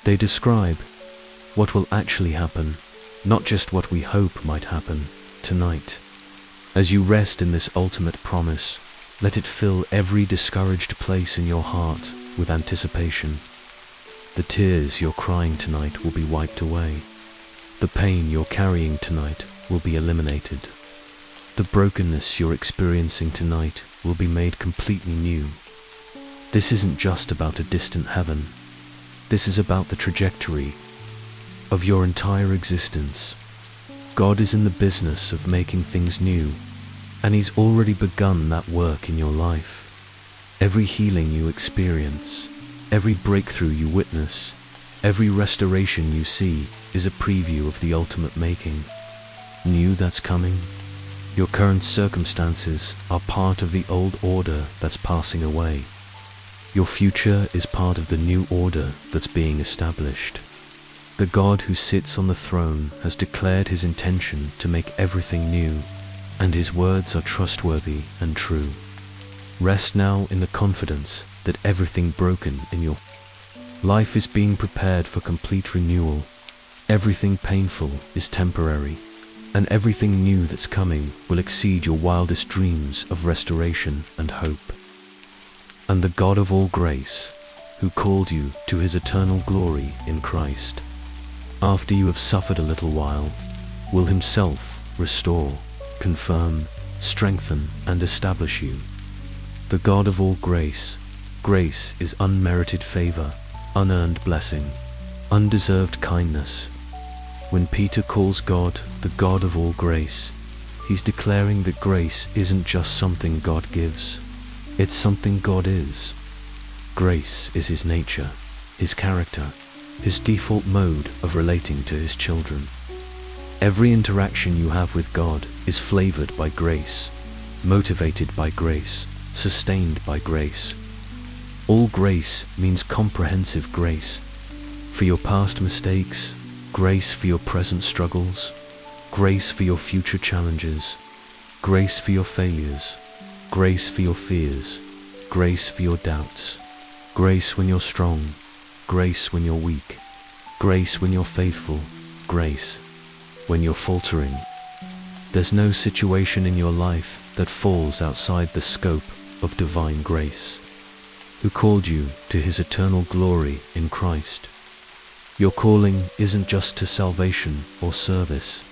Speaker 1: They describe what will actually happen, not just what we hope might happen tonight. As you rest in this ultimate promise, let it fill every discouraged place in your heart with anticipation. The tears you're crying tonight will be wiped away. The pain you're carrying tonight will be eliminated. The brokenness you're experiencing tonight will be made completely new. This isn't just about a distant heaven. This is about the trajectory of your entire existence. God is in the business of making things new, and He's already begun that work in your life. Every healing you experience, Every breakthrough you witness, every restoration you see, is a preview of the ultimate making. New that's coming? Your current circumstances are part of the old order that's passing away. Your future is part of the new order that's being established. The God who sits on the throne has declared his intention to make everything new, and his words are trustworthy and true. Rest now in the confidence that everything broken in your life is being prepared for complete renewal. Everything painful is temporary, and everything new that's coming will exceed your wildest dreams of restoration and hope. And the God of all grace, who called you to his eternal glory in Christ, after you have suffered a little while, will himself restore, confirm, strengthen, and establish you. The God of all grace. Grace is unmerited favor, unearned blessing, undeserved kindness. When Peter calls God the God of all grace, he's declaring that grace isn't just something God gives, it's something God is. Grace is his nature, his character, his default mode of relating to his children. Every interaction you have with God is flavored by grace, motivated by grace, sustained by grace. All grace means comprehensive grace. For your past mistakes, grace for your present struggles, grace for your future challenges, grace for your failures, grace for your fears, grace for your doubts, grace when you're strong, grace when you're weak, grace when you're faithful, grace when you're faltering. There's no situation in your life that falls outside the scope of divine grace, who called you to his eternal glory in Christ. Your calling isn't just to salvation or service,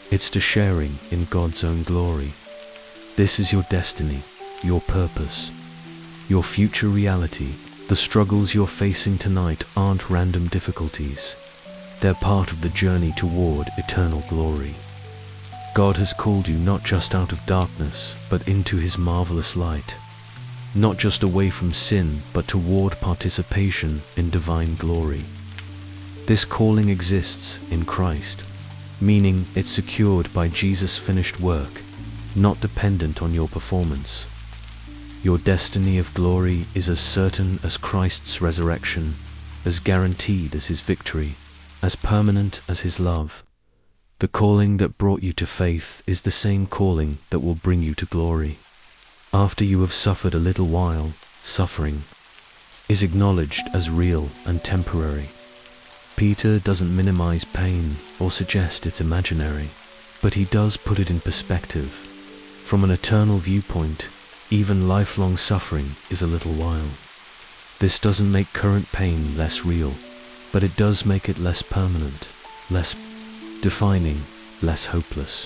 Speaker 1: it's to sharing in God's own glory. This is your destiny, your purpose, your future reality. The struggles you're facing tonight aren't random difficulties. They're part of the journey toward eternal glory. God has called you not just out of darkness, but into his marvelous light. Not just away from sin, but toward participation in divine glory. This calling exists in Christ, meaning it's secured by Jesus' finished work, not dependent on your performance. Your destiny of glory is as certain as Christ's resurrection, as guaranteed as his victory, as permanent as his love. The calling that brought you to faith is the same calling that will bring you to glory. After you have suffered a little while, suffering is acknowledged as real and temporary. Peter doesn't minimize pain or suggest it's imaginary, but he does put it in perspective. From an eternal viewpoint, even lifelong suffering is a little while. This doesn't make current pain less real, but it does make it less permanent, less defining, less hopeless.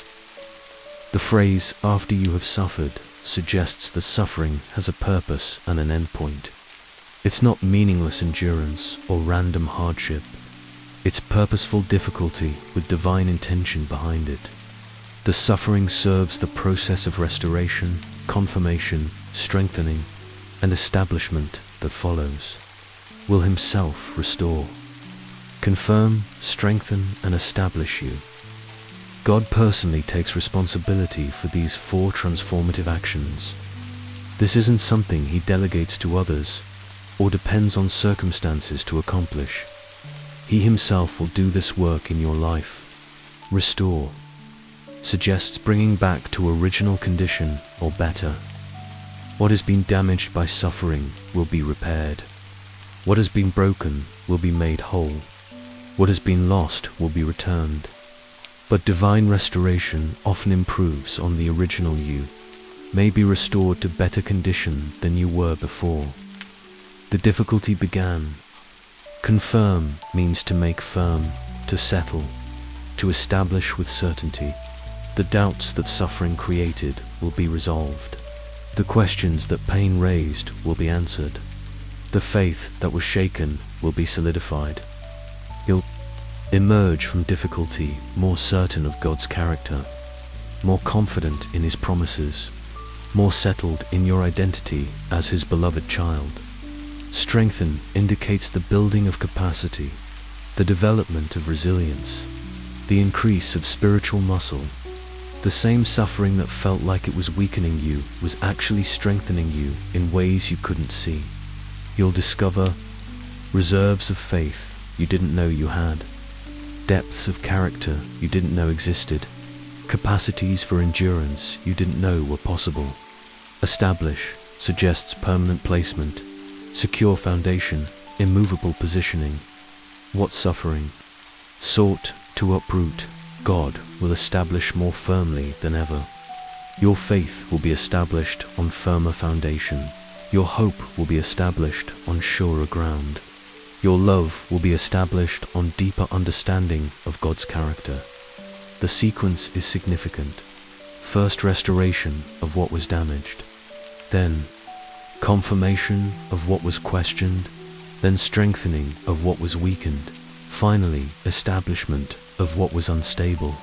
Speaker 1: The phrase, after you have suffered, suggests that suffering has a purpose and an endpoint. It's not meaningless endurance or random hardship. It's purposeful difficulty with divine intention behind it. The suffering serves the process of restoration, confirmation, strengthening, and establishment that follows. Will himself restore, confirm, strengthen, and establish you. God personally takes responsibility for these 4 transformative actions. This isn't something he delegates to others or depends on circumstances to accomplish. He himself will do this work in your life. Restore suggests bringing back to original condition or better. What has been damaged by suffering will be repaired. What has been broken will be made whole. What has been lost will be returned. But divine restoration often improves on the original you, may be restored to better condition than you were before. The difficulty began. Confirm means to make firm, to settle, to establish with certainty. The doubts that suffering created will be resolved. The questions that pain raised will be answered. The faith that was shaken will be solidified. You'll emerge from difficulty more certain of God's character, more confident in his promises, more settled in your identity as his beloved child. Strengthen indicates the building of capacity, the development of resilience, the increase of spiritual muscle. The same suffering that felt like it was weakening you was actually strengthening you in ways you couldn't see. You'll discover reserves of faith you didn't know you had, depths of character you didn't know existed, capacities for endurance you didn't know were possible. Establish suggests permanent placement, secure foundation, immovable positioning. What suffering sought to uproot, God will establish more firmly than ever. Your faith will be established on firmer foundation. Your hope will be established on surer ground. Your love will be established on deeper understanding of God's character. The sequence is significant. First, restoration of what was damaged. Then, confirmation of what was questioned. Then, strengthening of what was weakened. Finally, establishment of what was unstable.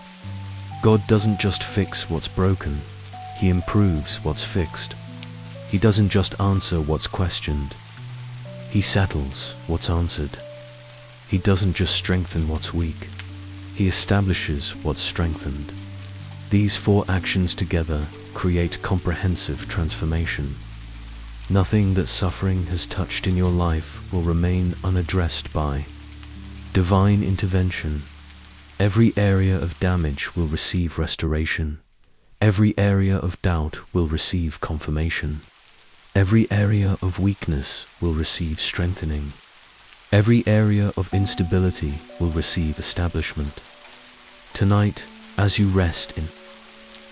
Speaker 1: God doesn't just fix what's broken, He improves what's fixed. He doesn't just answer what's questioned, He settles what's answered. He doesn't just strengthen what's weak, He establishes what's strengthened. These four actions together create comprehensive transformation. Nothing that suffering has touched in your life will remain unaddressed by divine intervention. Every area of damage will receive restoration. Every area of doubt will receive confirmation. Every area of weakness will receive strengthening. Every area of instability will receive establishment. Tonight, as you rest in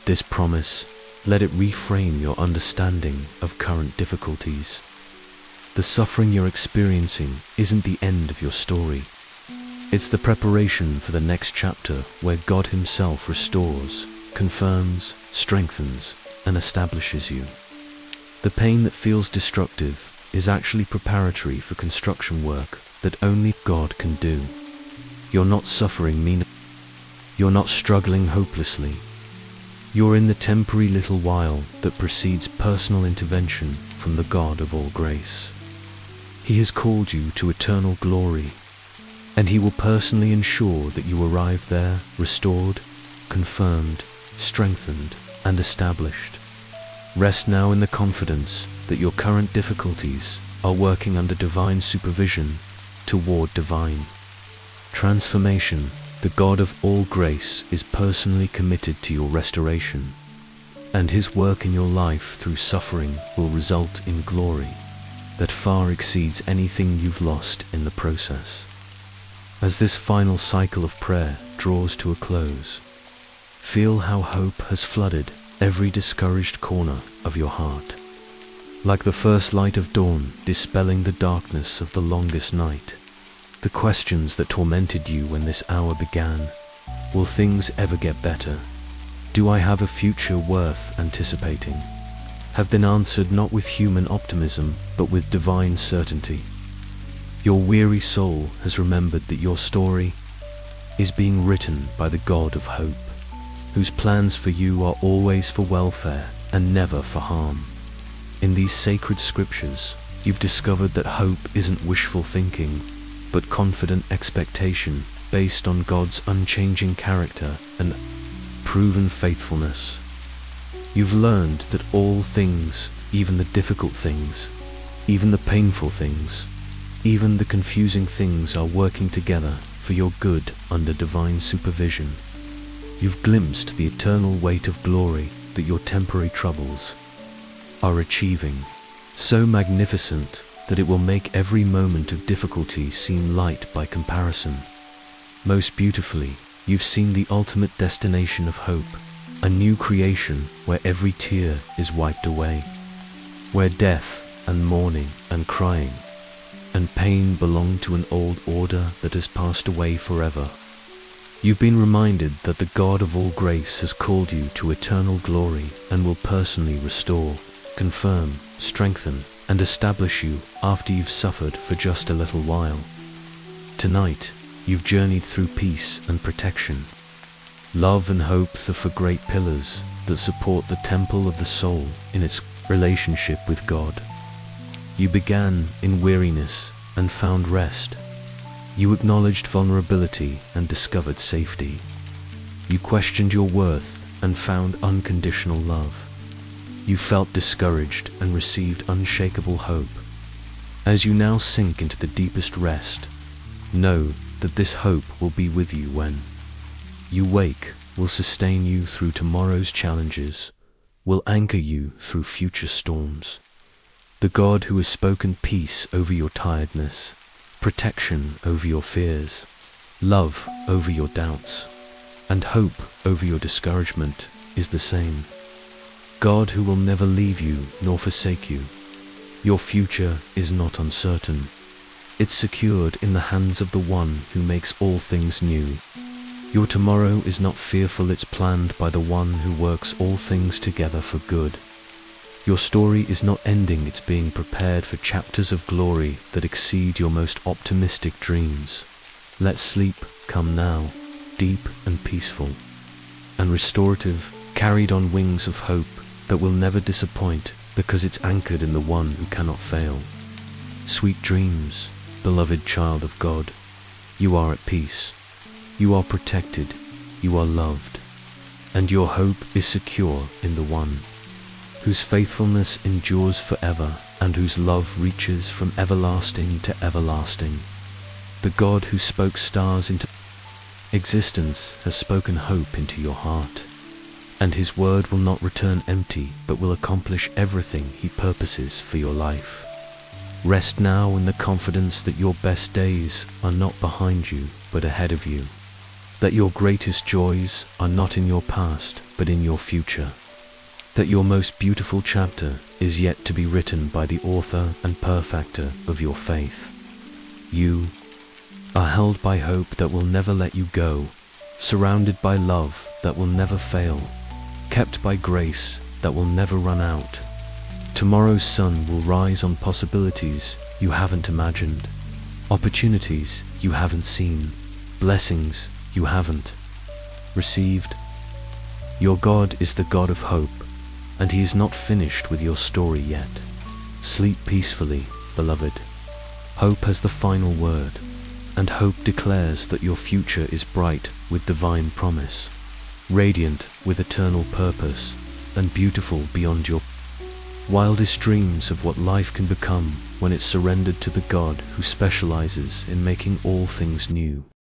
Speaker 1: this promise, let it reframe your understanding of current difficulties. The suffering you're experiencing isn't the end of your story. It's the preparation for the next chapter where God Himself restores, confirms, strengthens, and establishes you. The pain that feels destructive is actually preparatory for construction work that only God can do. You're not suffering You're not struggling hopelessly. You're in the temporary little while that precedes personal intervention from the God of all grace. He has called you to eternal glory, and He will personally ensure that you arrive there restored, confirmed, strengthened, and established. Rest now in the confidence that your current difficulties are working under divine supervision toward divine transformation. The God of all grace is personally committed to your restoration, and His work in your life through suffering will result in glory that far exceeds anything you've lost in the process. As this final cycle of prayer draws to a close, feel how hope has flooded every discouraged corner of your heart. Like the first light of dawn dispelling the darkness of the longest night, the questions that tormented you when this hour began, will things ever get better? Do I have a future worth anticipating? Have been answered not with human optimism, but with divine certainty. Your weary soul has remembered that your story is being written by the God of hope, whose plans for you are always for welfare and never for harm. In these sacred scriptures, you've discovered that hope isn't wishful thinking, but confident expectation based on God's unchanging character and proven faithfulness. You've learned that all things, even the difficult things, even the painful things, even the confusing things, are working together for your good under divine supervision. You've glimpsed the eternal weight of glory that your temporary troubles are achieving, so magnificent that it will make every moment of difficulty seem light by comparison. Most beautifully, you've seen the ultimate destination of hope, a new creation where every tear is wiped away, where death and mourning and crying and pain belong to an old order that has passed away forever. You've been reminded that the God of all grace has called you to eternal glory and will personally restore, confirm, strengthen, and establish you after you've suffered for just a little while. Tonight, you've journeyed through peace and protection. Love and hope are for great pillars that support the temple of the soul in its relationship with God. You began in weariness and found rest. You acknowledged vulnerability and discovered safety. You questioned your worth and found unconditional love. You felt discouraged and received unshakable hope. As you now sink into the deepest rest, know that this hope will be with you when you wake, will sustain you through tomorrow's challenges, will anchor you through future storms. The God who has spoken peace over your tiredness, protection over your fears, love over your doubts, and hope over your discouragement is the same. God who will never leave you nor forsake you. Your future is not uncertain. It's secured in the hands of the one who makes all things new. Your tomorrow is not fearful, it's planned by the one who works all things together for good. Your story is not ending, it's being prepared for chapters of glory that exceed your most optimistic dreams. Let sleep come now, deep and peaceful, and restorative, carried on wings of hope that will never disappoint because it's anchored in the one who cannot fail. Sweet dreams, beloved child of God. You are at peace. You are protected. You are loved. And your hope is secure in the one whose faithfulness endures forever and whose love reaches from everlasting to everlasting. The God who spoke stars into existence has spoken hope into your heart, and his word will not return empty but will accomplish everything he purposes for your life. Rest now in the confidence that your best days are not behind you but ahead of you, that your greatest joys are not in your past but in your future, that your most beautiful chapter is yet to be written by the author and perfecter of your faith. You are held by hope that will never let you go, surrounded by love that will never fail, kept by grace that will never run out. Tomorrow's sun will rise on possibilities you haven't imagined, opportunities you haven't seen, blessings you haven't received. Your God is the God of hope, and he is not finished with your story yet. Sleep peacefully, beloved. Hope has the final word, and hope declares that your future is bright with divine promise, radiant with eternal purpose, and beautiful beyond your wildest dreams of what life can become when it's surrendered to the God who specializes in making all things new.